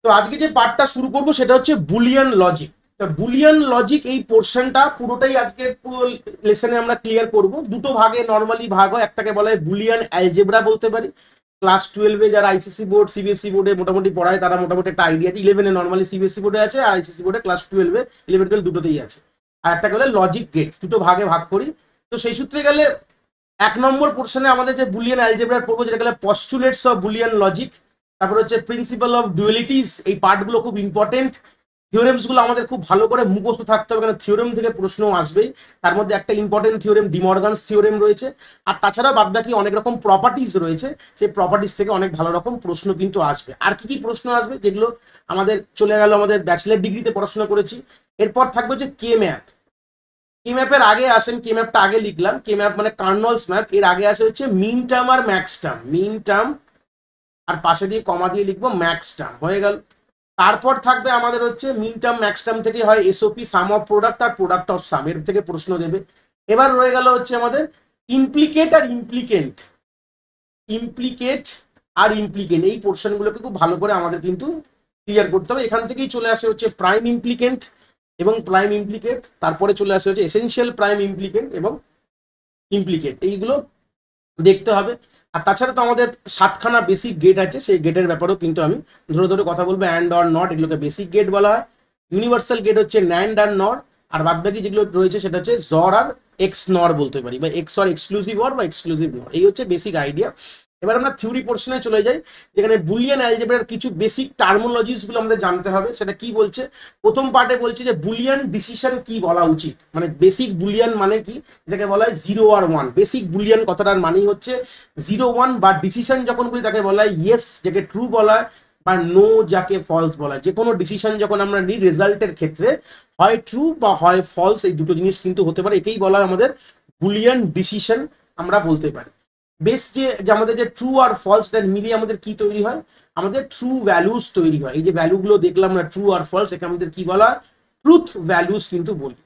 তো আজকে যে পার্টটা শুরু করব সেটা হচ্ছে বুলিয়ান লজিক। তো বুলিয়ান লজিক এই পোর্শনটা পুরোটাই আজকে পুরো লেসনে আমরা ক্লিয়ার করব। দুটো ভাগে নর্মালি ভাগ হয়, একটাকে বলা হয় বুলিয়ান অ্যালজেব্রা বলতে পারি। ক্লাস 12-এ যারা আইসিসি বোর্ড সিবিএসসি বোর্ডে মোটামুটি পড়ায় তারা মোটামুটি একটা আইডিয়া আছে। 11-এ নর্মালি সিবিএসসি বোর্ডে আছে, আর আইসিসি বোর্ডে ক্লাস 12-এ 11-12 দুটোতেই আছে। আর একটা বলে লজিক গেটস, দুটো ভাগে ভাগ করি। তো সেই সূত্রে গেলে 1 নম্বর পোর্শনে আমাদের যে বুলিয়ান অ্যালজেব্রা পড়বো, যেটা গেলে পস্টুলেটস অফ বুলিয়ান লজিক। তারপর হচ্ছে প্রিন্সিপাল অফ ডুয়ালিটিস, এই পার্টগুলো খুব ইম্পর্টেন্ট। থিওরেমস গুলো আমাদের খুব ভালো করে মুখস্থ থাকতে হবে, কারণ থিওরেম থেকে প্রশ্ন আসবেই। তার মধ্যে একটা ইম্পর্টেন্ট থিওরেম ডিমর্গানস থিওরেম রয়েছে, আর তাছাড়া বাদ বাকি অনেক রকম প্রপার্টিজ রয়েছে, সেই প্রপার্টিজ থেকে অনেক ভালো রকম প্রশ্ন কিন্তু আসবে। আর কি কি প্রশ্ন আসবে যেগুলো আমাদের চলে গেল, আমাদের ব্যাচেলার ডিগ্রিতে পড়াশোনা করেছি। এরপর থাকবে যে কে ম্যাপ। কে ম্যাপের আগে আসেন, কে ম্যাপটা আগে লিখলাম, কে ম্যাপ মানে কার্নলস ম্যাপ। এর আগে আসে হচ্ছে মিন টার্ম আর ম্যাক্স টার্ম। মিন টার্ম আর পাশে দিয়ে কমা দিয়ে লিখবো ম্যাক্স টার্ম, হয়ে গেল। তারপর থাকবে আমাদের হচ্ছে মিন টার্ম ম্যাক্স টার্ম থেকে হয় এসওপি, সাম অফ প্রোডাক্ট আর প্রোডাক্ট অফ সাম, এর থেকে প্রশ্ন দেবে। এবার রয়ে গেল হচ্ছে আমাদের ইমপ্লিকেট আর ইমপ্লিকেন্ট। ইমপ্লিকেট আর ইমপ্লিকেন্ট এই পোর্শনগুলোকে খুব ভালো করে আমাদের কিন্তু ক্লিয়ার করতে হবে। এখান থেকেই চলে আসে হচ্ছে প্রাইম ইমপ্লিকেন্ট এবং প্রাইম ইমপ্লিকেট, তারপরে চলে আসে হচ্ছে এসেনশিয়াল প্রাইম ইমপ্লিকেন্ট এবং ইমপ্লিকেট, এইগুলো দেখতে হবে। আর তাছাড়া তো আমাদের 7খানা বেসিক গেট আছে, সেই গেটের ব্যাপারেও কিন্তু আমি ধরে ধরে কথা বলবো। অ্যান্ড অর নট, এগুলোকে বেসিক গেট বলা হয়। ইউনিভার্সাল গেট হচ্ছে ন্যান্ড আর নর, আর বাদবাকি যেগুলো রয়েছে সেটা হচ্ছে জর আর এক্স নর বলতে পারি, বা এক্স অর এক্সক্লুসিভ অর বা এক্সক্লুসিভ নর। এই হচ্ছে বেসিক আইডিয়া। এবার আমরা থিওরি পোর্শনে চলে যাই, যেখানে বুলিয়ান অ্যালজেব্রার কিছু বেসিক টার্মোলজিস গুলো আমাদের জানতে হবে। সেটা কি বলছে, প্রথম পার্টে বলছে যে বুলিয়ান ডিসিশন কি বলা উচিত, মানে বেসিক বুলিয়ান মানে কি, যেটাকে বলা হয় 0 আর 1। বেসিক বুলিয়ান কথাটার মানেই হচ্ছে 0 1, বা ডিসিশন যখন বলি তাকে বলা হয় ইয়েস, যাকে ট্রু বলা হয়, বা নো যাকে ফলস বলা হয়। যে কোনো ডিসিশন যখন আমরা নিই রেজাল্টের ক্ষেত্রে, হয় ট্রু বা হয় ফলস, এই দুটো জিনিস কিন্তু হতে পারে। একেই বলা হয় আমাদের বুলিয়ান ডিসিশন আমরা বলতে পারি। বেস যে আমাদের যে ট্রু আর ফলস, এটা মিলিয়ে আমাদের কি তৈরি হয়, আমাদের ট্রু ভ্যালুস তৈরি হয়। এই যে ভ্যালুগুলো দেখলাম না, ট্রু আর ফলস, একে আমাদের কি বলা হয়, ট্রুথ ভ্যালুস কিন্তু বলি।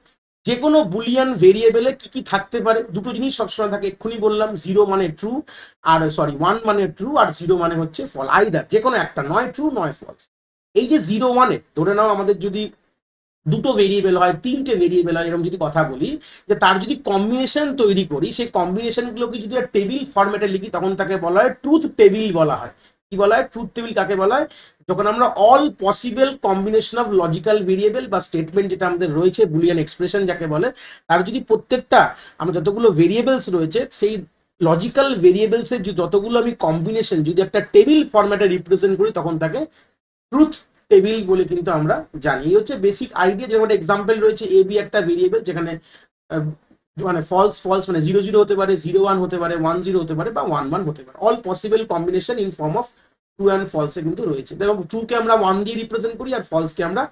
যে কোনো বুলিয়ান ভেরিয়েবলে কি কি থাকতে পারে, দুটো জিনিস সবসময় থাকে, এক্ষুনি বললাম। 0 মানে ট্রু, আর 1 মানে ট্রু, আর 0 মানে হচ্ছে ফল। আইদার যে কোনো একটা, নয় ট্রু নয় ফলস। এই যে 0 1-এ ধরে নাও আমাদের যদি দুটো ভেরিয়েবল হয়, 3টে ভেরিয়েবল হয়, এরকম যদি কথা বলি, যে তার যদি কম্বিনেশন তৈরি করি, সেই কম্বিনেশনগুলোকে যদি টেবিল ফরম্যাটে লিখি, তখন তাকে বলা হয় ট্রুথ টেবিল বলা হয়। কি বলা হয়, ট্রুথ টেবিল কাকে বলা হয়, যখন আমরা all possible combination of logical variable বা স্টেটমেন্ট যেটা আমাদের রয়েছে, বুলিয়ান এক্সপ্রেশন যাকে বলে, তার যদি প্রত্যেকটা আমরা যতগুলো ভেরিয়েবলস রয়েছে, সেই লজিক্যাল ভেরিয়েবলসের যতগুলো আমি কম্বিনেশন যদি একটা টেবিল ফরম্যাটে রিপ্রেজেন্ট করি, তখন তাকে ট্রুথ টেবিল বলে কিন্তু আমরা জানি। এই হচ্ছে বেসিক আইডিয়া। যেমন এক্সাম্পল রয়েছে এ বি একটা ভেরিয়েবল, যেখানে মানে ফলস ফলস মানে 0 0 হতে পারে, 0 1 হতে পারে, 1 0 হতে পারে, বা 1 1 হতে পারে। All possible combination in form of true and ফলসে কিন্তু রয়েছে। দেখো ট্রু কে আমরা 1 দিয়ে রিপ্রেজেন্ট করি, আর ফলস কে আমরা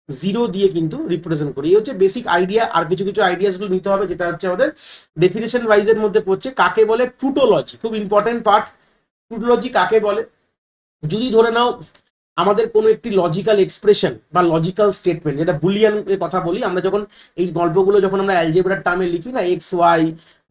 0 দিয়ে কিন্তু রিপ্রেজেন্ট করি। এই হচ্ছে বেসিক আইডিয়া। আর কিছু কিছু আইডিয়াস গুলো নিতে হবে, যেটা হচ্ছে আমাদের ডেফিনেশন ওয়াইজের মধ্যে পড়ছে। কাকে বলে ট্রুটোলজি, খুব ইম্পর্টেন্ট পার্ট। ট্রুটোলজি কাকে বলে, যদি ধরে নাও আমাদের কোনো একটি লজিক্যাল এক্সপ্রেশন বা লজিক্যাল স্টেটমেন্ট, যেটা বুলিয়ান এর কথা বলি, আমরা যখন এই গল্পগুলো যখন আমরা অ্যালজেব্রার টার্মে লিখি না, এক্স ওয়াই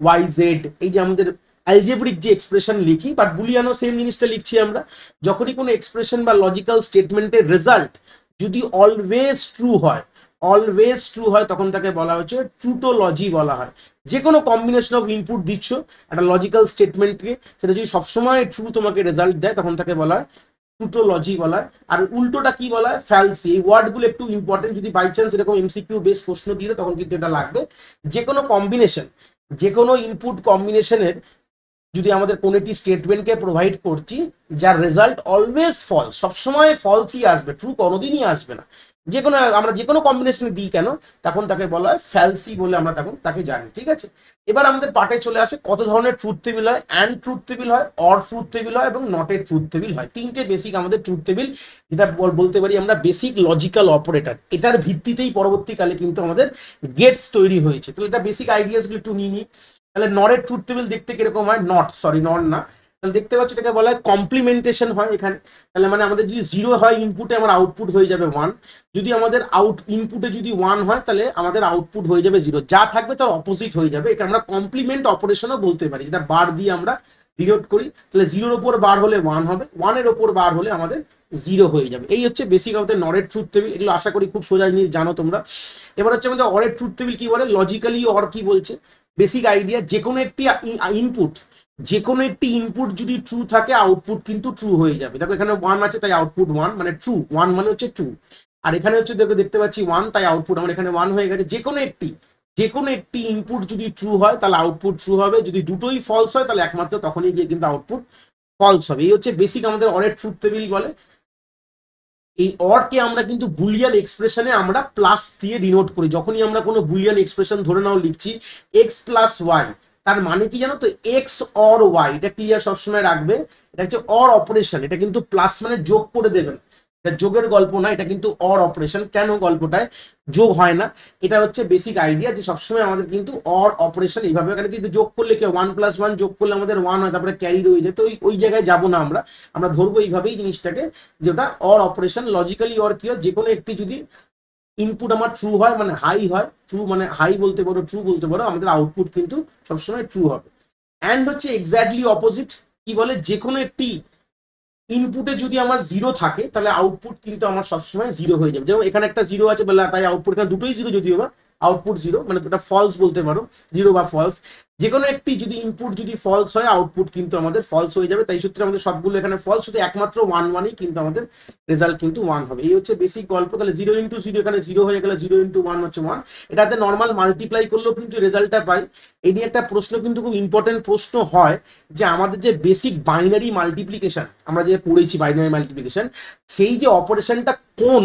ওয়াই জেড, এই যে আমাদের অ্যালজেব্রিক যে এক্সপ্রেশন লিখি, বাট বুলিয়ানও সেম জিনিসটা লিখছি আমরা। যখনই কোনো এক্সপ্রেশন বা লজিক্যাল স্টেটমেন্টের রেজাল্ট যদি অলওয়েজ ট্রু হয়, অলওয়েজ ট্রু হয়, তখন তাকে বলা হচ্ছে ট্রুটোলজি বলা হয়। যে কোনো কম্বিনেশন অফ ইনপুট দিচ্ছ একটা লজিক্যাল স্টেটমেন্টকে, সেটা যদি সবসময় ট্রু তোমাকে রেজাল্ট দেয়, তখন তাকে বলা হয় ট্রুটোলজি বলা হয়। আর উল্টোটা কি বলা হয়, ফ্যালসি। এই ওয়ার্ডগুলো একটু ইম্পর্টেন্ট, যদি বাই চান্স এরকম এমসিকিউ বেস প্রশ্ন দিয়ে তখন কিন্তু এটা লাগবে। যে কোনো কম্বিনেশন, যে কোনো ইনপুট কম্বিনেশনের যদি আমাদের কোনো একটি স্টেটমেন্টকে প্রোভাইড করছি, যার রেজাল্ট অলওয়েজ ফলস, সবসময় ফলসই আসবে, ট্রু কোনোদিনই আসবে না, যে কোনো আমরা যে কোনো কম্বিনেশনে দিই কেন, তখন তাকে বলা হয় ফ্যালসি বলে আমরা তখন তাকে জানি। ঠিক আছে, এবার আমাদের পার্টে চলে আসে কত ধরনের ট্রুথ টেবিল হয়। অ্যান্ড ট্রুথ টেবিল হয়, অর ট্রুথ টেবিল হয়, এবং নটের ট্রুথ টেবিল হয়। 3টে বেসিক আমাদের ট্রুথ টেবিল, যেটা বলতে পারি আমরা বেসিক লজিক্যাল অপারেটর। এটার ভিত্তিতেই পরবর্তীকালে কিন্তু আমাদের গেটস তৈরি হয়েছে। তাহলে এটা বেসিক আইডিয়াসগুলো একটু নিয়ে নিই। তাহলে নরের ট্রুথ টেবিল দেখতে কিরকম হয়, নট না, তাহলে দেখতে পাচ্ছ এটাকে বলা হয় কমপ্লিমেন্টেশন হয় এখানে। তাহলে মানে আমাদের যদি 0 হয় ইনপুটে, আমার আউটপুট হয়ে যাবে 1। যদি আমাদের ইনপুটে যদি 1 হয়, তাহলে আমাদের আউটপুট হয়ে যাবে 0। যা থাকবে তার অপোজিট হয়ে যাবে। এটা আমরা কমপ্লিমেন্ট অপারেশনও বলতে পারি, যেটা বার দিয়ে আমরা ডিনোট করি, তাহলে 0-র ওপর বার হলে 1 হবে, 1-এর ওপর বার হলে আমাদের 0 হয়ে যাবে। এই হচ্ছে বেসিক আমাদের নরের ট্রুথ টেবিল। এগুলো আশা করি খুব সোজা জিনিস জানো তোমরা। এবার হচ্ছে আমাদের অরের ট্রুথ টেবিল কি বলে, লজিক্যালি অর কি বলছে, বেসিক আইডিয়া, যে কোনো একটি ইনপুট, যে কোনো একটি ইনপুট যদি ট্রু থাকে আউটপুট কিন্তু ট্রু হয়ে যাবে। দেখো এখানে 1 আছে তাই আউটপুট 1 মানে ট্রু, 1 মানে হচ্ছে ট্রু। আর এখানে হচ্ছে দেখতে পাচ্ছি 1 তাই আউটপুট আমার এখানে 1 হয়ে গেছে। যে কোনো একটি ইনপুট যদি ট্রু হয় তাহলে আউটপুট ট্রু হবে, যদি দুটোই ফলস হয় তাহলে একমাত্র তখনই গিয়ে কিন্তু আউটপুট ফলস হবে। এই হচ্ছে বেসিক আমাদের অরের ট্রুথ টেবিল বলে। এই অরকে আমরা কিন্তু বুলিয়ান এক্সপ্রেশনে আমরা প্লাস দিয়ে ডিনোট করি। যখনই আমরা কোনো বুলিয়ান এক্সপ্রেশন ধরে নাও লিখছি এক্স প্লাস ওয়াই, তার মানে কি জানো তো, এক্স অর ওয়াই, এটা ক্লিয়ার সবসময় রাখবে। এটা হচ্ছে অর অপারেশন, এটা কিন্তু প্লাস মানে যোগ করে দেবেন, এটা যোগের গল্প না, এটা কিন্তু অর অপারেশন। কেন গল্পটায় যোগ হয় না, এটা হচ্ছে বেসিক আইডিয়া যে সবসময় আমাদের কিন্তু অর অপারেশন এইভাবে, এখানে কিন্তু যোগ করলে কেউ 1+1 যোগ করলে আমাদের 1 হয়, তারপরে ক্যারি রয়ে যায়। তো ওই জায়গায় যাবো না, আমরা ধরবো এইভাবেই জিনিসটাকে, যেটা অর অপারেশন। লজিক্যালি অর কি হয়, যে কোনো একটি যদি ইনপুট আমার ট্রু হয় মানে হাই হয়, ট্রু মানে হাই বলতে পারো, ট্রু বলতে পারো, আমাদের আউটপুট কিন্তু সবসময় ট্রু হবে। অ্যান্ড হচ্ছে এক্স্যাক্টলি অপোজিট, কি বলে, যে কোনো একটি ইনপুটে যদি আমার 0 থাকে তাহলে আউটপুট কিন্তু আমার সবসময় 0 হয়ে যাবে। যেমন এখানে একটা 0 আছে বলে তাই আউটপুট, এখানে দুটোই 0 যদিও বা আউটপুট 0, মানে এটা ফলস বলতে পারো, 0 বা ফলস। যে কোনো একটি যদি ইনপুট যদি ফলস হয় আউটপুট কিন্তু আমাদের ফলস হয়ে যাবে। তাই সূত্রে আমাদের সবগুলো এখানে ফলস, শুধু একমাত্র 1-1ই কিন্তু আমাদের রেজাল্ট কিন্তু 1 হবে। এই হচ্ছে বেসিক গল্প। তাহলে 0 × 0 এখানে 0 হয়ে গেলে 0 × 1 হচ্ছে 1। এটাতে নর্মাল মাল্টিপ্লাই করলেও কিন্তু রেজাল্টটা পাই। এই নিয়ে একটা প্রশ্ন কিন্তু খুব ইম্পর্টেন্ট প্রশ্ন হয়, যে আমাদের যে বেসিক বাইনারি মাল্টিপ্লিকেশন আমরা যে পড়েছি, বাইনারি মাল্টিপ্লিকেশন, সেই যে অপারেশনটা কোন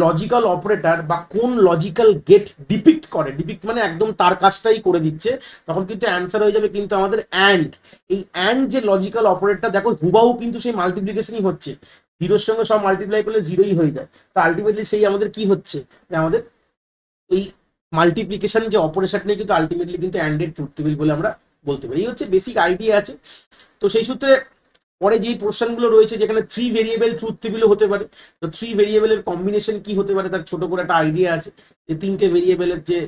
লজিক্যাল অপারেটর বা কোন লজিক্যাল গেট ডিপিক্ট করে, ডিপিক্ট মানে একদম তার কাজটাই করে দিচ্ছে, তখন কিন্তু অ্যান্সার হয়ে যাবে কিন্তু আমাদের অ্যান্ড। এই অ্যান্ড যে লজিক্যাল অপারেটর, দেখো হুবাহু কিন্তু সেই মাল্টিপ্লিকেশনই হচ্ছে, 0-র সঙ্গে সব মাল্টিপ্লাই করলে 0ই হয়ে যায়। তো আলটিমেটলি সেই আমাদের কি হচ্ছে, যে আমাদের এই মাল্টিপ্লিকেশন যে অপারেশন নিয়ে কিন্তু আলটিমেটলি কিন্তু অ্যান্ডেড ট্রুথ টেবিল বলে আমরা বলতে পারি। এই হচ্ছে বেসিক আইডিয়া আছে। তো সেই সূত্রে পরে যেই পোর্শনগুলো রয়েছে, যেখানে 3 ভেরিয়েবল ট্রুথ টেবিলও হতে পারে, তো 3 ভেরিয়েবলের কম্বিনেশন কি হতে পারে তার ছোট করে একটা আইডিয়া আছে। যে 3টে ভেরিয়েবলের যে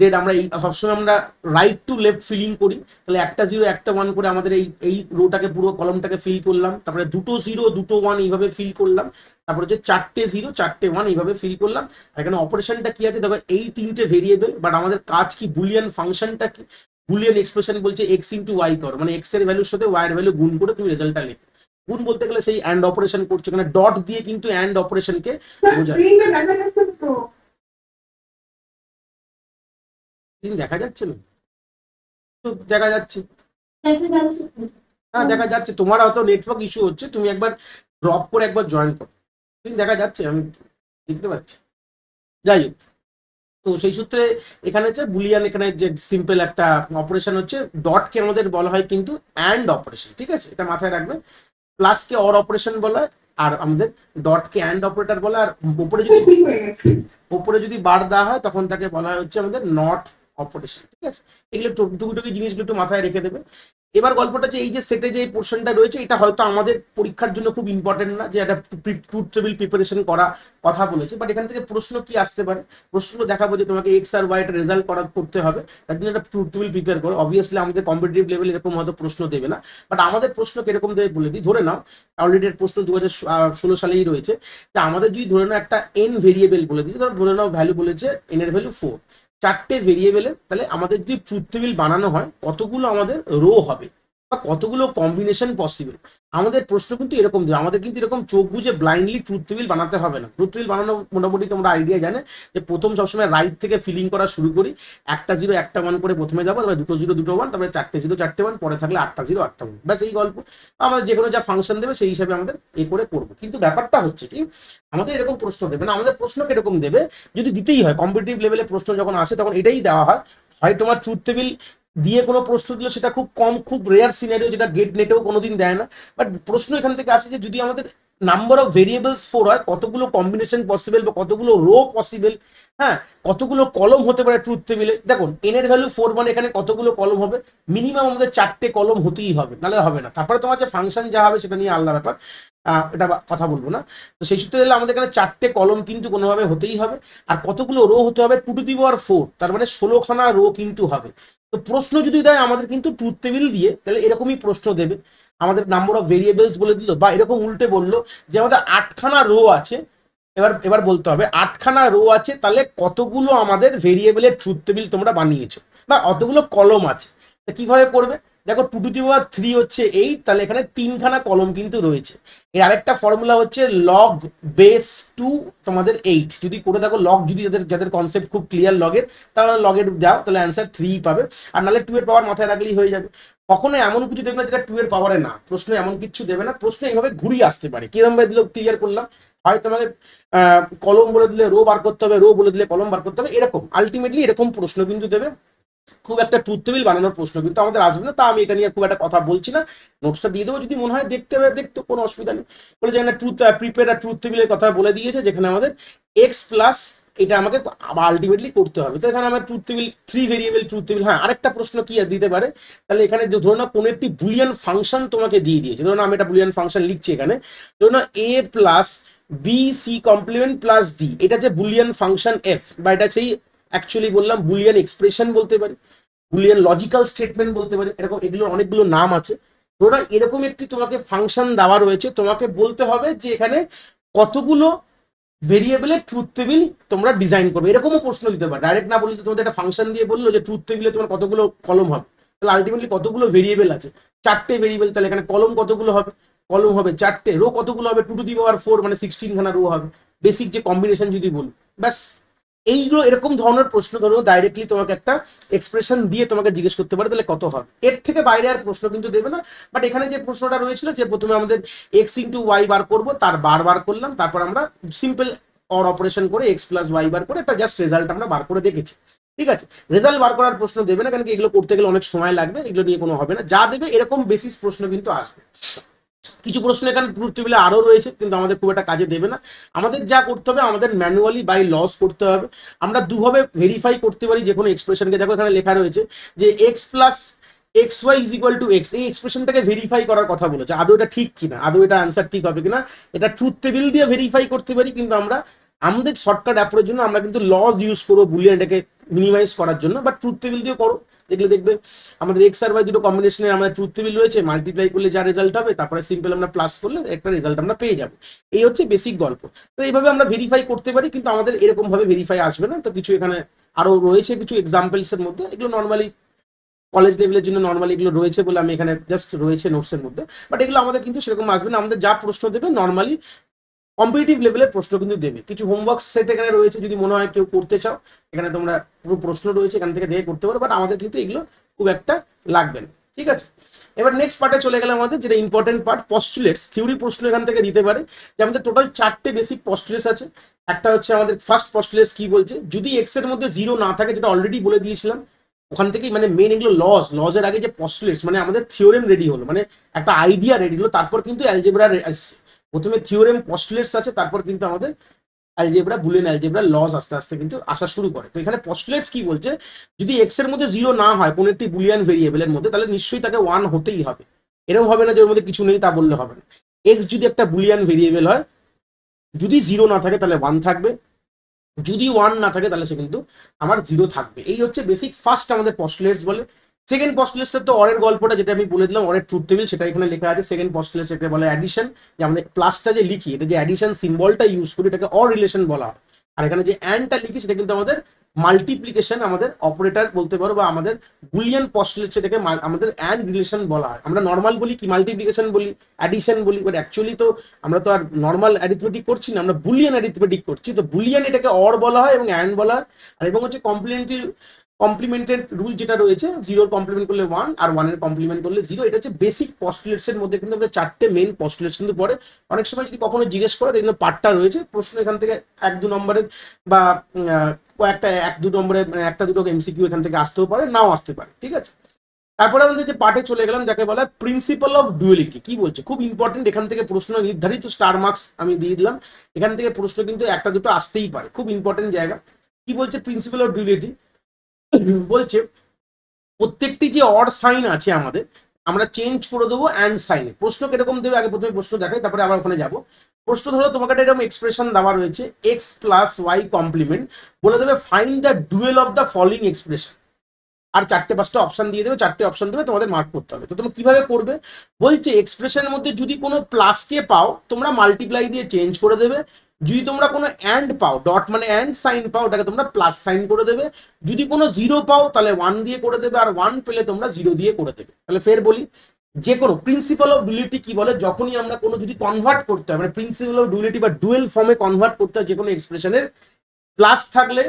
জেড, আমরা এই সবসময় আমরা রাইট টু লেফট ফিলিং করি, তাহলে একটা 0 একটা 1 করে আমাদের এই রোটাকে পুরো কলমটাকে ফিল করলাম, তারপরে 2টো 0 2টো 1 এইভাবে ফিল করলাম, তারপরে যে 4টে 0 4টে 1 এইভাবে ফিল করলাম। আর এখানে অপারেশনটা কি আছে দেখো, এই 3টে ভেরিয়েবল, বাট আমাদের কাজ কি, বুলিয়ান ফাংশনটা কি, বুলিয়ান এক্সপ্রেশন বলছে x × y করো, মানে x এর ভ্যালুর সাথে y এর ভ্যালু গুণ করে তুমি রেজাল্টটা লেখো। গুণ বলতে গেলে সেই অ্যান্ড অপারেশন করছো, এখানে ডট দিয়ে কিন্তু অ্যান্ড অপারেশনকে বোঝায়। দেখা যাচ্ছে না তো, দেখা যাচ্ছে, হ্যাঁ দেখা যাচ্ছে, তোমার হয়তো নেটওয়ার্ক ইস্যু হচ্ছে, তুমি একবার ড্রপ করে একবার জয়েন করো, কিন্তু দেখা যাচ্ছে, আমি দেখতে পাচ্ছি। যাই হোক, তো সেই সূত্রে এখানে হচ্ছে বুলিয়ান, এখানে যে সিম্পল একটা অপারেশন হচ্ছে, ডটকে আমাদের বলা হয় কিন্তু অ্যান্ড অপারেশন, ঠিক আছে, এটা মাথায় রাখবে। প্লাসকে অর অপারেশন বলা হয়, আর আমাদের ডটকে অ্যান্ড অপারেটর বলা। আর উপরে যদি বার দেওয়া হয় তখন তাকে বলা হয় হচ্ছে আমাদের নট অপারেশন, ঠিক আছে। এগুলো টুকি জিনিসগুলো একটু মাথায় রেখে দেবে। এবার গল্পটা যে এই যে সেটে যে পোর্শনটা রয়েছে, এটা হয়তো আমাদের পরীক্ষার জন্য খুব ইম্পর্টেন্ট না, যে একটা ট্রুথ টেবিল প্রিপারেশন করা কথা বলেছে, বাট এখান থেকে প্রশ্ন কি আসতে পারে, প্রশ্ন দেখাবো যে তোমাকে এক্স আর ওয়াই একটা রেজাল্ট করতে হবে, তার জন্য একটা ট্রুথ টেবিল প্রিপেয়ার করো। অবভিয়াসলি আমাদের কম্পিটিটিভ লেভেল এরকম হয়তো প্রশ্ন দেবে না, বাট আমাদের প্রশ্ন কিরকম দেবে বলে দিই। ধরে নাও অলরেডি প্রশ্ন 2016 সালেই রয়েছে, যে আমাদের যদি ধরে নাও একটা এন ভেরিয়েবল বলে দিচ্ছে, ধরে নাও ভ্যালু বলেছে এন এর ভ্যালু 4, 4টে ভেরিয়েবলের, তাহলে আমাদের যদি ট্রুথ টেবিল বানানো হয় কতগুলো আমাদের রো হবে বা কতগুলো কম্বিনেশন পসিবল। আমাদের প্রশ্ন কিন্তু এরকম দেবে, আমাদের কিন্তু এরকম চোখ বুঝে ব্লাইন্ডলি ট্রুথ টেবিল বানাতে হবে না। ট্রুথ টেবিল বানানো মোটামুটি তোমরা আইডিয়া জানে, যে প্রথম সবসময় রাইট থেকে ফিলিং করা শুরু করি, একটা 0 একটা 1 করে প্রথমে যাবো, তারপরে 2টো 0 2টো 1, তারপরে 4টে 0 4টে 1, পরে থাকলে 8টা 0 8টা 1, ব্যাস এই গল্প। আমাদের যে কোনো যা ফাংশন দেবে সেই হিসাবে আমাদের এ করে করবো। কিন্তু ব্যাপারটা হচ্ছে কি, আমাদের এরকম প্রশ্ন দেবে না, আমাদের প্রশ্ন কিরকম দেবে, যদি দিতেই হয় কম্পিটিটিভ লেভেলে প্রশ্ন যখন আসে তখন এটাই দেওয়া হয় তোমার ট্রুথ টেবিল দিয়ে কোনো প্রশ্ন দিলে সেটা খুব কম, খুব রেয়ার সিনারিও, যেটা গেট নেটেও কোনোদিন দেয় না। বাট প্রশ্ন এখান থেকে আসে যে যদি আমাদের নাম্বার অফ ভেরিয়েবলস 4 হয়, কতগুলো কম্বিনেশন পসিবল বা কতগুলো রো পসিবল, হ্যাঁ, কতগুলো কলম হতে পারে ট্রুথ টেবিলে। দেখুন এন এর ভ্যালু 4 মানে এখানে কতগুলো কলম হবে, মিনিমাম আমাদের 4টে কলম হতেই হবে, নাহলে হবে না। তারপরে তোমার যে ফাংশন যা হবে সেটা নিয়ে আলাদা ব্যাপার। এটা কথা বলবো না। তো সেই সূত্রে দিলে আমাদের এখানে 4টে কলম কিন্তু কোনোভাবে হতেই হবে, আর কতগুলো রো হতে হবে 2^4, তার মানে 16খানা রো কিন্তু হবে। তো প্রশ্ন যদি দেয় আমাদের কিন্তু ট্রুথ টেবিল দিয়ে, তাহলে এরকমই প্রশ্ন দেবে, আমাদের নাম্বার অফ ভেরিয়েবলস বলে দিল, বা এরকম উল্টে বললো যে আমাদের 8খানা রো আছে, এবার এবার বলতে হবে 8খানা রো আছে, তাহলে কতগুলো আমাদের ভেরিয়েবলের ট্রুথ টেবিল তোমরা বানিয়েছো, বা অতগুলো কলম আছে। তা কিভাবে করবে, দেখো 2^3 হচ্ছে 8, তাহলে এখানে 3খানা কলম কিন্তু রয়েছে। এর আরেকটা ফর্মুলা হচ্ছে লগ বেস 2 তোমাদের 8, যদি করে দেখো লগ, যদি যাদের যাদের কনসেপ্ট খুব ক্লিয়ার লগের, তাহলে লগের দাও, তাহলে অ্যান্সার 3 পাবে, আর নাহলে 2 এর পাওয়ার মাথায় রাখলেই হয়ে যাবে। কখনো এমন কিছু দেবে না যেটা 2 এর পাওয়ারে না, প্রশ্ন এমন কিছু দেবে না, প্রশ্ন এইভাবে ঘুরিয়ে আসতে পারে। কিরম ভাবে দিল ক্লিয়ার করলাম, হয় তোমাকে কলম বলে দিলে রো বার করতে হবে, রো বলে দিলে কলম বার করতে হবে, এরকম আলটিমেটলি এরকম প্রশ্ন কিন্তু দেবে। খুব একটা ট্রুথ টেবিল বানানোর প্রশ্ন কিন্তু আমাদের আসবে না, তা আমি এটা নিয়ে খুব একটা কথা বলছি না, নোটসটা দিয়ে দেবো, যদি মনে হয় দেখতে হবে দেখতে, কোনো অসুবিধা নেই। বলে যেখানে প্রিপেয়ার আর ট্রুথ টেবিলের কথা বলে দিয়েছে, যেখানে আমাদের এক্স প্লাস এটা আমাকে আলটিমেটলি করতে হবে। তো এখানে আমার truth table 3 variable truth table. হ্যাঁ, আরেকটা প্রশ্ন কি দিতে পারে, তাহলে এখানে ধরো না কোনো একটি বুলিয়ান ফাংশন তোমাকে দিয়ে দিয়েছে, ধরো না আমি একটা বুলিয়ান ফাংশন লিখছি এখানে, ধরো না A plus B C complement plus D, এটা যে বুলিয়ান ফাংশন এফ, বা এটা সেই অ্যাকচুয়ালি বললাম বুলিয়ান এক্সপ্রেশন বলতে পারি, বুলিয়ান লজিক্যাল স্টেটমেন্ট বলতে পারি, এরকম এগুলোর অনেকগুলো নাম আছে। ধরো এরকম একটি তোমাকে ফাংশন দেওয়া রয়েছে, তোমাকে বলতে হবে যে এখানে কতগুলো ভেরিয়েবলের ট্রুথ টেবিল তোমরা ডিজাইন করবে, এরকমও প্রশ্ন দিতে পারে। ডাইরেক্ট না বললে তোমাদের একটা ফাংশন দিয়ে বললো যে ট্রুথ টেবিলে তোমার কতগুলো কলম হবে, তাহলে আলটিমেটলি কতগুলো ভেরিয়েবল আছে, 4টে ভেরিয়েবল, তাহলে এখানে কলম কতগুলো হবে, কলম হবে 4টে, রো কতগুলো হবে 2^4, মানে 16খানা রো হবে, বেসিক যে কম্বিনেশন যদি বলি, ব্যাস। এইগুলো এরকম ধরনের প্রশ্ন ধরো ডাইরেক্টলি তোমাকে একটা এক্সপ্রেশন দিয়ে তোমাকে জিজ্ঞেস করতে পারে, তাহলে কত হবে, এর থেকে বাইরে আর প্রশ্ন কিন্তু দেবে না। বাট এখানে যে প্রশ্নটা রয়েছিল যে প্রথমে আমাদের এক্স ইন্টু ওয়াই বার করবো, তার বার করলাম, তারপর আমরা সিম্পল অর অপারেশন করে এক্স প্লাস ওয়াই বার করে একটা জাস্ট রেজাল্ট আমরা বার করে দেখেছি। ঠিক আছে, রেজাল্ট বার করার প্রশ্ন দেবে না, কারণ কি এগুলো করতে গেলে অনেক সময় লাগবে, এগুলো নিয়ে কোনো হবে না। যা দেবে এরকম বেসিস প্রশ্ন কিন্তু আসবে। কিছু প্রশ্ন এখানে ট্রুথ টেবিলে আরো রয়েছে, কিন্তু আমাদের খুব একটা কাজে দেবে না। আমাদের যা করতে হবে, আমাদের ম্যানুয়ালি বাই লস করতে হবে। আমরা দুভাবে ভেরিফাই করতে পারি যে কোনো এক্সপ্রেশনকে। দেখো এখানে লেখা রয়েছে যে X plus X Y is equal to X, এই এক্সপ্রেশনটাকে ভেরিফাই করার কথা বলেছে, আদৌ এটা ঠিক কিনা, আদৌ এটা আনসার ঠিক হবে কিনা, এটা ট্রুথ টেবিল দিয়ে ভেরিফাই করতে পারি। কিন্তু আমরা আমাদের শর্টকাট অ্যাপ্রোচের জন্য আমরা কিন্তু লস ইউজ করবো বুলিয়ানটাকে মিনিমাইজ করার জন্য, বাট ট্রুথ টেবিল দিয়ে করো, দেখলে দেখবে আমাদের এক্স আর ওয়াই দুটো কম্বিনেশনের আমাদের ট্রুথ টেবিল রয়েছে, মাল্টিপ্লাই করলে যা রেজাল্ট হবে, তারপরে সিম্পল আমরা প্লাস করলে একটা রেজাল্ট আমরা পেয়ে যাবো। এই হচ্ছে বেসিক গল্প। তো এইভাবে আমরা ভেরিফাই করতে পারি, কিন্তু আমাদের এরকম ভাবে ভেরিফাই আসবে না। তো কিছু এখানে আরো রয়েছে কিছু এক্সাম্পলস এর মধ্যে, এগুলো নর্মালি কলেজ লেভেলের জন্য নর্মালি এগুলো রয়েছে বলে আমি এখানে জাস্ট রয়েছে নোটসের মধ্যে, বাট এগুলো আমাদের কিন্তু সেরকম আসবে না। আমাদের যা প্রশ্ন দেবে নর্মালি কম্পিটিটিভ লেভেলের প্রশ্ন কিন্তু দেবে। কিছু হোমওয়ার্ক সেট এখানে রয়েছে, যদি মনে হয় কেউ করতে চাও, এখানে তোমরা পুরো প্রশ্ন রয়েছে, এখান থেকে দেখে করতে পারো, বাট আমাদের কিন্তু এগুলো খুব একটা লাগবে না। ঠিক আছে, এবার নেক্সট পার্টে চলে গেলে আমাদের যেটা ইম্পর্টেন্ট পার্ট, পস্টুলেটস। থিওরি প্রশ্ন এখান থেকে দিতে পারে, যে আমাদের টোটাল 4টে বেসিক পস্টুলেটস আছে। একটা হচ্ছে আমাদের ফার্স্ট পস্টুলেটস কি বলছে, যদি এক্স এর মধ্যে 0 না থাকে, যেটা অলরেডি বলে দিয়েছিলাম, ওখান থেকেই মানে মেন এগুলো লজের আগে যে পস্টুলেটস, মানে আমাদের থিওরেম রেডি হলো, মানে একটা আইডিয়া রেডি হলো, তারপর কিন্তু অ্যালজেব্রা আসছে। প্রথমে থিওরেম পস্টুলেটস আছে, তারপর কিন্তু আমাদের অ্যালজেব্রা, বুলিয়ান অ্যালজেব্রা লস আস্তে আস্তে কিন্তু আসা শুরু করে। তো এখানে পস্টুলেটস কি বলছে, যদি এক্স এর মধ্যে 0 না হয় কোনো একটি বুলিয়ান ভেরিয়েবলের মধ্যে, তাহলে নিশ্চয়ই তাকে 1 হতেই হবে। এরকম হবে না যে ওর মধ্যে কিছু নেই, তা বললে হবে না। এক্স যদি একটা বুলিয়ান ভেরিয়েবল হয়, যদি 0 না থাকে তাহলে 1 থাকবে, যদি 1 না থাকে তাহলে সে কিন্তু আমার 0 থাকবে। এই হচ্ছে বেসিক ফার্স্ট আমাদের পস্টুলেটস বলে। সেকেন্ড পস্টুলেটসটা তো অরের গল্পটা, যেটা আমি বলে দিলাম, অরের ট্রুথ টেবিল, সেটা এখানে লেখা আছে। সেকেন্ড পস্টুলেটস এটাকে বলে অ্যাডিশন, যে আমাদের প্লাসটা যে লিখি, এটা যে অ্যাডিশন সিম্বলটা ইউজ করি, এটাকে অর রিলেশন বলা হয়। আর এখানে যে অ্যান্ডটা লিখি, সেটা কিন্তু আমাদের মাল্টিপ্লিকেশন, আমাদের অপারেটর বলতে পারো, বা আমাদের বুলিয়ান পস্টুলেট, সেটাকে আমাদের অ্যান্ড রিলেশন বলা হয়। আমরা নর্মাল বলি কি মাল্টিপ্লিকেশন বলি, অ্যাডিশন বলি, বাট অ্যাকচুয়ালি তো আমরা তো আর নর্মাল অ্যারিথমেটিক করছি না, আমরা বুলিয়ান অ্যারিথমেটিক করছি। তো বুলিয়ান এটাকে অর বলা হয় এবং অ্যান্ড বলা হয়। আর এবং হচ্ছে কমপ্লিমেন্টেড রুল যেটা রয়েছে, 0 কমপ্লিমেন্ট করলে 1 আর 1 এর কমপ্লিমেন্ট করলে 0। এটা হচ্ছে বেসিক পস্টুলেটস এর মধ্যে কিন্তু আমাদের 4টে মেইন পস্টুলেটস কিন্তু পড়ে। অনেক সময় যদি কখনো জিজ্ঞেস করে, দেখুন পার্টটা রয়েছে, প্রশ্ন এখান থেকে 1-2 নম্বরের বা কয়েকটা 1-2 নম্বরে, মানে একটা দুটো এমসিকিউ এখান থেকে আসতেও পারে, নাও আসতে পারে। ঠিক আছে, তারপরে আমাদের যে পার্টে চলে গেলাম, যাকে বলা হয় প্রিন্সিপাল অফ ডুয়ালিটি। কি বলছে, খুব ইম্পর্টেন্ট, এখান থেকে প্রশ্ন নির্ধারিত স্টার মার্কস আমি দিয়ে দিলাম। এখান থেকে প্রশ্ন কিন্তু একটা দুটো আসতেই পারে, খুব ইম্পর্টেন্ট জায়গা। কি বলছে প্রিন্সিপাল অফ ডুয়ালিটি, বলছে প্রত্যেকটি যে অড সাইন আছে আমাদের, আমরা চেঞ্জ করে দেবো অ্যান্ড সাইনে। প্রশ্ন কিরকম দেবে আগে প্রথমে প্রশ্ন দেখাই, তারপরে আবার ওখানে যাবো। প্রশ্ন ধরো তোমাকে একটা এরকম এক্সপ্রেশন দেওয়া রয়েছে এক্স প্লাস ওয়াই কমপ্লিমেন্ট, বলে দেবে find the dual of the following expression, আর 4-5টা অপশন দিয়ে দেবে, 4টে অপশন দেবে, তোমাদের মার্ক করতে হবে। তো তোমরা কিভাবে করবে বলছে, এক্সপ্রেশনের মধ্যে যদি কোনো প্লাসকে পাও তোমরা মাল্টিপ্লাই দিয়ে চেঞ্জ করে দেবে, যদি তোমরা কোনো অ্যান্ড পাও, ডট মানে অ্যান্ড সাইন পাও, ওটাকে তোমরা প্লাস সাইন করে দেবে, যদি কোনো জিরো পাও তাহলে 1 দিয়ে করে দেবে, আর 1 পেলে তোমরা 0 দিয়ে করে দেবে। তাহলে ফের বলি, যে কোনো প্রিন্সিপাল অফ ডুয়ালিটি কি বলে, যখনই আমরা কোনো যদি কনভার্ট করতে হয়, মানে প্রিন্সিপাল অফ ডুয়ালিটি বা ডুয়েল ফর্মে কনভার্ট করতে হয় যে কোনো এক্সপ্রেশনের, প্লাস থাকলে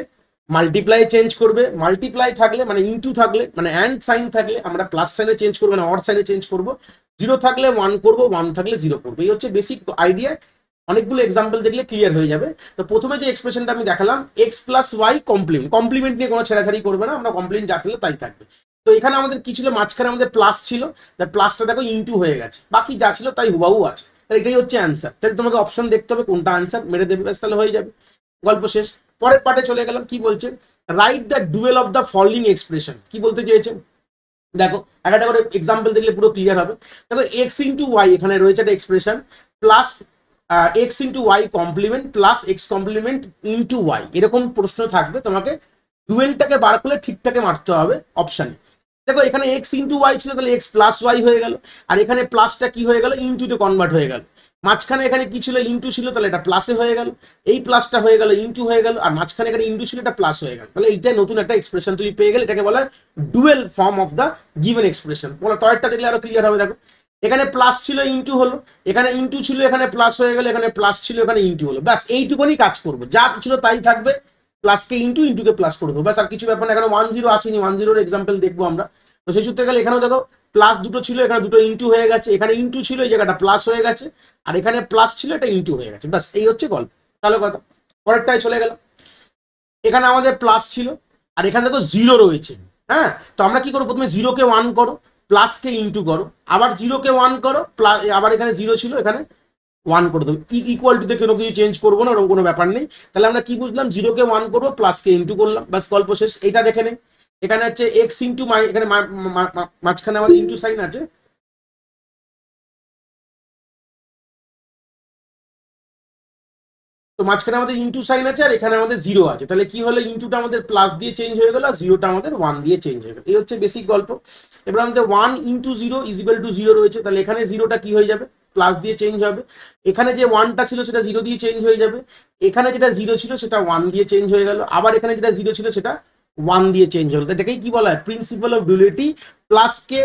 মাল্টিপ্লাই চেঞ্জ করবে, মাল্টিপ্লাই থাকলে মানে ইনটু থাকলে মানে অ্যান্ড সাইন থাকলে আমরা প্লাস সাইনে চেঞ্জ করবো, মানে অর সাইনে চেঞ্জ করবো, 0 থাকলে 1 করবো, 1 থাকলে 0 করবো। এই হচ্ছে বেসিক আইডিয়া, অনেকগুলো এক্সাম্পল দেখলে ক্লিয়ার হয়ে যাবে। তো প্রথমে যে এক্সপ্রেশনটা আমি দেখালাম X plus Y complement, complement নিয়ে কোনো ছেড়াছাড়ি করবে না, আমরা কমপ্লিমেন্ট যা থাকলে তাই থাকবে। তো এখানে আমাদের কি ছিল, মাঝখানে আমাদের প্লাস ছিল, প্লাসটা দেখো ইনটু হয়ে গেছে, বাকি যা ছিল তাই হুবাহু আছে, তাহলে এটাই হচ্ছে অ্যান্সার। তাহলে তোমাকে অপশন দেখতে হবে কোনটা আনসার, মেরে দেবে, ব্যাস তাহলে হয়ে যাবে, গল্প শেষ। পরের পার্টে চলে গেলাম, কি বলছে, write the dual of the following expression. কি বলতে চেয়েছে দেখো, একটা করে এক্সাম্পল দেখলে পুরো ক্লিয়ার হবে। দেখো এক্স ইন্টু ওয়াই এখানে রয়েছে একটা expression, plus X into Y complement plus X complement into Y, এরকম প্রশ্ন থাকবে, তোমাকে ডুয়েলটাকে বার করলে ঠিকঠাকে মারতে হবে অপশানে। দেখো এখানে এক্স ইন্টু ওয়াই ছিল, তাহলে এক্স প্লাস ওয়াই হয়ে গেল, আর এখানে প্লাসটা কি হয়ে গেল, ইন্টুতে কনভার্ট হয়ে গেল। মাঝখানে এখানে কি ছিল, ইন্টু ছিল, তাহলে এটা প্লাসে হয়ে গেল, এই প্লাসটা হয়ে গেল ইন্টু হয়ে গেল, আর মাঝখানে এখানে ইন্টু ছিল, এটা প্লাস হয়ে গেল। তাহলে এইটাই নতুন একটা এক্সপ্রেশন তুমি পেয়ে গেলে, এটাকে বলা হয় dual form of the given expression. বলো তরেরটা দেখলে আরো ক্লিয়ার হবে। দেখো এখানে প্লাস ছিল ইন্টু হলো, এখানে ইন্টু ছিল এখানে প্লাস হয়ে গেল, এখানে প্লাস ছিল এখানে ইন্টু হলো, ব্যাস এইটুকুনি কাজ করবো, যা ছিল তাই থাকবে, প্লাসকে ইন্টু, ইন্টুকে প্লাস করে দেবো, ব্যাস আর কিছু ব্যাপার না। এখানে 1 0 আসেনি, 1 0 এক্সাম্পল দেখবো আমরা। তো সেই সূত্রে গেলে এখানেও দেখো প্লাস দুটো ছিল, এখানে দুটো ইন্টু হয়ে গেছে, এখানে ইন্টু ছিল এই জায়গাটা প্লাস হয়ে গেছে, আর এখানে প্লাস ছিল এটা ইন্টু হয়ে গেছে, ব্যাস এই হচ্ছে গল্প। তাহলে কথা পরেরটায় চলে গেল, এখানে আমাদের প্লাস ছিল আর এখানে দেখো 0 রয়েছে, হ্যাঁ, তো আমরা কি করবো, প্রথমে 0-কে 1 করো, প্লাসকে ইন্টু করো, আবার 0-কে 1 করো, প্লাস আবার এখানে 0 ছিল এখানে 1 করে দেবো, ইকুয়াল টুতে কোনো কিছু চেঞ্জ করবো না, ওরকম কোনো ব্যাপার নেই। তাহলে আমরা কি বুঝলাম, 0-কে 1 করবো, প্লাসকে ইন্টু করলাম, ব্যাস গল্প শেষ। এটা দেখে নেই, এখানে হচ্ছে এক্স ইন্টু এখানে মাঝখানে আমাদের ইন্টু সাইন আছে, তো মাঝখানে আমাদের ইন্টু সাইন আছে, আর এখানে আমাদের 0 আছে, তাহলে কি হলো, ইন্টুটা আমাদের প্লাস দিয়ে চেঞ্জ হয়ে গেল, আর 0টা আমাদের 1 দিয়ে চেঞ্জ হয়ে গেল। এই হচ্ছে বেসিক গল্প। এবার আমাদের 1 ইন্টু 0 ইজ ইকুয়াল টু 0 রয়েছে, তাহলে এখানে 0টা কি হয়ে যাবে, প্লাস দিয়ে চেঞ্জ হবে, এখানে যে 1টা ছিল সেটা 0 দিয়ে চেঞ্জ হয়ে যাবে, এখানে যেটা 0 ছিল সেটা 1 দিয়ে চেঞ্জ হয়ে গেল, আবার এখানে যেটা 0 ছিল সেটা 1 দিয়ে চেঞ্জ হলো। এটাকেই কি বলা হয়, প্রিন্সিপাল অফ ডুয়ালিটি। প্লাসকে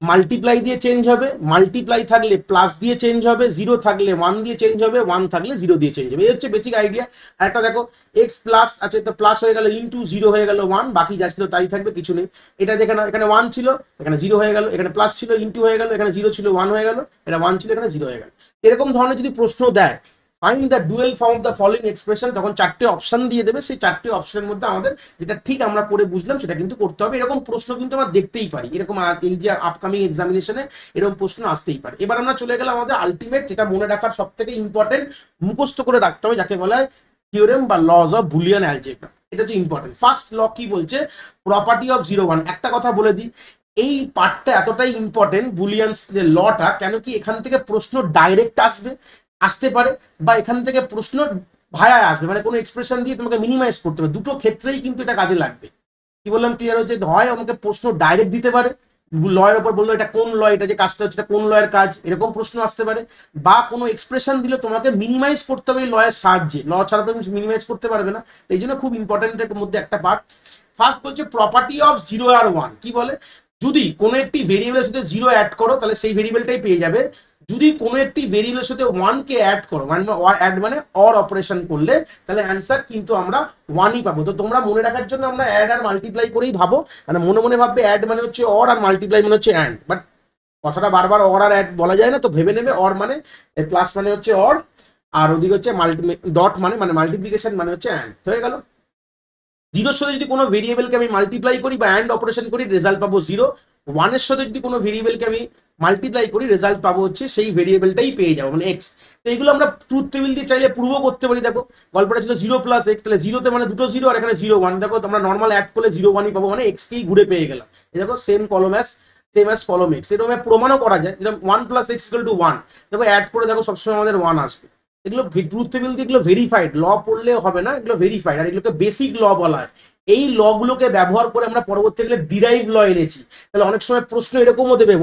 মাল্টিপ্লাই দিয়ে চেঞ্জ হবে, মাল্টিপ্লাই থাকলে প্লাস দিয়ে চেঞ্জ হবে, 0 থাকলে 1 দিয়ে চেঞ্জ হবে, 1 থাকলে 0 দিয়ে চেঞ্জ হবে। এই হচ্ছে বেসিক আইডিয়া। আর একটা দেখো এক্স প্লাস আছে, তো প্লাস হয়ে গেল ইন্টু 0 হয়ে গেল 1, বাকি যা ছিল তাই থাকবে, কিছু নেই। এটা দেখে নাও, এখানে 1 ছিল এখানে 0 হয়ে গেল, এখানে প্লাস ছিল ইন্টু হয়ে গেল, এখানে 0 ছিল 1 হয়ে গেল, এটা 1 ছিল এখানে 0 হয়ে গেল। এরকম ধরনের যদি প্রশ্ন দেয়, find the dual form of the following expression, তখন 4টে অপশন দিয়ে দেবে, সেই 4টে অপশনের মধ্যে আমাদের যেটা ঠিক আমরা পড়ে বুঝলাম সেটা কিন্তু করতে হবে। এরকম প্রশ্ন কিন্তু আমরা দেখতেই পারি, এরকম এই যে আপকামিং এক্সামিনেশনে এরকম প্রশ্ন আসতেই পারে। এবার আমরা চলে গেলাম আমাদের আলটিমেট, যেটা মনে রাখার সব থেকে ইম্পর্টেন্ট, মুখস্থ করে রাখতে হবে, যাকে বলা হয় থিওরেম বা লজ অফ বুলিয়ান অ্যালজেব্রা। এটা হচ্ছে ইম্পর্টেন্ট। ফার্স্ট ল কি বলছে, প্রপার্টি অফ 0 1। একটা কথা বলে দিই, এই পার্টটা এতটাই ইম্পর্টেন্ট বুলিয়ান লটা, কেন কি এখান থেকে প্রশ্ন ডাইরেক্ট আসতে পারে, বা এখান থেকে প্রশ্ন ভায়া আসবে, মানে কোনো এক্সপ্রেশন দিয়ে তোমাকে মিনিমাইজ করতে হবে, দুটো ক্ষেত্রেই কিন্তু এটা কাজে লাগবে। কি বললাম ক্লিয়ার হচ্ছে, হয় আমাকে প্রশ্ন ডাইরেক্ট দিতে পারে, লয়ের ওপর বললো এটা কোন ল, এটা যে কাজটা হচ্ছে এটা কোন লয়ের কাজ, এরকম প্রশ্ন আসতে পারে, বা কোনো এক্সপ্রেশন দিলে তোমাকে মিনিমাইজ করতে হবে এই লয়ের সাহায্যে, ল ছাড়া তুমি মিনিমাইজ করতে পারবে না। এই জন্য খুব ইম্পর্টেন্টের মধ্যে একটা পার্ট। ফার্স্ট বলছে প্রপার্টি অফ 0 আর 1। কি বলে, যদি কোনো একটি ভেরিয়েবলের সাথে 0 অ্যাড করো তাহলে সেই ভেরিয়েবলটাই পেয়ে যাবে, যদি কোনো একটি ভেরিয়েবলের সাথে 1-কে অ্যাড করো, মানে অর অপারেশন করলে, তাহলে অ্যান্সার কিন্তু আমরা 1ই পাবো। তো তোমরা মনে রাখার জন্য আমরা অ্যাড আর মাল্টিপ্লাই করেই ভাবো, মানে মনে মনে ভাববে অ্যাড মানে হচ্ছে অর আর মাল্টিপ্লাই মানে হচ্ছে অ্যান্ড, বাট কথাটা বারবার অর আর অ্যাড বলা যায় না, তো ভেবে নেবে অর মানে প্লাস মানে হচ্ছে অর, আর ওদিকে হচ্ছে ডট মানে মাল্টিপ্লিকেশন মানে হচ্ছে অ্যান্ড, হয়ে গেল। 0-এর সাথে যদি কোনো ভেরিয়েবলকে আমি মাল্টিপ্লাই করি বা অ্যান্ড অপারেশন করি, রেজাল্ট পাবো 0। 1-এর সাথে যদি কোনো ভেরিয়েবলকে আমি মাল্টিপ্লাই করি, রেজাল্ট পাবো হচ্ছে সেই ভেরিয়েবলটাই পেয়ে যাবো, মানে এক্স। তো এগুলো আমরা ট্রুথ টেবিল দিয়ে চাইলে প্রুভও করতে পারি। দেখো গল্পটা ছিল 0 + x, তাহলে 0-তে মানে দুটো 0, আর এখানে 0 1, দেখো তোমরা নর্মাল অ্যাড করলে 0 1ই পাবো, মানে এক্সকেই ঘুরে পেয়ে গেলাম। এই দেখো সেম কলম অ্যাস সেম অ্যাজ কলম এক্স, এরকম প্রমাণও করা যায়, যেরকম 1 + x = 1, দেখো অ্যাড করে দেখো সবসময় আমাদের 1 আসবে। এগুলো ট্রুথ টেবিল দিয়ে এগুলো ভেরিফাইড, ল পড়লে হবে না, এগুলো ভেরিফাইড, আর এগুলোকে বেসিক ল বলা হয়। এই ল গুলোকে ব্যবহার করে আমরা পরবর্তীকালে ডিরাইভ ল এনেছি। তাহলে অনেক সময় প্রশ্ন এরকমও দেবে,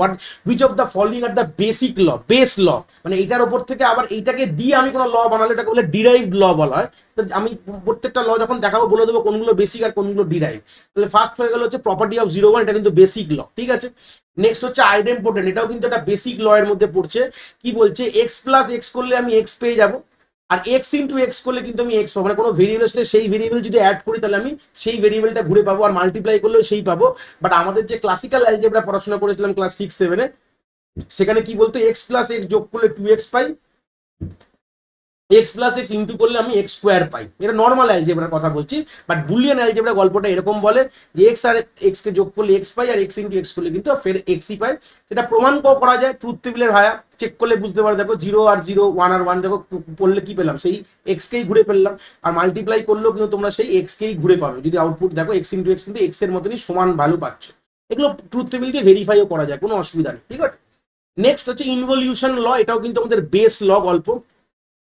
which of the following are the basic law, base law, মানে এইটার উপর থেকে আবার এইটাকে দিয়ে আমি কোনো ল বানালে এটাকে বলে ডিরাইভড ল বলা হয়। তো আমি প্রত্যেকটা ল যখন দেখাবো বলে দেবো কোনগুলো বেসিক আর কোনগুলো ডিরাইভ। তাহলে ফার্স্ট হয়ে গেল হচ্ছে প্রপার্টি অফ 0, 1, এটা কিন্তু বেসিক ল, ঠিক আছে। নেক্সট হচ্ছে আইডেম্পোটেন্ট, এটাও কিন্তু একটা বেসিক ল এর মধ্যে পড়ছে। কি বলছে, x + x করলে আমি x পেয়ে যাবো, আর x × x করলে কিন্তু আমি x পাবো, মানে কোনো ভেরিয়েবল আসলে সেই ভেরিয়েবল যদি অ্যাড করি তাহলে আমি সেই ভেরিয়েবলটা ঘুরে পাবো, আর মাল্টিপ্লাই করলেও সেই পাবো। বাট আমাদের যে ক্লাসিক্যাল অ্যালজেব্রা পড়াশোনা করেছিলাম ক্লাস 6, 7-এ, সেখানে কি বলতো, x + x যোগ করলে 2x পাই, x + x ইনটু করলে আমি x² পাই। এটা নর্মাল অ্যালজেব্রার কথা বলছি, বাট বুলিয়ান অ্যালজেব্রা গল্পটা এরকম বলে যে x আর x কে যোগ করলে x পাই, আর x × x করলে কিন্তু ফের xই পাই। সেটা প্রমাণ করা যায় ট্রুথ টেবিলের ভায়া, চেক করলে বুঝতে পারো। দেখো 0 আর 0, 1 আর 1, দেখো পড়লে কি পেলাম, সেই x কেই ঘুরে পেলাম। আর মাল্টিপ্লাই করলেও কিন্তু তোমরা সেই x কেই ঘুরে পাবে, যদি আউটপুট দেখো x × x কিন্তু x এর মতনই সমান ভ্যালু পাচ্ছ। এগুলো ট্রুথ টেবিল দিয়ে ভেরিফাইও করা যায়, কোনো অসুবিধা নেই, ঠিক আছে। নেক্সট হচ্ছে ইনভলিউশন ল, এটাও কিন্তু আমাদের বেস ল গল্প।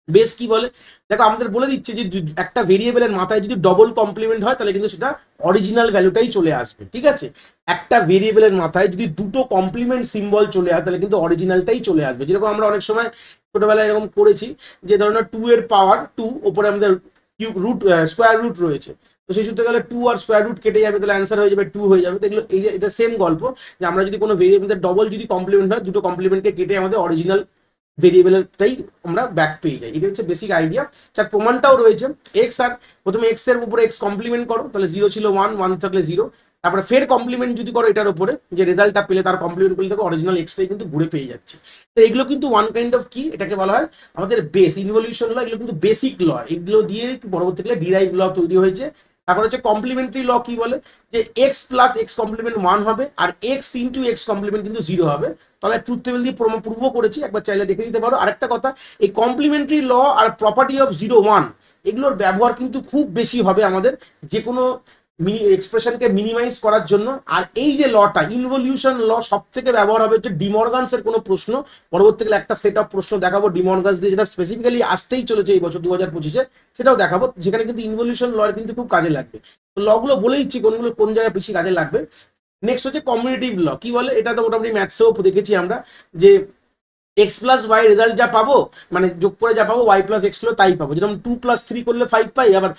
বেস কি বলে, দেখো আমাদের বলে দিচ্ছে যে একটা ভেরিয়েবলের মাথায় যদি ডবল কমপ্লিমেন্ট হয় তাহলে কিন্তু সেটা অরিজিনাল ভ্যালুটাই চলে আসবে, ঠিক আছে। একটা ভেরিয়েবলের মাথায় যদি দুটো কমপ্লিমেন্ট সিম্বল চলে আসে তাহলে কিন্তু অরিজিনালটাই চলে আসবে। যেরকম আমরা অনেক সময় ছোটবেলায় এরকম করেছি, যে ধরনের 2 এর পাওয়ার 2, ওপরে আমাদের রুট স্কোয়ার রুট রয়েছে, তো সেই সূত্রে গেলে 2 আর স্কোয়ার রুট কেটে যাবে, তাহলে অ্যান্সার হয়ে যাবে 2 হয়ে যাবে। তো এগুলো এটা সেম গল্প, যে আমরা যদি কোনো ভেরিয়েবলের ডবল যদি কমপ্লিমেন্ট হয়, দুটো কমপ্লিমেন্টকে কেটে আমাদের অরিজিনাল ভেরিয়েবলটাই আমরা ব্যাক পেয়ে যাই। এটা হচ্ছে বেসিক আইডিয়া। তার প্রমাণটাও রয়েছে, এক্স আর প্রথমে এক্স এর উপরে এক্স কমপ্লিমেন্ট করো, তাহলে 0 ছিল 1, 1 থাকলে 0, তারপরে ফের কমপ্লিমেন্ট যদি করো এটার উপরে, যে রেজাল্টটা পেলে তার কমপ্লিমেন্ট করলে দেখো অরিজিনাল এক্সটাই কিন্তু ঘুরে পেয়ে যাচ্ছে। তো এগুলো কিন্তু ওয়ান কাইন্ড অফ কি, এটাকে বলা হয় আমাদের বেস ইনভলিউশন ল। এগুলো কিন্তু বেসিক ল, এগুলো দিয়ে পরবর্তীকালে ডিরাইভ ল তৈরি হয়েছে। তারপর হচ্ছে কমপ্লিমেন্টারি ল, কি বলে যে x + x কমপ্লিমেন্ট 1 হবে, আর x × x কমপ্লিমেন্ট কিন্তু 0 হবে। তাহলে ট্রুথ টেবিল দিয়ে প্রুভ করেছি, একবার চাইলে দেখে নিতে পারো। আরেকটা কথা, এই কমপ্লিমেন্টারি ল আর প্রপার্টি অফ 0, 1 এগুলোর ব্যবহার কিন্তু খুব বেশি হবে আমাদের যে কোনো এক্সপ্রেশনকে মিনিমাইজ করার জন্য। আর এই যে লটা ইনভলিউশন ল সব থেকে ব্যবহার হবে হচ্ছে ডিমর্গানসের কোনো প্রশ্ন, পরবর্তীকালে একটা সেট অফ প্রশ্ন দেখাবো ডিমর্গানস দিয়ে, যেটা স্পেসিফিক্যালি আসতেই চলেছে এই বছর 2025-এ, সেটাও দেখাবো, যেখানে কিন্তু ইনভলিউশন ল কিন্তু খুব কাজে লাগবে। তো লগুলো বলে দিচ্ছি কোনগুলো কোন জায়গায় বেশি কাজে লাগবে। নেক্সট হচ্ছে কমিউনিটিভ ল, কি বলে, এটা তো মোটামুটি ম্যাথসেও দেখেছি আমরা, যে x + y রেজাল্ট যা পাবো, মানে যোগ করে যা পাবো y + x করলে তাই পাবো। যেরকম 2 + 3 করলে 5 পাই, আবার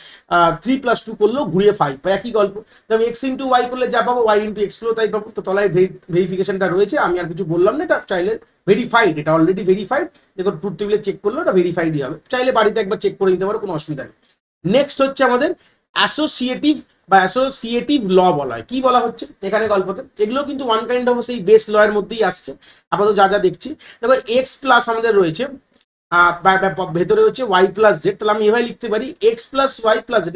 3 + 2 করলেও ঘুরিয়ে 5 পাই, একই গল্প। আমি x × y করলে যা পাবো y × x করলেও তাই পাবো। তো তলায় ভেরিফিকেশনটা রয়েছে, আমি আর কিছু বললাম না, এটা চাইলে ভেরিফাইড, এটা অলরেডি ভেরিফাইড। দেখো ট্রুথ টেবিলে চেক করলেও এটা ভেরিফাইডই হবে, চাইলে বাড়িতে একবার চেক করে নিতে পারো, কোনো অসুবিধা নেই। নেক্সট হচ্ছে আমাদের অ্যাসোসিয়েটিভ ল বলা হয়। কি বলা হচ্ছে এখানে গল্পতে, এগুলো কিন্তু ওয়ান কাইন্ড অফ সেই বেস ল এর মধ্যেই আসছে। আপাতত যা যা দেখছি, দেখো x প্লাস আমাদের রয়েছে, ভেতরে হচ্ছে y + z, তাহলে আমি এভাবে লিখতে পারি x + y + z।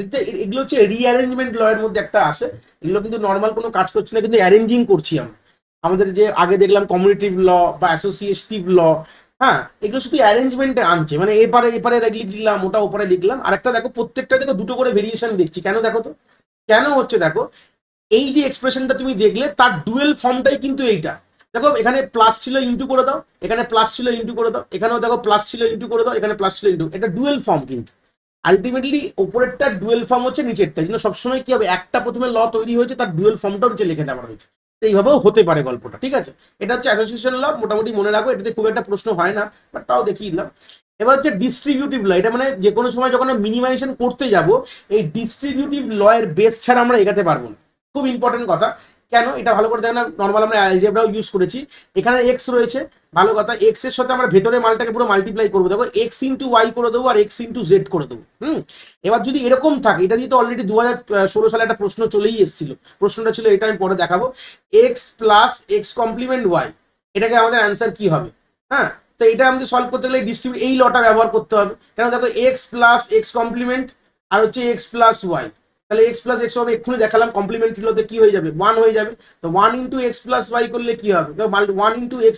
এগুলো হচ্ছে রিঅ্যারেঞ্জমেন্ট ল এর মধ্যে একটা আসে। এগুলো কিন্তু নর্মাল কোনো কাজ করছি না, কিন্তু অ্যারেঞ্জিং করছি আমরা। আমাদের যে আগে দেখলাম কমিউনিটিভ ল বা অ্যাসোসিয়েটিভ ল, হ্যাঁ, এগুলো শুধু অ্যারেঞ্জমেন্টে আনছে, মানে এপারে লিখলাম, ওটা ওপরে লিখলাম। আরেকটা দেখো, প্রত্যেকটা দেখো দুটো করে ভেরিয়েশন দেখছি, কেন দেখো তো, কেন হচ্ছে দেখো, এই যে এক্সপ্রেশনটা তুমি দেখলে তার ডুয়েল ফর্মটাই কিন্তু এইটা। দেখো এখানে প্লাস ছিল ইনটু করে দাও, এখানে প্লাস ছিল ইনটু করে দাও, এখানেও দেখো প্লাস ছিল ইনটু করে দাও, এখানে প্লাস ছিল ইনটু, এটা ডুয়েল ফর্ম। কিন্তু আলটিমেটলি ওপরেরটা ডুয়েল ফর্ম হচ্ছে নিচেরটা, যেন সবসময় কি হবে, একটা প্রথমে ল তৈরি হয়েছে তার ডুয়েল ফর্মটাও নিচে লিখে দেওয়া হয়েছে। এইভাবেও হতে পারে গল্পটা, ঠিক আছে। এটা হচ্ছে অ্যাসোসিয়েশন ল, মোটামুটি মনে রাখো, এটাতে খুব একটা প্রশ্ন হয় না, বাট তাও দেখিয়ে দিলাম। এবার হচ্ছে ডিস্ট্রিবিউটিভ ল, এটা মানে যে কোনো সময় যখন মিনিমাইজেশন করতে যাব, এই ডিস্ট্রিবিউটিভ ল এর বেস ছাড়া আমরা এগাতে পারবো না। খুব ইম্পর্টেন্ট কথা, কেন এটা ভালো করে দেখো না, নর্মাল আমরা অ্যালজেব্রাও ইউজ করেছি, এখানে এক্স রয়েছে, ভালো কথা, এক্স এর সাথে আমরা ভেতরে মালটাকে পুরো মাল্টিপ্লাই করবো, দেখো x × y করে দেবো আর x × z করে দেবো। এবার যদি এরকম থাকে, এটা দিয়ে তো অলরেডি 2016 সালে একটা প্রশ্ন চলেই এসেছিল, প্রশ্নটা ছিল এটা, আমি পরে দেখাবো, x + x কমপ্লিমেন্ট y, এটাকে আমাদের অ্যান্সার কি হবে। হ্যাঁ, তো এটা আমাদের সলভ করতে গেলে ডিস্ট্রিবিউট এই লটা ব্যবহার করতে হবে। কেন দেখো x + x কমপ্লিমেন্ট আর হচ্ছে x + y, তাহলে x + x হবে, এক্ষুনি দেখালাম কমপ্লিমেন্টারি লতে কি হয়ে যাবে, 1 হয়ে যাবে। তো 1 × x + y করলে কি হবে, 1 × x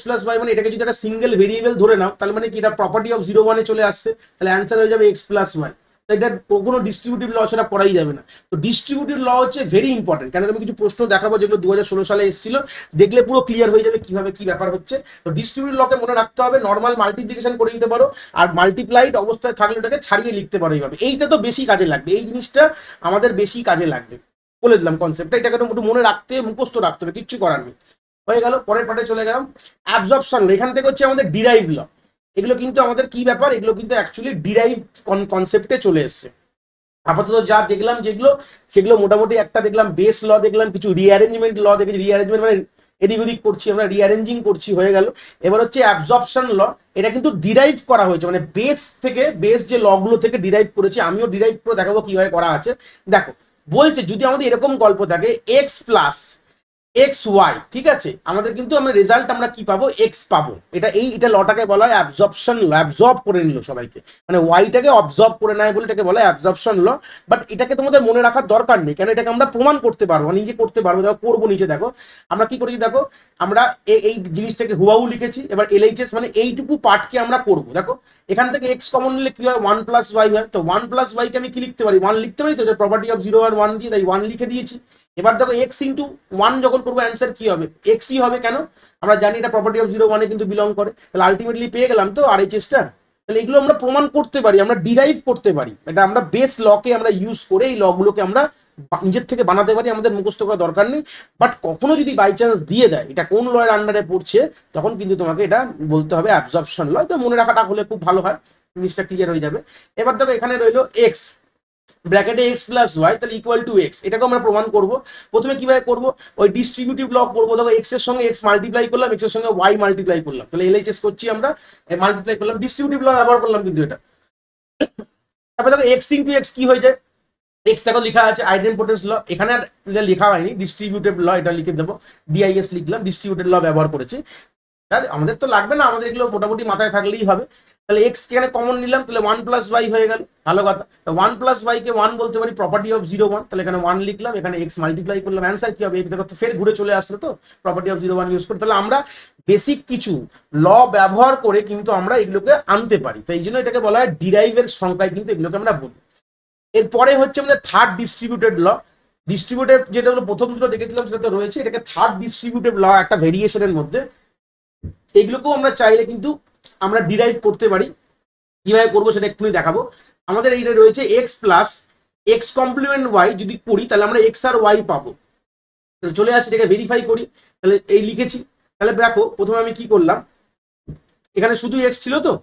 + y, মানে এটাকে যদি একটা সিঙ্গেল ভেরিয়েবল ধরে নাও, তাহলে মানে কি এটা প্রপার্টি অফ 0, 1 এ চলে আসছে, তাহলে অ্যান্সার হয়ে যাবে x + y। তো এটা কোনো ডিস্ট্রিবিউটিভ ল সেটা পড়াই যাবে না। তো ডিস্ট্রিবিউটিভ ল হচ্ছে ভেরি ইম্পর্টেন্ট, কেন আমি কিছু প্রশ্ন দেখাবো যেগুলো 2016 সালে এসেছিল, দেখলে পুরো ক্লিয়ার হয়ে যাবে কিভাবে কি ব্যাপার হচ্ছে। তো ডিস্ট্রিবিউটিভ লকে মনে রাখতে হবে নর্মাল মাল্টিপ্লিকেশন করে নিতে পারো, আর মাল্টিপ্লাইড অবস্থায় থাকলে ওটাকে ছাড়িয়ে লিখতে পারো এইভাবে। এইটা তো বেশি কাজে লাগবে, এই জিনিসটা আমাদের বেশি কাজে লাগবে, বলে দিলাম কনসেপ্টটা। এটাকে তো মনে রাখতে মুখস্থ রাখতে হবে, কিচ্ছু করার নেই। হয়ে গেল, পরের পার্টে চলে গেলাম। অ্যাবজর্পশন ল, এখান থেকে হচ্ছে আমাদের ডিরাইভ ল। এগুলো কিন্তু আমাদের কি ব্যাপার, এগুলো কিন্তু অ্যাকচুয়ালি ডিরাইভ কনসেপ্টে চলে এসছে। আপাতত যা দেখলাম যেগুলো, সেগুলো মোটামুটি একটা দেখলাম বেস ল, দেখলাম কিছু রিঅ্যারেঞ্জমেন্ট ল দেখেছি, রিঅ্যারেঞ্জমেন্ট মানে এদিক ওদিক করছি আমরা, রিঅ্যারেঞ্জিং করছি, হয়ে গেল। এবার হচ্ছে অ্যাবজর্পশন ল, এটা কিন্তু ডিরাইভ করা হয়েছে, মানে বেস থেকে, বেস যে লগুলো থেকে ডিরাইভ করেছি, আমিও ডিরাইভ করে দেখাবো কিভাবে করা আছে। দেখো বলছে যদি আমাদের এরকম গল্প থাকে এক্স প্লাস এক্স ওয়াই, ঠিক আছে, আমাদের কিন্তু আমরা রেজাল্ট আমরা কি পাবো, এক্স পাবো। এটা লটাকে বলা হয় অ্যাবজর্পশন ল, অ্যাবজর্ব করে নিল সবাইকে, মানে ওয়াইটাকে অবজর্ব করে নেয় বলে এটাকে বলা হয় অ্যাবজর্পশন ল। বাট এটাকে তোমাদের মনে রাখার দরকার নেই, কেন এটাকে আমরা প্রমাণ করতে পারবো, নিজে করতে পারবো। দেখো করবো নিচে, দেখো আমরা কি করেছি, দেখো আমরা এই জিনিসটাকে হুবাহু লিখেছি। এবার এলএইচএস মানে এইটুকু পার্টকে আমরা করবো। দেখো এখান থেকে এক্স কমন নিলে কি হয়, 1 প্লাস ওয়াই হয়। তো 1 প্লাস ওয়াইকে আমি কি লিখতে পারি, 1 লিখতে পারি। তো প্রপার্টি অফ 0 আর 1 দিয়ে, তাই 1 লিখে দিয়েছি। এবার দেখো এক্স ইন্টু 1 যখন করবো অ্যান্সার কি হবে, এক্সই হবে। কেন, আমরা জানি এটা প্রপার্টি অফ 0 1 কিন্তু বিলং করে, তাহলে আলটিমেটলি পেয়ে গেলাম তো আরএইচএসটা। তাহলে এগুলো আমরা প্রমাণ করতে পারি, আমরা ডিরাইভ করতে পারি, এটা আমরা বেস লকে আমরা ইউজ করে এই লগুলোকে আমরা নিজের থেকে বানাতে পারি, আমাদের মুখস্থ করার দরকার নেই। বাট কখনো যদি বাই চান্স দিয়ে দেয় এটা কোন লয়ের আন্ডারে পড়ছে, তখন কিন্তু তোমাকে এটা বলতে হবে অ্যাবজর্পশন ল। তো মনে রাখাটা হলে খুব ভালো হয়, জিনিসটা ক্লিয়ার হয়ে যাবে। এবার দেখো এখানে রইলো এক্স ব্র্যাকেটে এক্স প্লাস ওয়াই, তাহলে ইকুয়াল টু এক্স, এটাকে আমরা প্রমাণ করবো। প্রথমে কিভাবে করবো, ওই ডিস্ট্রিবিউটিভ লক করবো। দেখো এক্স এর সঙ্গে এক্স মাল্টিপ্লাই করলাম, এক্স এর সঙ্গে ওয়াই মাল্টিপ্লাই করলাম, তাহলে এলএইচএস করছি আমরা, মাল্টিপ্লাই করলাম, ডিস্ট্রিবিউটিভ ল ব্যবহার করলাম কিন্তু এটা। তারপরে দেখো এক্স ইন্টু এক্স কি হয়ে যায়, এক্স দেখো লেখা আছে আইডেন্টিপোটেন্স ল, এখানে আর লেখা হয়নি, ডিস্ট্রিবিউটিভ ল এটা লিখে দেবো, ডিআইএস লিখলাম, ডিস্ট্রিবিউটিভ ল ব্যবহার করেছি। আমাদের তো লাগবে না, আমাদের এগুলো মোটামুটি মাথায় থাকলেই হবে। তাহলে এক্স এখানে কমন নিলাম, তাহলে 1 প্লাস ওয়াই হয়ে গেল, ভালো কথা। 1 প্লাস ওয়াই কে 1 বলতে পারি প্রপার্টি অফ 0 1, তাহলে এখানে 1 লিখলাম, এখানে এক্স মাল্টিপ্লাই করলাম, অ্যান্সার কি হবে, এক্স দেখো তো ফের ঘুরে চলে আসলো তো প্রপার্টি অফ 0 1 ইউজ করে। তাহলে আমরা বেসিক কিছু ল ব্যবহার করে কিন্তু আমরা এগুলোকে আনতে পারি, তাই এই জন্য এটাকে বলা হয় ডিরাইভের সংখ্যায় কিন্তু এগুলোকে আমরা বলি। এরপরে হচ্ছে আমাদের থার্ড ডিস্ট্রিবিউটেড ল। ডিস্ট্রিবিউটেড যেটা হলো প্রথম দুটো দেখেছিলাম সেটা তো রয়েছে, এটাকে থার্ড ডিস্ট্রিবিউটেড ল, একটা ভেরিয়েশনের মধ্যে। এগুলোকেও আমরা চাইলে কিন্তু আমরা ডিরাইভ করতে পারি, কিভাবে করবো সেটা এক্ষুনি দেখাবো। আমাদের এইটা রয়েছে X plus X complement Y, যদি করি তাহলে আমরা এক্স আর ওয়াই পাবো। তাহলে চলে আসি এটাকে ভেরিফাই করি, তাহলে এই লিখেছি। তাহলে দেখো প্রথমে আমি কি করলাম, এখানে শুধু এক্স ছিল তো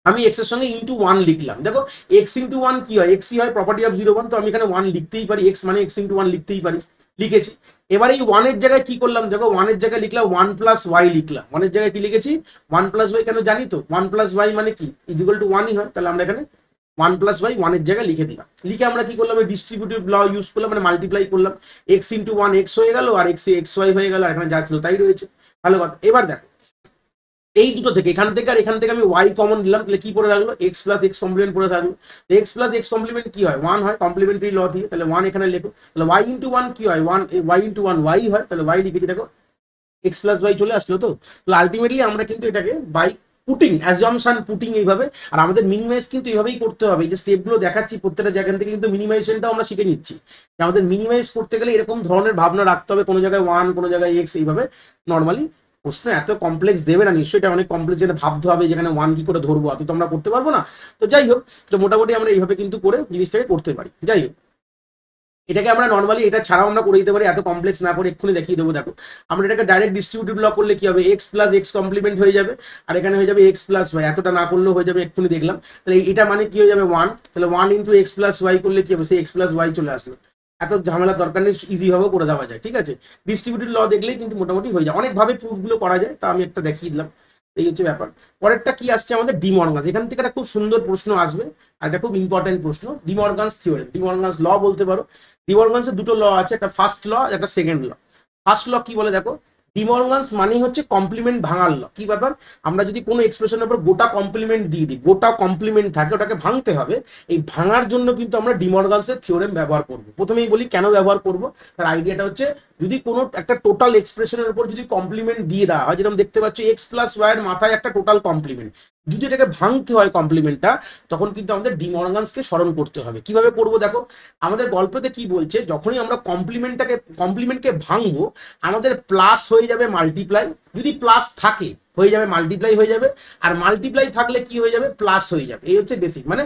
আমি এক্স এর সঙ্গে ইন্টু 1 লিখলাম। দেখো এক্স ইন্টু 1 কি হয়, এক্সই হয়, প্রপার্টি অফ 0 1, তো আমি এখানে 1 লিখতেই পারি, এক্স মানে এক্স ইন্টু 1 লিখতেই পারি, লিখেছি। এবার এই 1 এর জায়গায় কি করলাম, দেখো 1 এর জায়গায় লিখলাম 1 প্লাস ওয়াই লিখলাম, 1 এর জায়গায় কি লিখেছি 1 প্লাস ওয়াই, কেন জানি তো 1 প্লাস ওয়াই মানে কি ইজ ইকুয়াল টু 1ই হয়, তাহলে আমরা এখানে 1 প্লাস ওয়াই 1 এর জায়গায় লিখে দিলাম। লিখে আমরা কি করলাম, ডিস্ট্রিবিউটিভ ল ইউজ করলাম, মানে মাল্টিপ্লাই করলাম, এক্স ইন্টু 1 এক্স হয়ে গেল, আর এক্স এক্স ওয়াই হয়ে গেল, আর এখানে যা ছিল তাই রয়েছে, ভালো কথা। এবার দেখো এই দুটো থেকে এখান থেকে আর এখান থেকে আমি ওয়াই কমন দিলাম, তাহলে কি পড়ে থাকলো, এক্স প্লাস এক্স কমপ্লিমেন্ট পড়ে থাকলো। এক্স প্লাস এক্স কমপ্লিমেন্ট কি হয়, 1 হয়, কমপ্লিমেন্টারি ল দিয়ে, তাহলে 1 এখানে লেখো। তাহলে ওয়াই ইন্টু 1 কি হয়, 1 ওয়াই ইন্টু 1 ওয়াই হয়, তাহলে ওয়াই লিখেছি। দেখো এক্স প্লাস ওয়াই চলে আসলো তো। তাহলে আলটিমেটলি আমরা কিন্তু এটাকে বাই পুটিং, অ্যাজাম্পশন পুটিং এইভাবে, আর আমাদের মিনিমাইজ কিন্তু এইভাবেই করতে হবে। এই যে স্টেপগুলো দেখাচ্ছি প্রত্যেকটা জায়গা থেকে কিন্তু মিনিমাইজেশনটাও আমরা শিখে নিচ্ছি, যে আমাদের মিনিমাইজ করতে গেলে এরকম ধরনের ভাবনা রাখতে হবে, কোনো জায়গায় 1 কোনো জায়গায় এক্স, এইভাবে নর্মালি প্রশ্ন এত কমপ্লেক্স দেবে না, নিশ্চয়ই এটা অনেক কমপ্লেক্স, যেটা ভাবতে হবে যেখানে 1 কি করে ধরবো, অত তো আমরা করতে পারবো না। তো যাই হোক, তো মোটামুটি আমরা এইভাবে কিন্তু করে জিনিসটাকে করতে পারি। যাই হোক, এটাকে আমরা নর্মালি এটা ছাড়াও আমরা করে দিতে পারি, এত কমপ্লেক্স না করে এক্ষুনি দেখিয়ে দেবো। দেখো আমরা এটাকে ডাইরেক্ট ডিস্ট্রিবিউটিভ ল করলে কি হবে, এক্স প্লাস এক্স কমপ্লিমেন্ট হয়ে যাবে, আর এখানে হয়ে যাবে এক্স প্লাস ওয়াই, এতটা না করলেও হয়ে যাবে, এক্ষুনি দেখলাম। তাহলে এটা মানে কি হয়ে যাবে 1, তাহলে 1 ইন্টু এক্স প্লাস ওয়াই করলে কি হবে, সেই এক্স প্লাস ওয়াই চলে আসলো। এত ঝামেলার দরকার নেই, ইজি ভাবে করে দেওয়া যায়, ঠিক আছে। ডিস্ট্রিবিউটিভ ল দেখলেই কিন্তু মোটামুটি হয়ে যায়, অনেকভাবে প্রুফগুলো করা যায়, তা আমি একটা দেখিয়ে দিলাম, এই হচ্ছে ব্যাপার। পরেরটা কি আসছে আমাদের ডিমর্গানস, এখান থেকে একটা খুব সুন্দর প্রশ্ন আসবে, আর এটা খুব ইম্পর্টেন্ট প্রশ্ন, ডিমর্গানস থিওরেম, ডিমর্গানস ল বলতে পারো। ডিমর্গানসের দুটো ল আছে, একটা ফার্স্ট ল, একটা সেকেন্ড ল। ফার্স্ট ল কি বলে, দেখো ডিমর্গানস মানেই হচ্ছে কমপ্লিমেন্ট ভাঙার ল। কি ব্যাপার, আমরা যদি কোনো এক্সপ্রেশনের উপর গোটা কমপ্লিমেন্ট দিয়ে দিই, গোটা কমপ্লিমেন্ট থাকে, ওটাকে ভাঙতে হবে। এই ভাঙার জন্য কিন্তু আমরা ডিমর্গানসের থিওরেম ব্যবহার করব। প্রথমেই বলি কেন ব্যবহার করব, তার আইডিয়াটা হচ্ছে যদি কোনো একটা টোটাল এক্সপ্রেশনের উপর যদি কমপ্লিমেন্ট দিয়ে দেওয়া হয়, যেরকম দেখতে পাচ্ছ এক্স প্লাস ওয়াই এর মাথায় একটা টোটাল কমপ্লিমেন্ট, যদি এটাকে ভাঙতে হয় কমপ্লিমেন্টটা, তখন কিন্তু আমাদের ডি মর্গানসকে স্মরণ করতে হবে। কিভাবে করবো দেখো, আমাদের গল্পতে কি বলছে, যখনই আমরা কমপ্লিমেন্টকে ভাঙবো, আমাদের প্লাস হয়ে যাবে মাল্টিপ্লাই, যদি প্লাস থাকে হয়ে যাবে মাল্টিপ্লাই হয়ে যাবে, আর মাল্টিপ্লাই থাকলে কি হয়ে যাবে, প্লাস হয়ে যাবে। এই হচ্ছে বেসিক, মানে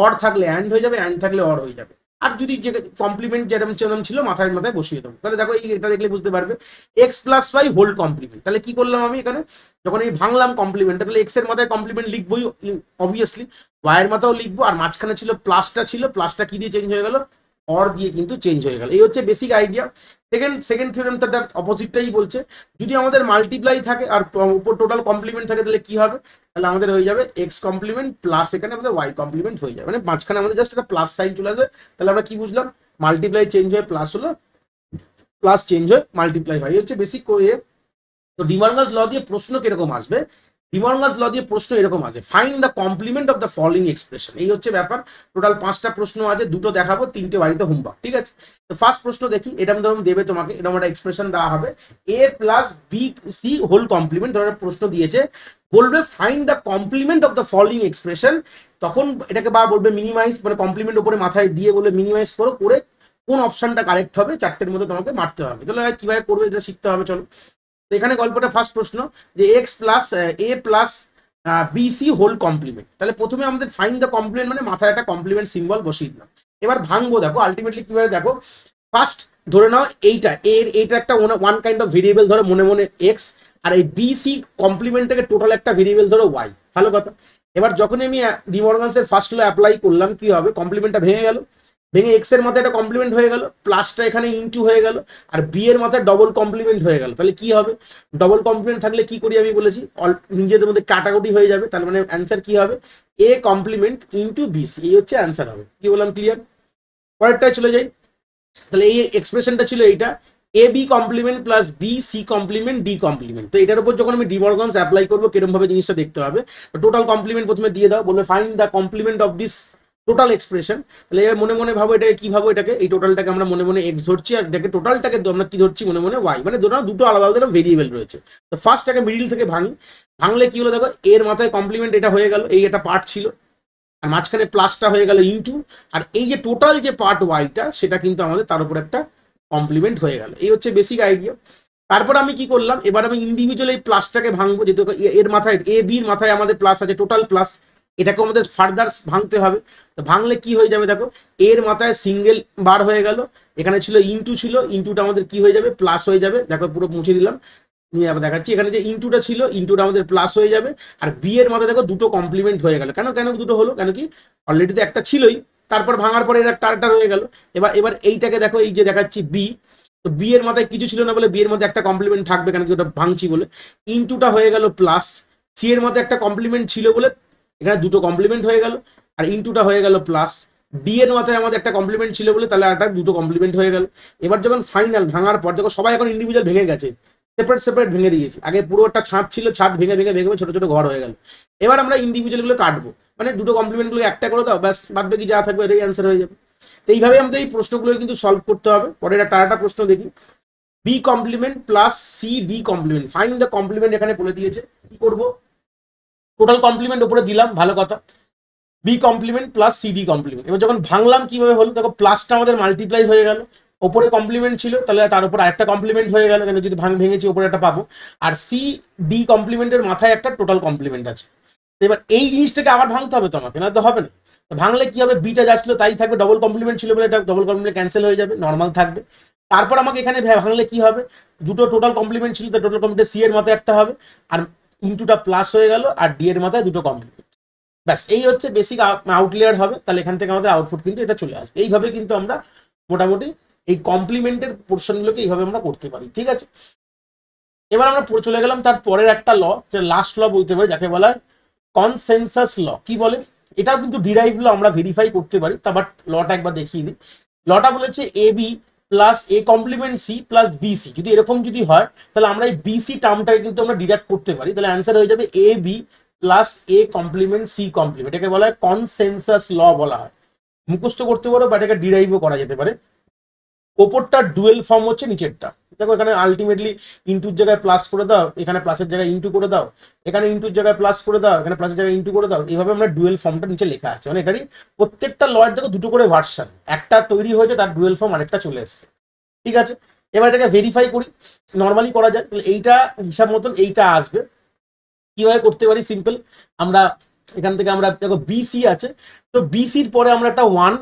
অর থাকলে অ্যান্ড হয়ে যাবে, অ্যান্ড থাকলে অর হয়ে যাবে। আর যদি যে কমপ্লিমেন্ট যেরকম যেরকম ছিল মাথায় মাথায় বসিয়ে দেবো। তাহলে দেখো এটা দেখলে বুঝতে পারবে, X plus Y whole complement. তাহলে কি করলাম আমি এখানে, যখন এই ভাঙলাম কমপ্লিমেন্টটা, তাহলে এক্স এর মাথায় কমপ্লিমেন্ট লিখবোই অবভিয়াসলি, ওয়াই এর মাথাও লিখবো, আর মাঝখানে ছিল প্লাসটা কি দিয়ে চেঞ্জ হয়ে গেল, অর দিয়ে কিন্তু চেঞ্জ হয়ে গেল। এই হচ্ছে বেসিক আইডিয়া। সেকেন্ড থিওরেমটা তার অপোজিটটাই বলছে, যদি আমাদের মাল্টিপ্লাই থাকে আর উপর টোটাল কমপ্লিমেন্ট থাকে, তাহলে কি হবে, তাহলে আমাদের হয়ে যাবে এক্স কমপ্লিমেন্ট প্লাস এখানে আমাদের ওয়াই কমপ্লিমেন্ট হয়ে যাবে, মানে মাঝখানে আমাদের জাস্ট একটা প্লাস সাইন চলে আসবে। তাহলে আমরা কি বুঝলাম, মাল্টিপ্লাই চেঞ্জ হয়ে প্লাস হলো, প্লাস চেঞ্জ হয়ে মাল্টিপ্লাই হয়। এই হচ্ছে বেসিক ইয়ে। তো ডি মর্গানস ল দিয়ে প্রশ্ন কিরকম আসবে, ডি মর্গানস ল দিয়ে প্রশ্ন এরকম আছে, find the complement of the following expression. এই হচ্ছে ব্যাপার। টোটাল 5টা প্রশ্ন আছে, দুটো দেখাবো, 3টে বাড়িতে হোমওয়ার্ক, ঠিক আছে। তো ফার্স্ট প্রশ্ন দেখি, এরকম ধরুন দেবে তোমাকে, এরকম একটা এক্সপ্রেশন দেওয়া হবে, A plus B C whole complement ধরনের প্রশ্ন দিয়েছে, বলবে find the complement of the following expression. তখন এটাকে বা বলবে মিনিমাইজ, মানে কমপ্লিমেন্ট উপরে মাথায় দিয়ে বলে মিনিমাইজ করো, করে কোন অপশনটা কারেক্ট হবে 4টের মধ্যে তোমাকে মারতে হবে। তাহলে কিভাবে করবে এটা শিখতে হবে, চলো। তো এখানে গল্পটা ফার্স্ট প্রশ্ন যে এক্স প্লাস এ প্লাস বিসি হোল কমপ্লিমেন্ট। তাহলে প্রথমে আমাদের ফাইন্ড দ্য কমপ্লিমেন্ট, মানে মাথায় একটা কমপ্লিমেন্ট সিম্বল বসিয়ে দিলাম। এবার ভাঙবো, দেখো আলটিমেটলি কিভাবে, দেখো ফার্স্ট ধরে নাও এইটা একটা ওয়ান কাইন্ড অফ ভেরিয়েবল ধরো মনে মনে এক্স, আর এই বিসি কমপ্লিমেন্টটাকে টোটাল একটা ভেরিয়েবল ধরো ওয়াই। ভালো কথা। এবার যখন আমি ডি মর্গানসের ফার্স্ট ল অ্যাপ্লাই করলাম, কি হবে, কমপ্লিমেন্টটা ভেঙে গেল, ভেঙে এক্স এর মাথায় একটা কমপ্লিমেন্ট হয়ে গেল, প্লাসটা এখানে ইনটু হয়ে গেল, আর বি এর মাথায় ডবল কমপ্লিমেন্ট হয়ে গেল। তাহলে কি হবে, ডবল কমপ্লিমেন্ট থাকলে কি করি আমি বলেছি, নিজেদের মধ্যে কাটাকুটি হয়ে যাবে। তাহলে মানে অ্যান্সার কি হবে, এ কমপ্লিমেন্ট ইনটু বিসি, এই হচ্ছে অ্যান্সার হবে। কি বললাম, ক্লিয়ার? পরেরটায় চলে যাই। তাহলে এই এক্সপ্রেশনটা ছিল এইটা, A B complement plus B C complement D complement. তো এটার উপর যখন আমি ডি মর্গানস অ্যাপ্লাই করবো, কিরকম ভাবে জিনিসটা দেখতে হবে, টোটাল কমপ্লিমেন্ট প্রথমে দিয়ে দাও, বলবে find the complement of this total expression. তাহলে এবার মনে মনে ভাবো এটাকে কি ভাবো, এটাকে এই টোটালটাকে আমরা মনে মনে এক্স ধরছি, আর এটাকে টোটালটাকে আমরা কি ধরছি, মনে মনে ওয়াই, মানে দুটো আলাদা আলাদা ভেরিয়েবল রয়েছে। তো ফার্স্টটাকে মিডিল থেকে ভাঙি, ভাঙলে কি হলো, দেখো এর মাথায় কমপ্লিমেন্ট এটা হয়ে গেল, এই একটা পার্ট ছিল, আর মাঝখানে প্লাসটা হয়ে গেল ইনটু, আর এই যে টোটাল যে পার্ট ওয়াইটা, সেটা কিন্তু আমাদের তার উপর একটা কমপ্লিমেন্ট হয়ে গেল। এই হচ্ছে বেসিক আইডিয়া। তারপর আমি কি করলাম, এবার আমি ইন্ডিভিজুয়াল এই প্লাসটাকে ভাঙবো, যেহেতু এর মাথায় এ বির মাথায় আমাদের প্লাস আছে, টোটাল প্লাস, এটাকে আমাদের ফার্দার ভাঙতে হবে। তো ভাঙলে কি হয়ে যাবে, দেখো এর মাথায় সিঙ্গেল বার হয়ে গেল, এখানে ছিল ইনটু, ছিল ইনটুটা আমাদের কি হয়ে যাবে, প্লাস হয়ে যাবে। দেখো পুরো মুছে দিলাম, নিয়ে আবার দেখাচ্ছি, এখানে যে ইনটুটা ছিল, ইনটুটা আমাদের প্লাস হয়ে যাবে, আর বি এর মাথায় দেখো দুটো কমপ্লিমেন্ট হয়ে গেল। কেন কেন দুটো হলো, কেন কি অলরেডি তো একটা ছিলই, তারপর ভাঙার পরে এর একটা রয়ে গেল। এবার এইটাকে দেখো, এই যে দেখাচ্ছি বি, তো বি এর মাথায় কিছু ছিল না বলে বি এর মধ্যে একটা কমপ্লিমেন্ট থাকবে, কেন কি ওটা ভাঙছি বলে। ইনটুটা হয়ে গেল প্লাস, সি এর মধ্যে একটা কমপ্লিমেন্ট ছিল বলে এখানে দুটো কমপ্লিমেন্ট হয়ে গেল, আর ইনটুটা হয়ে গেল প্লাস, ডি এর মাথায় আমাদের একটা কমপ্লিমেন্ট ছিল বলে তাহলে একটা দুটো কমপ্লিমেন্ট হয়ে গেল। এবার যখন ফাইনাল ভাঙার পর দেখো সবাই এখন ইন্ডিভিজুয়াল ভেঙে গেছে, সেপারেট ভেঙে দিয়েছি। আগে পুরো একটা ছাদ ছিল, ছাদ ভেঙে ভেঙে ভেঙে ছোট ছোট ঘর হয়ে গেল। এবার আমরা ইন্ডিভিজুয়াল গুলো কাটবো, মানে দুটো কমপ্লিমেন্ট গুলো একটা করে দাও, ব্যাস বাদ বাকি যা থাকবে এটাই অ্যান্সার হয়ে যাবে। তো এইভাবে আমাদের এই প্রশ্নগুলো কিন্তু সলভ করতে হবে। পরের একটা প্রশ্ন দেখি, B complement plus C D complement, find the complement এখানে বলে দিয়েছে। কি করবো, টোটাল কমপ্লিমেন্ট উপরে দিলাম, ভালো কথা, B complement plus C D complement. এবার যখন ভাঙলাম কিভাবে হলো, দেখো প্লাসটা আমাদের মাল্টিপ্লাই হয়ে গেল, ওপরে কমপ্লিমেন্ট ছিল, তাহলে তার উপর আরেকটা কমপ্লিমেন্ট হয়ে গেল, কেন যদি ভেঙেছি ওপরে একটা পাবো, আর সি ডি কমপ্লিমেন্টের মাথায় একটা টোটাল কমপ্লিমেন্ট আছে। এবার এই জিনিসটাকে আবার ভাঙতে হবে তোমাকে, না তো হবে না। ভাঙলে কি হবে, বিটা যা ছিল তাই থাকবে, ডবল কমপ্লিমেন্ট ছিল বলে এটা ডবল কমপ্লিমেন্ট ক্যান্সেল হয়ে যাবে, নর্মাল থাকবে। তারপর আমাকে এখানে ভাঙলে কি হবে, দুটো টোটাল কমপ্লিমেন্ট ছিল, তো টোটাল কমপ্লিমেন্ট সি এর মাথায় একটা হবে, আর ইনটুটা প্লাস হয়ে গেল, আর ডি এর মাথায় দুটো কমপ্লিমেন্ট। ব্যাস এই হচ্ছে বেসিক আউটলেয়ার হবে। তাহলে এখান থেকে আমাদের আউটপুট কিন্তু এটা চলে আসবে। এইভাবে কিন্তু আমরা মোটামুটি এই কমপ্লিমেন্টের পোর্শনগুলোকে এইভাবে আমরা করতে পারি, ঠিক আছে। এবার আমরা চলে গেলাম তার পরের একটা ল, লাস্ট ল বলতে পারি, যাকে বলা হয় কনসেনসাস ল। কি বলে, এটাও কিন্তু ডিরাইভ ল, আমরা ভেরিফাই করতে পারি। তা বাট লটা একবার দেখিয়ে দিই। লটা বলেছে A B plus A complement C plus BC, যদি এরকম যদি হয় তাহলে আমরা এই বিসি টার্মটাকে কিন্তু আমরা ডিডাক্ট করতে পারি। তাহলে অ্যান্সার হয়ে যাবে A B plus A complement C complement. এটাকে বলা হয় কনসেনসাস ল বলা হয়। মুখস্থ করতে পারো বা এটাকে ডিরাইভও করা যেতে পারে। ওপরটা ডুয়েল ফর্ম হচ্ছে নিচেরটা, দেখো এখানে আলটিমেটলি ইন্টুর জায়গায় প্লাস করে দাও, এখানে প্লাসের জায়গায় ইন্টু করে দাও, এখানে ইন্টুর জায়গায় প্লাস করে দাও, এখানে প্লাসের জায়গায় ইন্টু করে দাও, এইভাবে আমরা ডুয়েল ফর্মটা নিচে লেখা আছে। মানে এটারই প্রত্যেকটা লয়ের দেখো দুটো করে ভার্সান, একটা তৈরি হয়েছে তার ডুয়েল ফর্ম আরেকটা চলে এসছে। ঠিক আছে, এবার এটাকে ভেরিফাই করি, নর্মালি করা যায়। তাহলে এইটা হিসাব মতন এইটা আসবে। কিভাবে করতে পারি, সিম্পল, আমরা এখান থেকে আমরা দেখো বিসি আছে, তো বিসির পরে আমরা একটা 1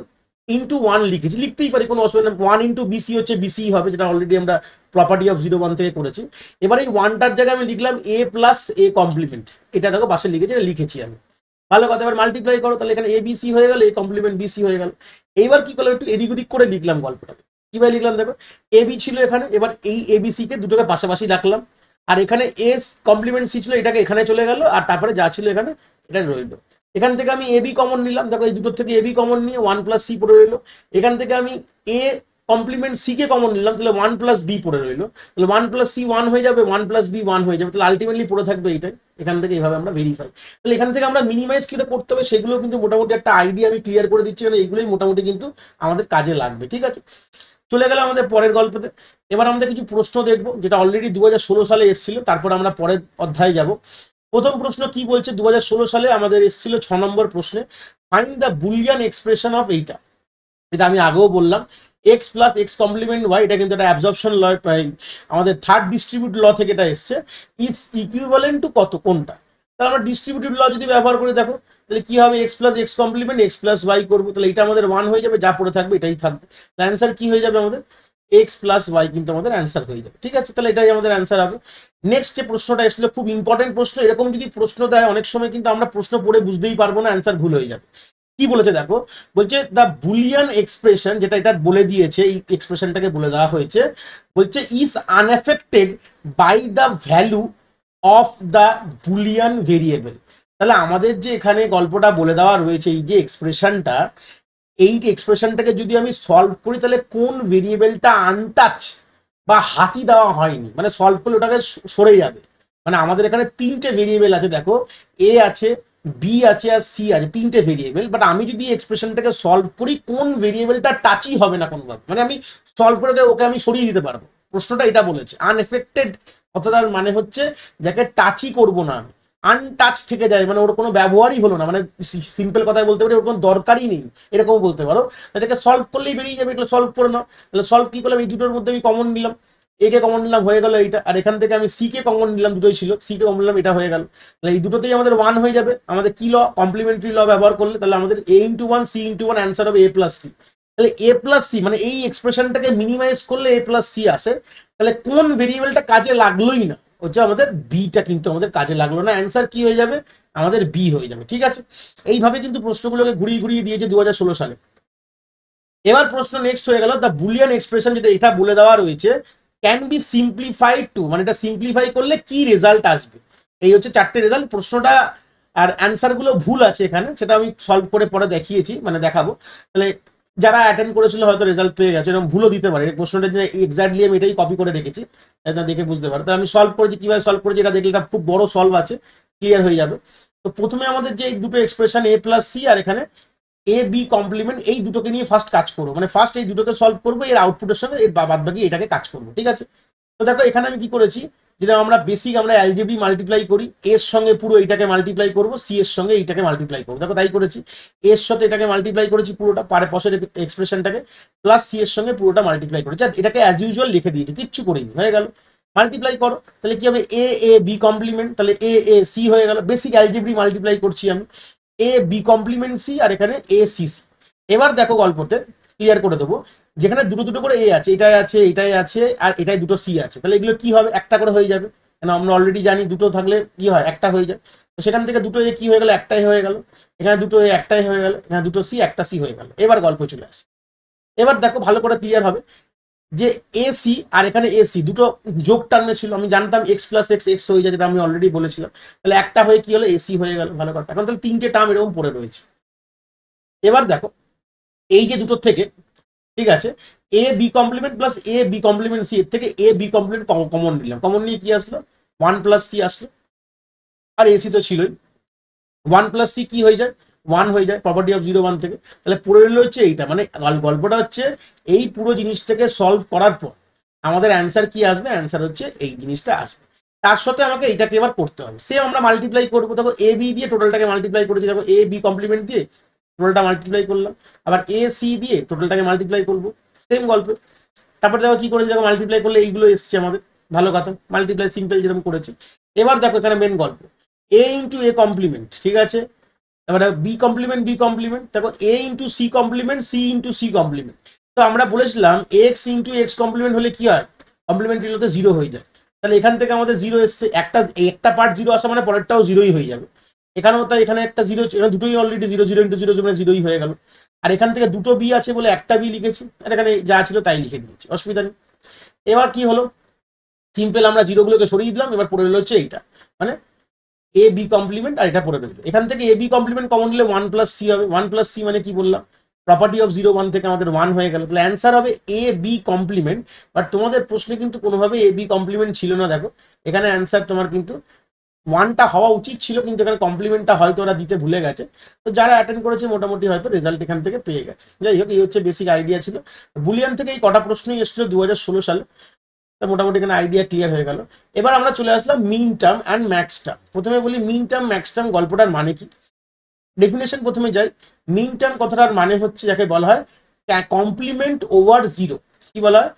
× 1 লিখেছি, লিখতেই পারি, কোনো অসুবিধা নেই। 1 × বিসি হচ্ছে বিসি হবে, যেটা অলরেডি আমরা প্রপার্টি অফ 0 1 থেকে করেছি। এবার এই 1টার জায়গায় আমি লিখলাম a + a কমপ্লিমেন্ট, এটা দেখো পাশে লিখেছি, এটা লিখেছি আমি। ভালো কথা, এবার মাল্টিপ্লাই করো, তাহলে এখানে a bc হয়ে গেল, a কমপ্লিমেন্ট বিসি হয়ে গেল। এইবার কি করলাম, একটু এদিক ওদিক করে লিখলাম গল্পটাকে। কিভাবে লিখলাম দেখো, এ বি ছিল এখানে, এবার এই এবিসি কে দুটোকে পাশাপাশি রাখলাম, আর এখানে এস কমপ্লিমেন্ট সি ছিল, এটাকে এখানে চলে গেল, আর তারপরে যা ছিল এখানে এটা রইল। এখান থেকে আমি এবি কমন নিলাম, দেখো এই দুটোর থেকে এবি কমন নিয়ে 1 + c পড়ে রইলো। এখান থেকে আমি এ কমপ্লিমেন্ট সি কে কমন নিলাম, তাহলে 1 + b পড়ে রইলো। তাহলে 1 + c 1 হয়ে যাবে, 1 + b 1 হয়ে যাবে, তাহলে আলটিমেটলি পড়ে থাকবে এইটাই। এখান থেকে এইভাবে আমরা ভেরিফাই। তাহলে এখান থেকে আমরা মিনিমাইজ কিটা করতে হবে সেগুলো কিন্তু মোটামুটি একটা আইডিয়া আমি ক্লিয়ার করে দিচ্ছি, কারণ এইগুলোই মোটামুটি কিন্তু আমাদের কাজে লাগবে। ঠিক আছে, চলে গেলে আমাদের পরের গল্পতে। এবার আমাদের কিছু প্রশ্ন দেখবো, যেটা অলরেডি 2016 সালে এসেছিল, তারপর আমরা পরের অধ্যায়ে যাব। প্রথম প্রশ্ন কি বলছে, 2016 সালে আমাদের এসেছিল 6 নম্বর প্রশ্নে, find the Boolean expression of এইটা। এটা আমি আগেও বললাম, X plus X complement Y, এটা কিন্তু একটা অ্যাবজর্পশন ল, আমাদের থার্ড ডিস্ট্রিবিউট ল থেকে এটা এসছে। ইজ ইকুইভ্যালেন্ট টু কত, কোনটা? তাহলে আমরা ডিস্ট্রিবিউটিভ ল যদি ব্যবহার করে দেখো, তাহলে কি হবে, X plus X complement X plus Y করবো, তাহলে এটা আমাদের 1 হয়ে যাবে, যা পড়ে থাকবে এটাই থাকবে। অ্যান্সার কি হয়ে যাবে আমাদের, এক্স প্লাস ওয়াই কিন্তু আমাদের অ্যান্সার হয়ে যাবে। ঠিক আছে, তাহলে এটাই আমাদের অ্যান্সার হবে। নেক্সট যে প্রশ্নটা এসেছিল, খুব ইম্পর্টেন্ট প্রশ্ন, এরকম যদি প্রশ্ন দেয় অনেক সময় কিন্তু আমরা প্রশ্ন পড়ে বুঝতেই পারবো না, অ্যান্সার ভুল হয়ে যাবে। কি বলেছে দেখো, বলছে দ্য বুলিয়ান এক্সপ্রেশন, যেটা এটা বলে দিয়েছে, এই এক্সপ্রেশনটাকে বলে দেওয়া হয়েছে, বলছে is unaffected by the value of the Boolean variable. তাহলে আমাদের যে এখানে গল্পটা বলে দেওয়া রয়েছে, এই যে এক্সপ্রেশনটা, এই এক্সপ্রেশনটাকে যদি আমি সলভ করি, তাহলে কোন ভেরিয়েবলটা আনটাচ বা হাতি দেওয়া হয়নি, মানে সলভ করলে ওটাকে সরে যাবে। মানে আমাদের এখানে 3টে ভেরিয়েবল আছে, দেখো এ আছে, বি আছে, আর সি আছে, 3টে ভেরিয়েবল। বাট আমি যদি এক্সপ্রেশনটাকে সলভ করি, কোন ভেরিয়েবলটা টাচই হবে না কোনোভাবে, মানে আমি সলভ করে ওকে আমি সরিয়ে দিতে পারবো। প্রশ্নটা এটা বলেছে, আনএফেক্টেড কথাটার মানে হচ্ছে যাকে টাচই করবো না আমি, আনটাচ থেকে যায়, মানে ওর কোনো ব্যবহারই হলো না, মানে সিম্পল কথায় বলতে পারি ওর কোনো দরকারই নেই, এরকম বলতে পারো। এটাকে সলভ করলেই বেরিয়ে যাবে, এগুলো সলভ করে নাও। তাহলে সলভ কি করলাম, এই দুটোর মধ্যে আমি কমন নিলাম, এ কে কমন নিলাম, হয়ে গেল এইটা, আর এখান থেকে আমি সি কে কমন নিলাম, দুটোই ছিল, সি কে কমন নিলাম, এটা হয়ে গেল। তাহলে এই দুটোতেই আমাদের 1 হয়ে যাবে। আমাদের কি ল, কমপ্লিমেন্টারি ল ব্যবহার করলে, তাহলে আমাদের a × 1 c × 1 অ্যান্সার হবে a + c। তাহলে a + c মানে এই এক্সপ্রেশনটাকে মিনিমাইজ করলে a + c আসে। তাহলে কোন ভেরিয়েবলটা কাজে লাগলোই না, হচ্ছে আমাদের বিটা কিন্তু আমাদের কাজে লাগলো না, অ্যান্সার কি হয়ে যাবে, আমাদের বি হয়ে যাবে। ঠিক আছে, এইভাবে কিন্তু প্রশ্নগুলোকে ঘুরিয়ে ঘুরিয়ে দিয়েছে 2016 সালে। এবার প্রশ্ন নেক্সট হয়ে গেল, দ্য বুলিয়ান এক্সপ্রেশন, যেটা এটা বলে দেওয়া রয়েছে, ক্যান বি সিম্পলিফাইড টু, মানে এটা সিম্পলিফাই করলে কি রেজাল্ট আসবে। এই হচ্ছে 4টে রেজাল্ট। প্রশ্নটা আর অ্যান্সার গুলো ভুল আছে এখানে, সেটা আমি সলভ করে পরে দেখিয়েছি, মানে দেখাবো। তাহলে যারা অ্যাটেন্ড করেছিল হয়তো রেজাল্ট পেয়ে গেছে, এরকম ভুলও দিতে পারে। প্রশ্নটা এক্স্যাক্টলি আমি এটাই কপি করে রেখেছি, এটা দেখে বুঝতে পারে। তাহলে আমি সলভ করেছি, কিভাবে সলভ করেছি এটা দেখলে এটা খুব বড় সলভ আছে, ক্লিয়ার হয়ে যাবে। তো প্রথমে আমাদের যে এই দুটো এক্সপ্রেশন a + c আর এখানে এ বি কমপ্লিমেন্ট, এই দুটোকে নিয়ে ফার্স্ট কাজ করবো, মানে ফার্স্ট এই দুটোকে সলভ করবো, এর আউটপুটের সঙ্গে এর বাদ বাকি এটাকে কাজ করবো। ঠিক আছে, তো দেখো এখানে আমি কি করেছি, যেটা আমরা বেসিক আমরা অ্যালজেব্রি মাল্টিপ্লাই করি, এর সঙ্গে পুরো এইটাকে মাল্টিপ্লাই করবো, সি এর সঙ্গে এইটাকে মাল্টিপ্লাই করবো। দেখো তাই করেছি, এর সাথে এটাকে মাল্টিপ্লাই করেছি পুরোটা, পারে পশের এক্সপ্রেশনটাকে, প্লাস সি এর সঙ্গে পুরোটা মাল্টিপ্লাই করেছি, আর এটাকে অ্যাজ ইউজুয়াল লিখে দিয়েছি, কিচ্ছু করিনি, হয়ে গেল। মাল্টিপ্লাই করো, তাহলে কি হবে, এ বি কমপ্লিমেন্ট, তাহলে এ সি হয়ে গেল। বেসিক অ্যালজেব্রি মাল্টিপ্লাই করছি আমি, এ বি কমপ্লিমেন্ট সি, আর এখানে এ সি সি। এবার দেখো গল্পতে ক্লিয়ার করে দেবো, যেখানে দুটো দুটো করে এ আছে, এটাই আছে, এটাই আছে, আর এটাই দুটো সি আছে, তাহলে এগুলো কি হবে, একটা করে হয়ে যাবে, কেন আমরা অলরেডি জানি দুটো থাকলে কি হয়, একটা হয়ে যায়। তো সেখান থেকে দুটো এ কি হয়ে গেল, একটাই হয়ে গেল। এখানে দুটো এ একটাই হয়ে গেল, এখানে দুটো সি, একটা সি হয়ে গেল। এবার গল্প চলে আসে, এবার দেখো ভালো করে ক্লিয়ার হবে যে এ সি আর এখানে এ সি দুটো যোগ টার্মে ছিল, আমি জানতাম এক্স প্লাস এক্স এক্স হয়ে যায়, যেটা আমি অলরেডি বলেছিলাম। তাহলে একটা হয়ে কি হলো, এসি হয়ে গেল, ভালো কথা। এখন তাহলে 3টে টার্ম এরকম পড়ে রয়েছে। এবার দেখো এই যে দুটোর থেকে, ঠিক আছে, এ B complement plus A B complement C, এর থেকে এ বি কমপ্লিমেন্ট কমন নিলাম, কমন নিয়ে কি আসলো, 1 + c আসলো, আর এসি তো ছিলই। 1 + c কি হয়ে যায়, 1 হয়ে যায়, প্রপার্টি অফ 0 1 থেকে। তাহলে পড়ে রইল হচ্ছে এইটা, মানে গল্পটা হচ্ছে এই পুরো জিনিসটাকে সলভ করার পর আমাদের অ্যান্সার কি আসবে? অ্যান্সার হচ্ছে এই জিনিসটা আসবে। তার সাথে আমাকে এইটাকে এবার করতে হবে, সে আমরা মাল্টিপ্লাই করবো। দেখো এ বি দিয়ে টোটালটাকে মাল্টিপ্লাই করেছি, দেখো এ বি কমপ্লিমেন্ট দিয়ে টোটালটা মাল্টিপ্লাই করলাম, আবার এ সি দিয়ে টোটালটাকে মাল্টিপ্লাই করবো, সেম গল্প। তারপরে দেখো কি করেছি, দেখো মাল্টিপ্লাই করলে এইগুলো এসছে আমাদের, ভালো কথা, মাল্টিপ্লাই সিম্পল যেরকম করেছি। এবার দেখো এখানে মেন গল্প, এ ইন্টু এ কমপ্লিমেন্ট, ঠিক আছে। তারপরে বি কমপ্লিমেন্ট, বি কমপ্লিমেন্ট, দেখো A into C complement, C into C complement. তো আমরা বলেছিলাম এক্স ইন্টু এক্স কমপ্লিমেন্ট হলে কি হয়? কমপ্লিমেন্টারি হলে তো জিরো হয়ে যায়। তাহলে এখান থেকে আমাদের জিরো এসছে, একটা পার্ট জিরো আসা মানে পরেরটাও জিরোই হয়ে যাবে। এখানেও তাই, এখানে একটা জিরো, এখানে দুটোই already zero, zero into zero মানে জিরোই হয়ে গেল। আর এখান থেকে দুটো বি আছে বলে একটা বি লিখেছি, আর এখানে যা ছিল তাই লিখে দিয়েছি, অসুবিধা নেই। এবার কি হলো, সিম্পল আমরা জিরোগুলোকে সরিয়ে দিলাম, এবার পড়ে রইল হচ্ছে এইটা, মানে এ বি কমপ্লিমেন্ট, আর এটা পড়ে রইল। এখান থেকে এ বি কমপ্লিমেন্ট কমন নিলে ওয়ান প্লাস সি হবে, ওয়ান প্লাস সি মানে কি বললাম, প্রপার্টি অফ জিরো ওয়ান থেকে আমাদের ওয়ান হয়ে গেল। তাহলে অ্যান্সার হবে এ বি কমপ্লিমেন্ট। বাট তোমাদের প্রশ্নে কিন্তু কোনোভাবে এ বি কমপ্লিমেন্ট ছিল না, দেখো এখানে অ্যান্সার তোমার কিন্তু ওয়ানটা হওয়া উচিত ছিল, কিন্তু এখানে কমপ্লিমেন্টটা হয়তো ওরা দিতে ভুলে গেছে। তো যারা অ্যাটেন্ড করেছে মোটামুটি হয়তো রেজাল্ট এখান থেকে পেয়ে গেছে। যাই হোক, এই হচ্ছে বেসিক আইডিয়া ছিল। বুলিয়ান থেকে এই কটা প্রশ্নই এসেছিল 2016 সালে, তা মোটামুটি এখানে আইডিয়া ক্লিয়ার হয়ে গেল। এবার আমরা চলে আসলাম মিন টার্ম অ্যান্ড ম্যাক্স টার্ম। প্রথমে বলি মিন টার্ম ম্যাক্স টার্ম গল্পটার মানে কি, ডেফিনেশন প্রথমে যাই। মিন টার্ম কথাটার মানে হচ্ছে যাকে বলা হয় কমপ্লিমেন্ট ওভার জিরো। কি বলা হয়?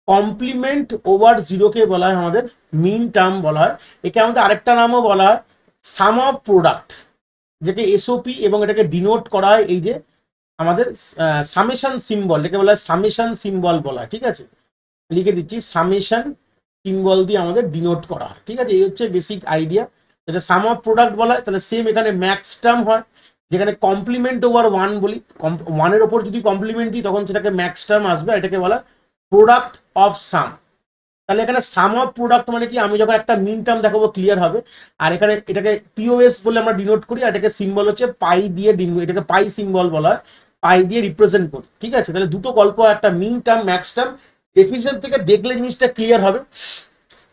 কমপ্লিমেন্ট ওভার জিরোকে বলা হয় আমাদের মিন টার্ম বলা হয়। একে আমাদের আরেকটা নামও বলা হয় সাম অফ প্রোডাক্ট, যেটা এসওপি, এবং এটাকে ডিনোট করা হয় এই যে আমাদের সামেশন সিম্বল, এটাকে বলা হয় সামেশন সিম্বল বলা হয়, ঠিক আছে। লিখে দিচ্ছি, সামেশন সিম্বল দিয়ে আমাদের ডিনোট করা হয়, ঠিক আছে। এই হচ্ছে বেসিক আইডিয়া। যেটা সাম অফ প্রোডাক্ট বলা হয়, তাহলে সেম এখানে ম্যাক্স টার্ম হয়, যেখানে কমপ্লিমেন্ট ওভার ওয়ান বলি, ওয়ানের ওপর যদি কমপ্লিমেন্ট দিই তখন সেটাকে ম্যাক্স টার্ম আসবে, এটাকে বলা প্রোডাক্ট অফ সাম। তাহলে এখানে সাম অফ প্রোডাক্ট মানে কি, আমি যখন একটা মিন টার্ম দেখাবো ক্লিয়ার হবে। আর এখানে এটাকে পিওএস বলে আমরা ডিনোট করি, আর এটাকে সিম্বল হচ্ছে পাই দিয়ে, এটাকে পাই সিম্বল বলা হয়, পাই দিয়ে রিপ্রেজেন্ট করি, ঠিক আছে। তাহলে দুটো গল্প, একটা মিন টার্ম ম্যাক্স টার্ম। ডেফিনিশন থেকে দেখলে জিনিসটা ক্লিয়ার হবে।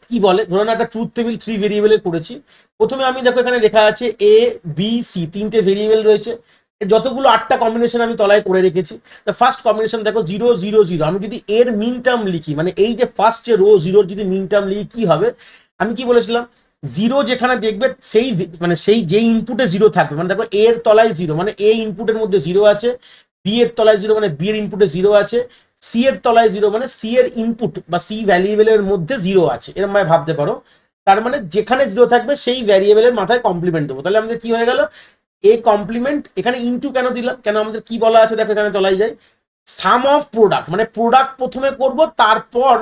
কি বলে, ধরুন একটা ট্রুথ টেবিল 3 ভেরিয়েবলের করেছি। প্রথমে আমি দেখো এখানে লেখা আছে এ বি সি, তিনটে ভেরিয়েবল রয়েছে, যতগুলো 8টা কম্বিনেশন আমি তলায় করে রেখেছি। ফার্স্ট কম্বিনেশন দেখো 0 0 0। আমি যদি এর মিন টার্ম লিখি, মানে এই যে ফার্স্ট যে রো জিরোর যদি মিন টার্ম লিখি কি হবে, আমি কি বলেছিলাম, জিরো যেখানে দেখবে সেই মানে সেই যে ইনপুটে জিরো থাকবে, মানে দেখো এর তলায় জিরো মানে এ ইনপুটের মধ্যে জিরো আছে, বি এর তলায় জিরো মানে বি এর ইনপুটে জিরো আছে, সি এর তলায় জিরো মানে সি এর ইনপুট বা সি ভ্যারিয়েবলের মধ্যে জিরো আছে, এরকম ভাবে ভাবতে পারো। তার মানে যেখানে জিরো থাকবে সেই ভ্যারিয়েবলের মাথায় কমপ্লিমেন্ট দেবো। তাহলে আমাদের কি হয়ে গেল, এ কমপ্লিমেন্ট। এখানে ইনটু কেন দিলাম, কেন আমাদের কি বলা আছে দেখো এখানে তলায় যাই, সাম অফ প্রোডাক্ট, মানে প্রোডাক্ট প্রথমে করব তারপর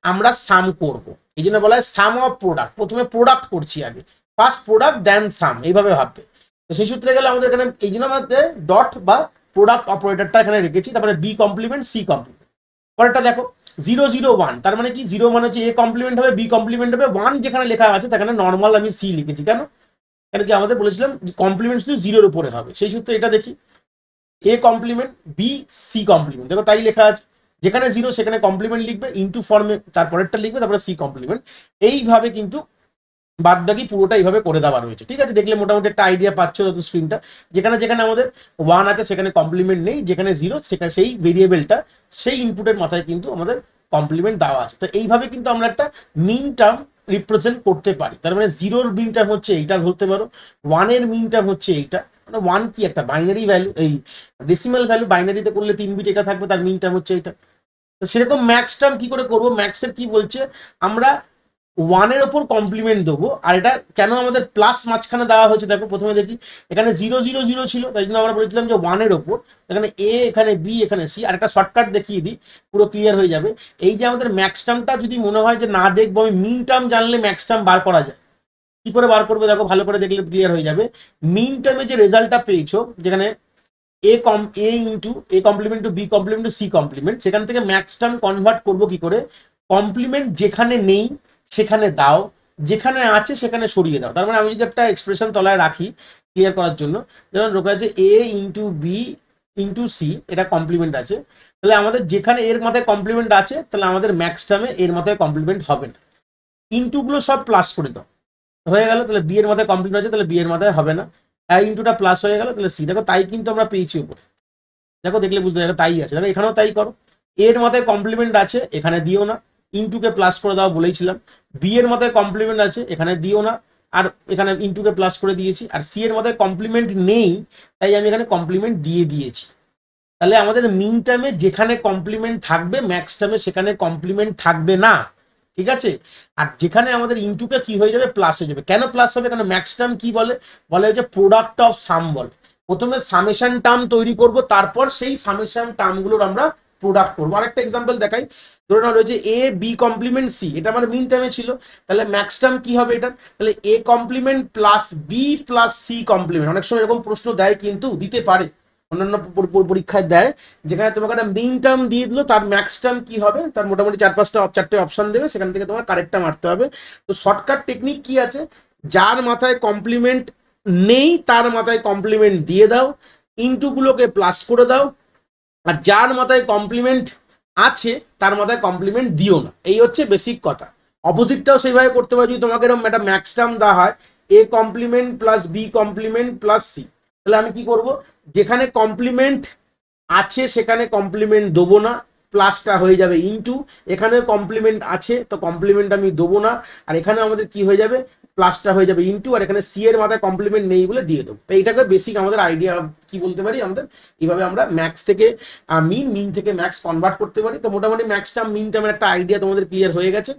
আমরা সাম করব, এই জন্য বলা হয় সাম অফ প্রোডাক্ট। প্রথমে প্রোডাক্ট করছি আগে, ফার্স্ট প্রোডাক্ট দেন সাম, এইভাবে ভাববে। তো সেই সূত্রে গেলে আমাদের এখানে এই জন্য আমাদের ডট বা প্রোডাক্ট অপারেটরটা এখানে রেখেছি। তারপরে বি কমপ্লিমেন্ট সি কমপ্লিমেন্ট। পরেরটা দেখো 0 0 1, তার মানে কি, 0 মানে হচ্ছে এ কমপ্লিমেন্ট হবে, বি কমপ্লিমেন্ট হবে, 1 যেখানে লেখা আছে সেখানে নর্মাল আমি সি লিখেছি। কেন? কেন কি আমাদের বলেছিলাম কমপ্লিমেন্ট শুধু জিরোর উপরে হবে, সেই সূত্রে এটা দেখি, A complement B C complement, দেখো তাই লেখা আছে, যেখানে জিরো সেখানে কমপ্লিমেন্ট লিখবে, ইনটু ফর্মে তারপরেরটা লিখবে, তারপরে সি কমপ্লিমেন্ট। এইভাবে কিন্তু বাদ বাকি পুরোটা এইভাবে করে দেওয়া রয়েছে, ঠিক আছে। দেখলে মোটামুটি একটা আইডিয়া পাচ্ছ যত স্ক্রিনটা, যেখানে যেখানে আমাদের 1 আছে সেখানে কমপ্লিমেন্ট নেই, যেখানে জিরো সেখানে সেই ভেরিয়েবলটা সেই ইনপুটের মাথায় কিন্তু আমাদের কমপ্লিমেন্ট দেওয়া আছে। তো এইভাবে কিন্তু আমরা একটা মিন টার্ম রিপ্রেজেন্ট করতে পারি। তার মানে জিরোর মিন টার্ম হচ্ছে এইটা ধরতে পারো, 1 এর মিন টার্ম হচ্ছে এইটা, মানে 1 কি একটা বাইনারি ভ্যালু, এই ডেসিমাল ভ্যালু, বাইনারিতে করলে 3 বিট এটা থাকবে, তার মিন টার্ম হচ্ছে এইটা। তো সেরকম ম্যাক্স টার্ম কি করে করবো, ম্যাক্সের কি বলছে, আমরা 1 এর ওপর কমপ্লিমেন্ট দেবো। আর এটা কেন আমাদের প্লাস মাঝখানে দেওয়া হয়েছে, দেখো প্রথমে দেখি, এখানে 0 0 0 ছিল, তাই জন্য আমরা বলেছিলাম যে 1 এর ওপর, এখানে এ, এখানে বি, এখানে সি। আর একটা শর্টকাট দেখিয়ে দিই, পুরো ক্লিয়ার হয়ে যাবে। এই যে আমাদের ম্যাক্স টার্মটা যদি মনে হয় যে না দেখবো, আমি মিন টার্ম জানলে ম্যাক্স টার্ম বার করা যায়। কি করে বার করবে, দেখো ভালো করে দেখলে ক্লিয়ার হয়ে যাবে। মিন টার্মে যে রেজাল্টটা পেয়েছো, যেখানে A into A complement to B complement to C complement, সেখান থেকে ম্যাক্স টার্ম কনভার্ট করবো কি করে, কমপ্লিমেন্ট যেখানে নেই সেখানে দাও, যেখানে আছে সেখানে সরিয়ে দাও। তার মানে আমি যদি একটা এক্সপ্রেশন তলায় রাখি ক্লিয়ার করার জন্য, যেমন রোকা আছে এ ইন্টু বি ইন্টু সি, এটা কমপ্লিমেন্ট আছে, তাহলে আমাদের যেখানে এর মাথায় কমপ্লিমেন্ট আছে তাহলে আমাদের ম্যাক্স টার্মে এর মাথায় কমপ্লিমেন্ট হবে না, ইন্টুগুলো সব প্লাস করে দাও, হয়ে গেল। তাহলে বি এর মাথায় কমপ্লিমেন্ট আছে, তাহলে বি এর মাথায় হবে না, আর ইন্টুটা প্লাস হয়ে গেল, তাহলে সি। দেখো তাই কিন্তু আমরা পেয়েছি উপরে, দেখো দেখলে বুঝতে পারবে তাই আছে। দেখো এখানেও তাই করো, এর মাথায় কমপ্লিমেন্ট আছে এখানে দিও না, ইনটুকে প্লাস করে দাও বলেছিলাম। বি এর মাথায় কমপ্লিমেন্ট আছে, এখানে দিও না, আর এখানে ইনটুকে প্লাস করে দিয়েছি। আর সি এর মাথায় কমপ্লিমেন্ট নেই, তাই আমি এখানে কমপ্লিমেন্ট দিয়ে দিয়েছি। তাহলে আমাদের মিন টার্মে যেখানে কমপ্লিমেন্ট থাকবে ম্যাক্স টার্মে সেখানে কমপ্লিমেন্ট থাকবে না, ঠিক আছে। আর যেখানে আমাদের ইনটুকে কি হয়ে যাবে, প্লাস হয়ে যাবে। কেন প্লাস হবে? কারণ ম্যাক্স টার্ম কি বলে, বলে হচ্ছে প্রোডাক্ট অফ সাম বলে। প্রথমে সামেশন টার্ম তৈরি করব, তারপর সেই সামেশন টার্মগুলোর আমরা প্রোডাক্ট করবো। আরেকটা এক্সাম্পল দেখাই, ধরে নাও রয়েছে এ বি কমপ্লিমেন্ট সি, এটা আমার মিন টার্মে ছিল, তাহলে ম্যাক্স টার্ম কি হবে এটা, তাহলে A complement plus B plus C complement. অনেক সময় এরকম প্রশ্ন দেয়, কিন্তু দিতে পারে, অন্যান্য পরীক্ষায় দেয়, যেখানে তোমাকে একটা মিন টার্ম দিয়ে দিল, তার ম্যাক্স টার্ম কি হবে, তার মোটামুটি 4-5টা অপশন দেবে, সেখান থেকে তোমার কারেক্টটা মারতে হবে। তো শর্টকাট টেকনিক কি আছে, যার মাথায় কমপ্লিমেন্ট নেই তার মাথায় কমপ্লিমেন্ট দিয়ে দাও, ইনটুগুলোকে প্লাস করে দাও, আর যার মাথায় কমপ্লিমেন্ট আছে তার মাথায় কমপ্লিমেন্ট দিও না। এই হচ্ছে বেসিক কথা। অপোজিটটাও সেইভাবে করতে পারো, যদি তোমাকে এরকম একটা ম্যাক্স টার্ম দেওয়া হয় A complement plus B complement plus C, তাহলে আমি কি করব, যেখানে কমপ্লিমেন্ট আছে সেখানে কমপ্লিমেন্ট দেবো না, প্লাসটা হয়ে যাবে ইনটু, এখানে কমপ্লিমেন্ট আছে তো কমপ্লিমেন্ট আমি দেবো না, আর এখানে আমাদের কি হয়ে যাবে, প্লাসটা হয়ে যাবে ইনটু, আর এখানে সি এর মাথায় কমপ্লিমেন্ট নেই বলে দিয়ে দেবো। তো এইটাকে বেসিক আমাদের আইডিয়া কি বলতে পারি, আমাদের এইভাবে আমরা ম্যাক্স থেকে মিন থেকে ম্যাক্স কনভার্ট করতে পারি। তো মোটামুটি ম্যাক্স টার্ম মিন টার্মের একটা আইডিয়া তোমাদের ক্লিয়ার হয়ে গেছে।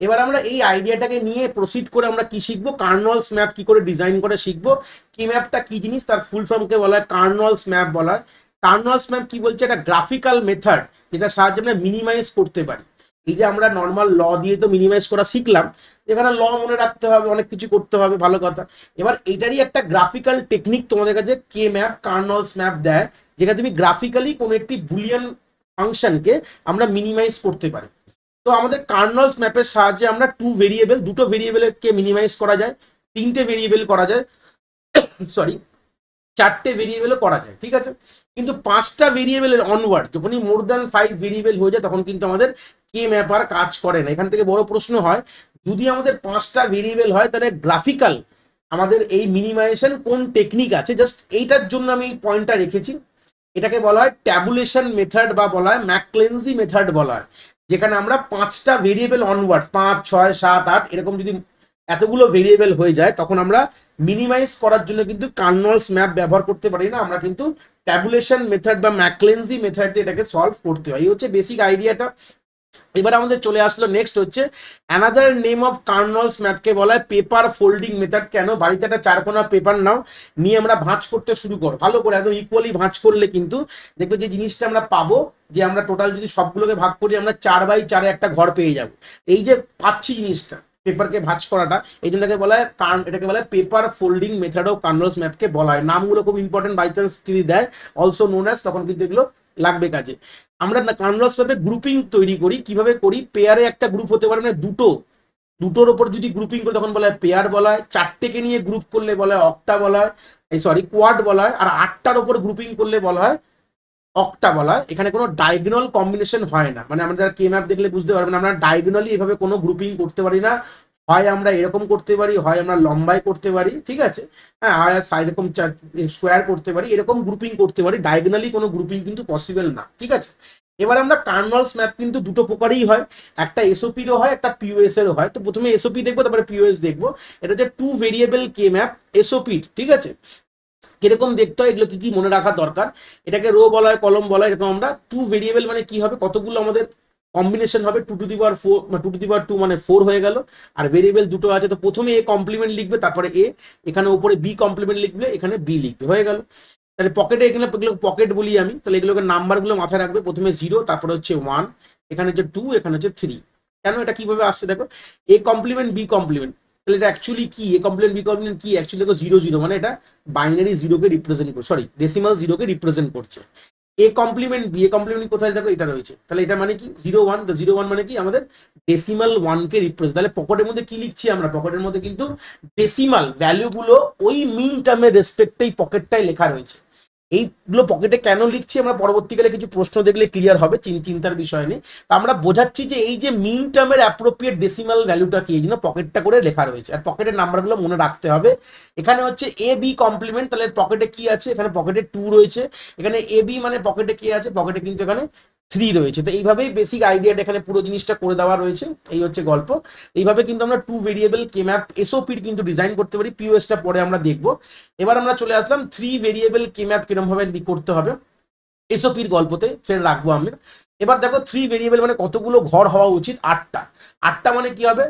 এবার আমরা এই আইডিয়াটাকে নিয়ে প্রসিড করে আমরা কি শিখবো, কার্নলস ম্যাপ কি করে ডিজাইন করে শিখবো। কি ম্যাপটা কি জিনিস, তার ফুল ফর্মকে বলা হয় কার্নলস ম্যাপ বলা হয়। কার্নলস ম্যাপ কি বলছে, একটা গ্রাফিক্যাল মেথড যেটা সাহায্যে আমরা মিনিমাইজ করতে পারি। এই যে আমরা নর্মাল ল দিয়ে তো মিনিমাইজ করা শিখলাম, এখানে ল মনে রাখতে হবে, অনেক কিছু করতে হবে, ভালো কথা। এবার এটারই একটা গ্রাফিক্যাল টেকনিক তোমাদের কাছে কে ম্যাপ কার্নলস ম্যাপ দেয়, যেখানে তুমি গ্রাফিক্যালি কোনো একটি বুলিয়ান ফাংশনকে আমরা মিনিমাইজ করতে পারি। তো আমাদের কার্নলস ম্যাপের সাহায্যে আমরা দুটো ভেরিয়েবলকে মিনিমাইজ করা যায়, 3টে ভেরিয়েবল করা যায়, সরি 4টে ভেরিয়েবলও করা যায়, ঠিক আছে। কিন্তু 5টা ভেরিয়েবলের অনওয়ার্ড, যখনই মোর দ্যান 5 ভেরিয়েবল হয়ে যায় তখন কিন্তু আমাদের কে ম্যাপ আর কাজ করে না। এখান থেকে বড় প্রশ্ন হয়, যদি আমাদের 5টা ভেরিয়েবল হয় তাহলে গ্রাফিক্যাল আমাদের এই মিনিমাইজেশন কোন টেকনিক আছে, জাস্ট এইটার জন্য আমি পয়েন্টটা রেখেছি। এটাকে বলা হয় ট্যাবুলেশন মেথড বা বলা হয় ম্যাকক্লেনজি মেথড বলা হয়, যেখানে আমরা 5টা ভেরিয়েবল অনওয়ার্ডস 5, 6, 7, 8 এরকম যদি এতগুলো ভেরিয়েবল হয়ে যায় তখন আমরা মিনিমাইজ করার জন্য কিন্তু কার্নলস ম্যাপ ব্যবহার করতে পারি না, আমরা কিন্তু ট্যাবুলেশন মেথড বা ম্যাকক্লেনজি মেথড দিয়ে এটাকে সলভ করতে হয়। এই হচ্ছে বেসিক আইডিয়াটা। এবার আমাদের চলে আসলো নেক্সট হচ্ছে অ্যানাদার নেম অফ কার্নলস ম্যাপকে বলা হয় পেপার ফোল্ডিং মেথড। কেন, বাড়িতে একটা 4কোনা পেপার নাও, নিয়ে আমরা ভাঁজ করতে শুরু করো, ভালো করে একদম ইকুয়ালি ভাঁজ করলে কিন্তু দেখবে যে জিনিসটা আমরা পাবো, যে আমরা টোটাল যদি সবগুলোকে ভাগ করি আমরা 4/4 একটা ঘর পেয়ে যাব। এই যে পাচ্ছি জিনিসটা পেপারকে ভাঁজ করাটা, এই জন্য এটাকে বলা হয় এটাকে বলা হয় পেপার ফোল্ডিং মেথড অফ কার্নলস ম্যাপকে বলা হয়। নামগুলো খুব ইম্পর্টেন্ট, বাই চান্স যদি দেয় অলসো নোন অ্যাজ, তখন কিন্তু এগুলো লাগবে কাজে। আমরা কার্নলস ম্যাপে গ্রুপিং তৈরি করি, কিভাবে করি, পেয়ারে একটা গ্রুপ হতে পারে, মানে দুটোর ওপর যদি গ্রুপিং করি তখন বলা হয় পেয়ার বলা হয়, 4টেকে নিয়ে গ্রুপ করলে বলা হয় অক্টা বলা হয়, কোয়াড বলা হয়, আর 8টার ওপর গ্রুপিং করলে বলা হয় অক্টা বলা হয়। এখানে কোনো ডায়াগোনাল কম্বিনেশন হয় না, মানে আমাদের কে ম্যাপ দেখলে বুঝতে পারবেন আমরা ডায়াগোনালি এভাবে কোনো গ্রুপিং করতে পারি না, হয় আমরা এরকম করতে পারি, হয় আমরা লম্বায় করতে পারি, ঠিক আছে, হ্যাঁ, হয় সাইড এরকম স্কোয়ার করতে পারি, এরকম গ্রুপিং করতে পারি, ডায়াগোনালি কোনো গ্রুপিং কিন্তু পসিবল না, ঠিক আছে। এবার আমরা কার্নলস ম্যাপ কিন্তু দুটো প্রকারই হয়, একটা এসওপিরও হয়, একটা পিওএস এরও হয়। তো প্রথমে এসওপি দেখবো, তারপরে পিওএস দেখবো। এটা হচ্ছে 2 ভেরিয়েবল কে ম্যাপ এসওপি, ঠিক আছে। কিরকম দেখতে হয়, এগুলো কি কি মনে রাখা দরকার, এটাকে রো বলা হয়, কলম বলা হয়, এরকম আমরা 2 ভেরিয়েবল মানে কি হবে, কতগুলো আমাদের কম্বিনেশন হবে, 2^4 মানে 4 হয়ে গেল, আর ভেরিয়েবল দুটো আছে, তো প্রথমে এ কমপ্লিমেন্ট লিখবে, তারপরে এ, এখানে উপরে বি কমপ্লিমেন্ট লিখবে, এখানে বি লিখবে, হয়ে গেল। তাহলে পকেটে এগুলো পকেট বলি আমি, তাহলে এগুলোকে নাম্বারগুলো মাথায় রাখবে, প্রথমে 0, তারপরে হচ্ছে 1, এখানে হচ্ছে 2, এখানে হচ্ছে 3। কেন, এটা কিভাবে আসছে দেখো, এ কমপ্লিমেন্ট বি কমপ্লিমেন্ট, তাহলে এটা অ্যাকচুয়ালি কি, এ কমপ্লিমেন্ট বি কমপ্লিমেন্ট কি, অ্যাকচুয়ালি দেখো 0 0, মানে এটা বাইনারি 0কে রিপ্রেজেন্ট করছে, সরি ডেসিমাল 0কে রিপ্রেজেন্ট করছে। A complement B, A complement কোথায় দেখো, এটা রয়েছে, তাহলে এটা মানে কি 0 1, তো 0 1 মানে কি আমাদের ডেসিমাল 1কে রিপ্রেজেন্ট। তাহলে পকেটের মধ্যে কি লিখছি আমরা, পকেটের মধ্যে কিন্তু ডেসিমাল ভ্যালুগুলো ওই মিন টার্মের রেসপেক্টেই পকেটটাই লেখা রয়েছে। এইগুলো পকেটে কেন লিখছি আমরা পরবর্তীকালে কিছু প্রশ্ন দেখলে ক্লিয়ার হবে, চিন্তার বিষয় নেই। তা আমরা বোঝাচ্ছি যে এই যে মিন টার্মের অ্যাপ্রোপ্রিয়েট ডেসিমাল ভ্যালুটা কি, এই জন্য পকেটটা করে লেখা রয়েছে, আর পকেটের নাম্বারগুলো মনে রাখতে হবে। এখানে হচ্ছে এ বি কমপ্লিমেন্ট, তাহলে পকেটে কি আছে, এখানে পকেটে 2 রয়েছে, এখানে এ বি মানে পকেটে কি আছে, পকেটে কিন্তু এখানে 3 রয়েছে। তো এইভাবেই বেসিক আইডিয়াটা এখানে পুরো জিনিসটা করে দেওয়া রয়েছে, এই হচ্ছে গল্প। এইভাবে কিন্তু আমরা 2 ভেরিয়েবল কে ম্যাপ এসওপির কিন্তু ডিজাইন করতে পারি, পিওএসটা পরে আমরা দেখবো। এবার আমরা চলে আসলাম 3 ভেরিয়েবল কে ম্যাপ কিরকম ভাবে করতে হবে এসওপির গল্পতে ফের রাখবো আমি। এবার দেখো 3 ভেরিয়েবল মানে কতগুলো ঘর হওয়া উচিত? 8টা। 8টা মানে কি হবে?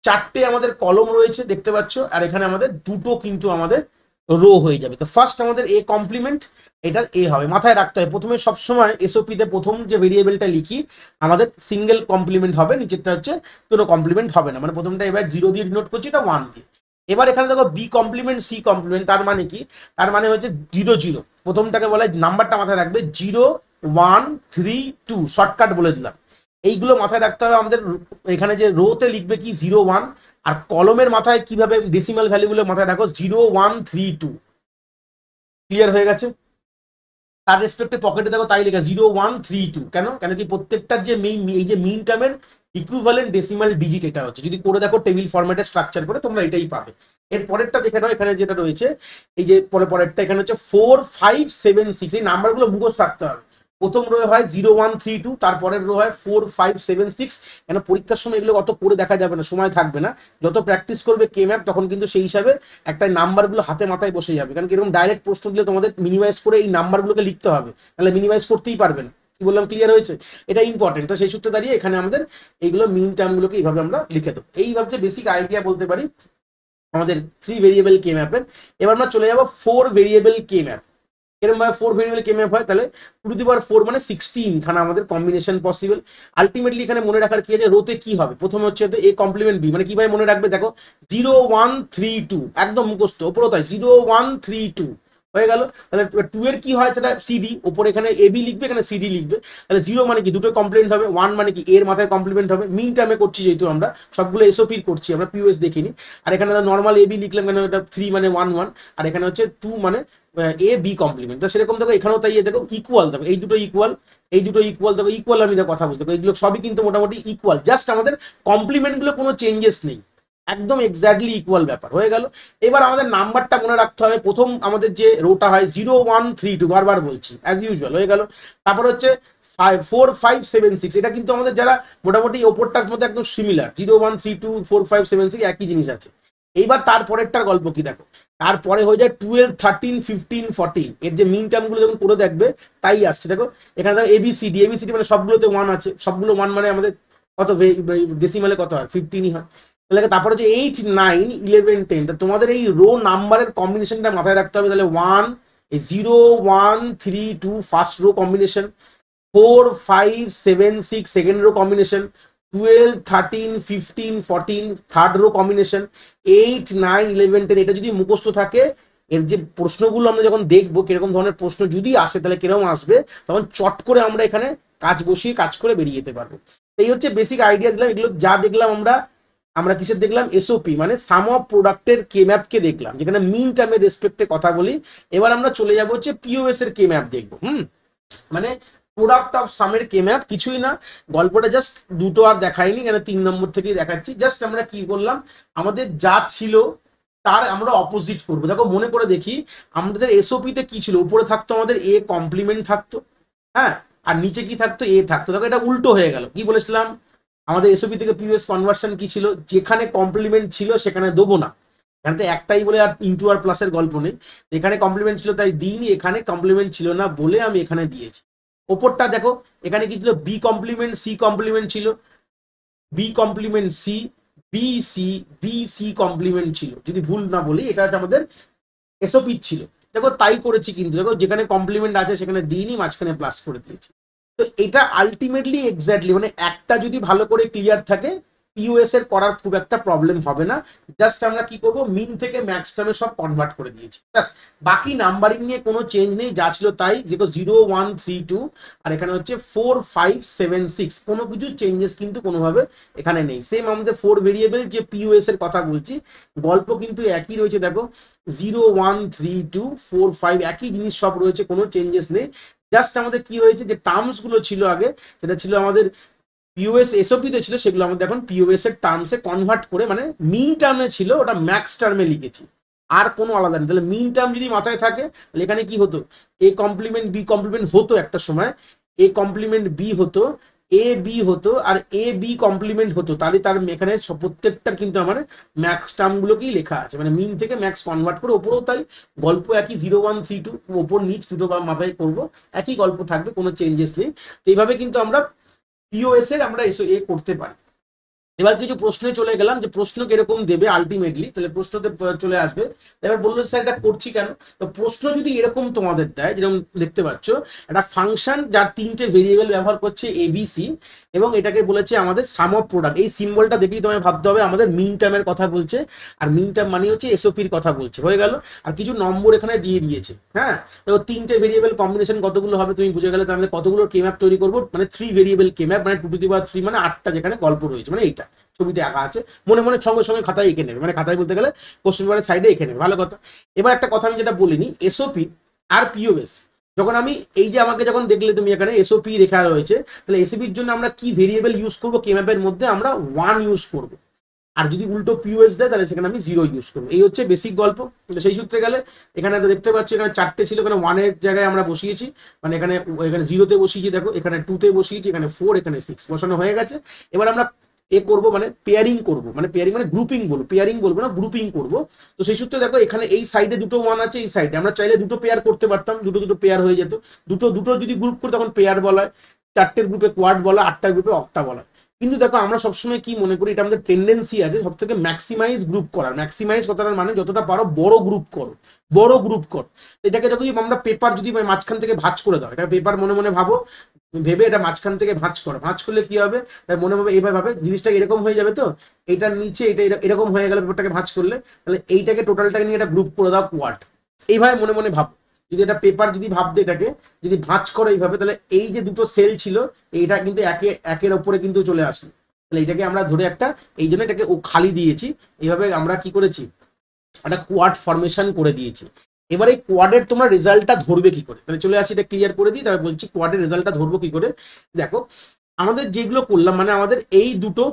4টে আমাদের কলম রয়েছে দেখতে পাচ্ছ, আর এখানে আমাদের দুটো কিন্তু আমাদের রো হয়ে যাবে। তো ফার্স্ট আমাদের এ কমপ্লিমেন্ট, এটা এ হবে, মাথায় রাখতে হয়। প্রথমে সবসময় এসওপিতে প্রথম যে ভেরিয়েবলটা লিখি আমাদের সিঙ্গেল কমপ্লিমেন্ট হবে, নিচেরটা হচ্ছে কোনো কমপ্লিমেন্ট হবে না, মানে প্রথমটা এবার 0 দিয়ে ডিনোট করছি, এটা 1 দিয়ে। এবার এখানে দেখো বি কমপ্লিমেন্ট সি কমপ্লিমেন্ট, তার মানে কি? তার মানে হচ্ছে 0 0, প্রথমটাকে বলা হয়, নাম্বারটা মাথায় রাখবে 0 1 3 2, শর্টকাট বলে দিলাম। এইগুলো মাথায় রাখতে হবে আমাদের। এখানে যে রোতে লিখবে কি 0 1, আর কলমের মাথায় কিভাবে ডেসিমাল ভ্যালুগুলো মাথায় রাখো 0 1 3 2। ক্লিয়ার হয়ে গেছে? তার রেসপেক্টে পকেটে দেখো তাই লেখা 0 1 3 2। কেন? কেন কি প্রত্যেকটার যে মেইন, এই যে মিন টার্মের ইকুইভ্যালেন্ট ডেসিমাল ডিজিট এটা হচ্ছে। যদি করে দেখো টেবিল ফরম্যাটে স্ট্রাকচার করে তোমরা এটাই পাবে। এর পরেরটা দেখে নাও, এখানে যেটা রয়েছে এই যে পরেরটা এখানে হচ্ছে 4 5 7 6, এই নাম্বারগুলো মুখস্থ রাখতে হবে। প্রথম রো হয় 0 1 3 2, তারপরের রো হয় 4 5 7 6। কেন? পরীক্ষার সময় এগুলো অত করে দেখা যাবে না, সময় থাকবে না। যত প্র্যাকটিস করবে কে ম্যাপ তখন কিন্তু সেই হিসাবে একটা নাম্বারগুলো হাতে মাথায় বসে যাবে। কারণ এরকম ডাইরেক্ট প্রশ্ন দিলে তোমাদের মিনিমাইজ করে এই নাম্বারগুলোকে লিখতে হবে, তাহলে মিনিমাইজ করতেই পারবে না। কি বললাম, ক্লিয়ার হয়েছে? এটা ইম্পর্টেন্ট। তো সেই সূত্রে দাঁড়িয়ে এখানে আমাদের এইগুলো মিন টার্মগুলোকে এইভাবে আমরা লিখে দেবো। এইভাবে যে বেসিক আইডিয়া বলতে পারি আমাদের 3 ভেরিয়েবল কে ম্যাপের। এবার আমরা চলে যাবো 4 ভেরিয়েবল কে ম্যাপ। এরকম ভাবে 4 ভেরিয়েবল কে ম্যাপ হয়, তাহলে 2 টু দি পাওয়ার 4 মানে 16 খানা আমাদের কম্বিনেশন পসিবল। আলটিমেটলি এখানে মনে রাখার কি আছে, রোতে কি হবে? প্রথমে হচ্ছে এ কমপ্লিমেন্ট বি, মানে কিভাবে মনে রাখবে দেখো 0 1 3 2, একদম মুখস্থ ওপরও তাই 0 1 3 2 হয়ে গেল। তাহলে 2 এর কি হয় সেটা সিডি, ওপরে এখানে এ বি লিখবে, এখানে সিডি লিখবে। তাহলে 0 মানে কি দুটো কমপ্লিমেন্ট হবে, 1 মানে কি এর মাথায় কমপ্লিমেন্ট হবে। মিন টার্মে করছি যেহেতু আমরা, সবগুলো এসওপি করছি আমরা, পিওএস দেখিনি। আর এখানে নর্মাল এ বি লিখলাম, কেন? এটা 3 মানে 1 1, আর এখানে হচ্ছে 2 মানে এ বি কমপ্লিমেন্ট। তো সেরকম দেখো এখানেও তাই দেখো ইকুয়াল, দেখো এই দুটো ইকুয়াল, এই দুটো ইকুয়াল, দেখো ইকুয়াল। আমি দেখো কথা বলতে এগুলো সবই কিন্তু মোটামুটি ইকুয়াল, জাস্ট আমাদের কমপ্লিমেন্ট গুলো কোনো চেঞ্জেস নেই, একদম এক্স্যাক্টলি ইকুয়াল ব্যাপার হয়ে গেল। এবার আমাদের নাম্বারটা মনে রাখতে হবে। প্রথম আমাদের যে রোটা হয় 0 1 3 2, বারবার বলছি অ্যাজ ইউজুয়াল হয়ে গেল। তারপর হচ্ছে 4 5 7 6, এটা কিন্তু আমাদের যারা মোটামুটি ওপরটার মধ্যে একদম সিমিলার, 0 1 3 2 4 5 7 6 একই জিনিস আছে। এইবার তারপরেরটার গল্প কি দেখো, তারপরে হয়ে যায় 12 13 15 14। এর যে মিন টার্মগুলো যখন করে দেখবে তাই আসছে। দেখো এখানে দেখো এবিসিডি, এবিসিডি মানে সবগুলোতে 1 আছে, সবগুলো 1 মানে আমাদের কত ডেসিমালে কত হয়? 15ই হয়। তারপরে হচ্ছে 8 9 11 10। তোমাদের এই রো নাম্বারের কম্বিনেশনটা মাথায় রাখতে হবে। তাহলে 1 0 1 3 2 first row combination, 4 5 7 6 second rho combination, 12 13 15 14 third rho combination, 8 9 11 10। এটা যদি মুখস্থ থাকে, এর যে প্রশ্নগুলো আমরা যখন দেখবো কিরকম ধরনের প্রশ্ন যদি আসে তাহলে কিরকম আসবে, তখন চট করে আমরা এখানে কাজ বসিয়ে কাজ করে বেরিয়ে যেতে পারবো। এই হচ্ছে বেসিক আইডিয়া দিলাম। এগুলো যা দেখলাম আমরা কিসের দেখলাম? এসওপি মানে সাম অফ প্রোডাক্টের কে ম্যাপ কে দেখলাম, যেখানে মিন টার্মের রেসপেক্টে কথা বলি। এবার আমরা চলে যাবো হচ্ছে পিওএস এর কে ম্যাপ দেখবো। মানে প্রোডাক্ট অফ সামের কে ম্যাপ কিছুই না, গল্পটা জাস্ট দুটো আর দেখাইনি, কেন 3 নম্বর থেকেই দেখাচ্ছি। জাস্ট আমরা কি করলাম, আমাদের যা ছিল তার আমরা অপোজিট করবো। দেখো মনে করে দেখি আমাদের এসওপিতে কি ছিল, উপরে থাকতো আমাদের এ কমপ্লিমেন্ট থাকতো, হ্যাঁ, আর নিচে কি থাকতো? এ থাকতো। দেখো এটা উল্টো হয়ে গেল। কি বলেছিলাম আমাদের এসওপি থেকে পিওএস কনভার্সন কি ছিল? যেখানে কমপ্লিমেন্ট ছিল সেখানে দেবো না, এখানে তো একটাই বলে আর ইনটু আর প্লাসের গল্প নেই। এখানে কমপ্লিমেন্ট ছিল তাই দিইনি, এখানে কমপ্লিমেন্ট ছিল না বলে আমি এখানে দিয়েছি। ওপরটা দেখো এখানে কি ছিল? বি কমপ্লিমেন্ট সি কমপ্লিমেন্ট ছিল, B complement C, B C, B C complement ছিল, যদি ভুল না বলি এটা হচ্ছে আমাদের এসওপি ছিল। দেখো তাই করেছি, কিন্তু দেখো যেখানে কমপ্লিমেন্ট আছে সেখানে দিইনি, মাঝখানে প্লাস করে দিয়েছি। তো এটা আলটিমেটলি এক্স্যাক্টলি মানে একটা যদি ভালো করে ক্লিয়ার থাকে, পিওএস এর করার খুব একটা প্রবলেম হবে না। জাস্ট আমরা কি করব, মিন থেকে ম্যাক্স টার্মে সব কনভার্ট করে দিয়েছি, ব্যাস। বাকি নাম্বারিং নিয়ে কোনো চেঞ্জ নেই, যা ছিল তাই। যেগুলো 0 1 3 2, আর এখানে হচ্ছে 4 5 7 6, কোনো কিছু চেঞ্জেস কিন্তু কোনোভাবে এখানে নেই। সেম আমাদের 4 ভেরিয়েবল যে পিওএস এর কথা বলছি, গল্প কিন্তু একই রয়েছে। দেখো 0 1 3 2 4 5 একই জিনিস সব রয়েছে, কোনো চেঞ্জেস নেই। জাস্ট আমাদের কি হয়েছে, যে টার্মস গুলো ছিল আগে, সেটা ছিল আমাদের পিওএস এসওপিতে ছিল, সেগুলো আমাদের এখন পিওএস এর টার্মসে কনভার্ট করে, মানে মিন টার্মে ছিল ওটা ম্যাক্স টার্মে লিখেছি, আর কোনো আলাদা নেই। তাহলে মিন টার্ম যদি মাথায় থাকে তাহলে এখানে কি হতো, এ কমপ্লিমেন্ট বি কমপ্লিমেন্ট হতো একটা সময়। এ কমপ্লিমেন্ট বি হতো, এ বি হতো, আর এ বি কমপ্লিমেন্ট হতো, তাহলে তার এখানে প্রত্যেকটার কিন্তু আমার ম্যাক্স টার্মগুলোকেই লেখা আছে, মানে মিন থেকে ম্যাক্স কনভার্ট করে। ওপরেও তাই, গল্প একই 0 1 3 2, ওপর নিচ দুটো মাপাই করবো, একই গল্প থাকবে, কোনো চেঞ্জেস নেই। এইভাবে কিন্তু আমরা পিওএস এর আমরা এ করতে পারি। এবার কিছু প্রশ্নে চলে গেলাম, যে প্রশ্ন কিরকম দেবে আলটিমেটলি, তাহলে প্রশ্নতে চলে আসবে। এবার বললো স্যার এটা করছি কেন, তো প্রশ্ন যদি এরকম তোমাদের দেয়, যেরকম দেখতে পাচ্ছ একটা ফাংশন যার 3টে ভেরিয়েবল ব্যবহার করছে এবিসি, এবং এটাকে বলেছে আমাদের সাম অফ প্রোডাক্ট, এই সিম্বলটা দেখেই তোমায় ভাবতে হবে আমাদের মিন টার্মের কথা বলছে, আর মিন টার্ম মানে হচ্ছে এসওপির কথা বলছে, হয়ে গেল। আর কিছু নম্বর এখানে দিয়ে দিয়েছে, হ্যাঁ। তো 3টে ভেরিয়েবল কম্বিনেশন কতগুলো হবে তুমি বুঝে গেলে, তার মধ্যে কতগুলো কে ম্যাপ তৈরি করবো, মানে 3 ভেরিয়েবল কে ম্যাপ, মানে 2 to the power 3, মানে 8টা যেখানে গল্প রয়েছে, মানে এইটা ছবিতে আঁকা আছে, মনে মনে সঙ্গে সঙ্গে খাতায় এঁকে নেবে, মানে খাতায় বলতে গেলে কোশ্চেন পেপারের সাইডে এঁকে নেবে, ভালো কথা। এবার একটা কথা আমি যেটা বলিনি, এসওপি আর পিওএস, যখন আমি এই যে আমাকে যখন দেখলে তুমি এখানে এসওপি লেখা রয়েছে, তাহলে এসওপির জন্য আমরা কি ভেরিয়েবল ইউজ করবো, কে ম্যাপের মধ্যে আমরা 1 ইউজ করবো, আর যদি উল্টো পিওএস দেয় তাহলে সেখানে আমি 0 ইউজ করবো। এই হচ্ছে বেসিক গল্প। সেই সূত্রে গেলে এখানে দেখতে পাচ্ছি এখানে 4টে ছিল, এখানে 1-এর জায়গায় আমরা বসিয়েছি, মানে এখানে 0-তে বসিয়েছি, দেখো এখানে 2-তে বসিয়েছি, এখানে 4, এখানে 6 বসানো হয়ে গেছে। এবার আমরা এ করবো, মানে পেয়ারিং করবো, মানে পেয়ারিং মানে গ্রুপিং বলবো, পেয়ারিং বলবো না, গ্রুপিং করবো। তো সেই সূত্রে দেখো এখানে এই সাইডে দুটো 1 আছে, এই সাইডে আমরা চাইলে দুটো পেয়ার করতে পারতাম, দুটো পেয়ার হয়ে যেত। দুটো যদি গ্রুপ করে তখন পেয়ার বলা হয়, 4টের গ্রুপে কোয়াড বলা, 8টার গ্রুপে অক্টা বলা। কিন্তু দেখো আমরা সবসময় কি মনে করি, এটা আমাদের টেন্ডেন্সি আছে সব থেকে ম্যাক্সিমাইজ গ্রুপ করার। ম্যাক্সিমাইজ কথাটার মানে যতটা পারো বড় গ্রুপ করো, বড় গ্রুপ কর। এটাকে যদি আমরা পেপার যদি মাঝখান থেকে ভাঁজ করে দাও, এটা পেপার মনে মনে ভাবো, ভেবে এটা মাঝখান থেকে ভাঁজ করো, ভাঁজ করলে কি হবে, মনে ভাবে এইভাবে ভাবে জিনিসটা এরকম হয়ে যাবে। তো এটার নিচে এটা এরকম হয়ে গেল পেপারটাকে ভাঁজ করলে, তাহলে এইটাকে টোটালটাকে নিয়ে এটা গ্রুপ করে দাও কোয়াড, এইভাবে মনে মনে ভাবো। যদি এটা পেপার যদি ভাবতে এটাকে যদি ভাঁজ করো এইভাবে, তাহলে এই যে দুটো সেল ছিল এইটা কিন্তু একের ওপরে কিন্তু চলে আসে, তাহলে এটাকে আমরা ধরে একটা, এই জন্য এটাকে ও খালি দিয়েছি, এইভাবে আমরা কি করেছি, একটা কোয়াড ফরমেশন করে দিয়েছি। এবার এই কোয়াডের তোমরা রেজাল্টটা ধরবে কি করে, তাহলে চলে আসি, এটা ক্লিয়ার করে দিই, তাহলে বলছি কোয়াডের রেজাল্টটা ধরবো কি করে। দেখো আমাদের যেগুলো করলাম, মানে আমাদের এই দুটো,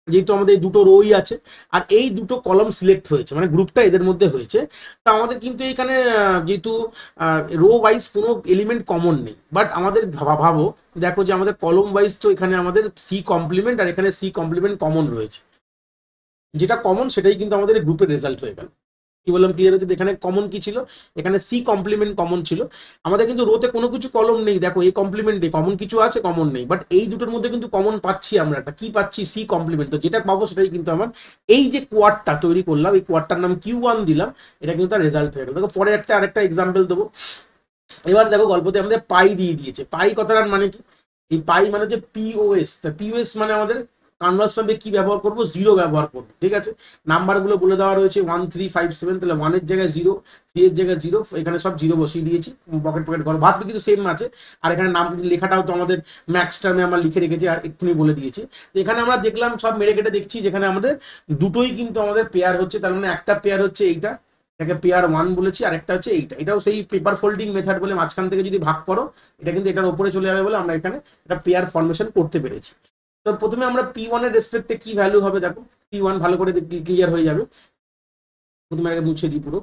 যেহেতু আমাদের এই দুটো রোই আছে আর এই দুটো কলম সিলেক্ট হয়েছে, মানে গ্রুপটা এদের মধ্যে হয়েছে, তা আমাদের কিন্তু এখানে যেহেতু রো ওয়াইজ কোনো এলিমেন্ট কমন নেই, বাট আমাদের ভাবো দেখো যে আমাদের কলম ওয়াইজ তো এখানে আমাদের সি কমপ্লিমেন্ট আর এখানে সি কমপ্লিমেন্ট কমন রয়েছে, যেটা কমন সেটাই কিন্তু আমাদের গ্রুপের রেজাল্ট হয়ে গেল। কি বললাম ক্লিয়ার হচ্ছে, এখানে কমন কি ছিল, এখানে সি কমপ্লিমেন্ট কমন ছিল। আমাদের কিন্তু রোতে কোনো কিছু কলম নেই, দেখো এই কমপ্লিমেন্টে কমন কিছু আছে, কমন নেই, বাট এই দুটোর মধ্যে কিন্তু কমন পাচ্ছি আমরা, একটা কি পাচ্ছি, সি কমপ্লিমেন্ট। তো যেটা পাবো সেটাই কিন্তু আমার এই যে কোয়াডটা তৈরি করলাম, এই কোয়াডটার নাম Q1 দিলাম, এটা কিন্তু তার রেজাল্ট হয়ে গেল। দেখো পরে আরেকটা এক্সাম্পল দেবো। এবার দেখো গল্পতে আমাদের পাই দিয়ে দিয়েছে, পাই কথাটার মানে কি, এই পাই মানে হচ্ছে পিওএস, পিওএস মানে আমাদের কনভার্স ম্যাপে কি ব্যবহার করবো, 0 ব্যবহার করবো, ঠিক আছে। নাম্বারগুলো বলে দেওয়া রয়েছে 1 3 5 7, তাহলে 1-এর জায়গায় 0, 3-এর জায়গায় 0, এখানে সব 0 বসিয়ে দিয়েছি, পকেট ঘর ভাববে কিন্তু সেম আছে। আর এখানে নাম লেখাটাও তো আমাদের ম্যাক্স টার্মে আমরা লিখে রেখেছি, আর এক্ষুনি বলে দিয়েছি। তো এখানে আমরা দেখলাম সব মেরে কেটে দেখছি, যেখানে আমাদের দুটোই কিন্তু আমাদের পেয়ার হচ্ছে, তার মানে একটা পেয়ার হচ্ছে এইটা, এটাকে পেয়ার 1 বলেছি, আর একটা হচ্ছে এইটা, এটাও সেই পেপার ফোল্ডিং মেথড বলে, মাঝখান থেকে যদি ভাগ করো এটা কিন্তু এটার উপরে চলে যাবে বলে আমরা এখানে একটা পেয়ার ফরমেশন করতে পেরেছি। তো প্রথমে আমরা P1 এর রেসপেক্টে কি ভ্যালু হবে, দেখো P1 ভালো করে ক্লিয়ার হয়ে যাবে। প্রথমে আগে মুছে দিই পুরো।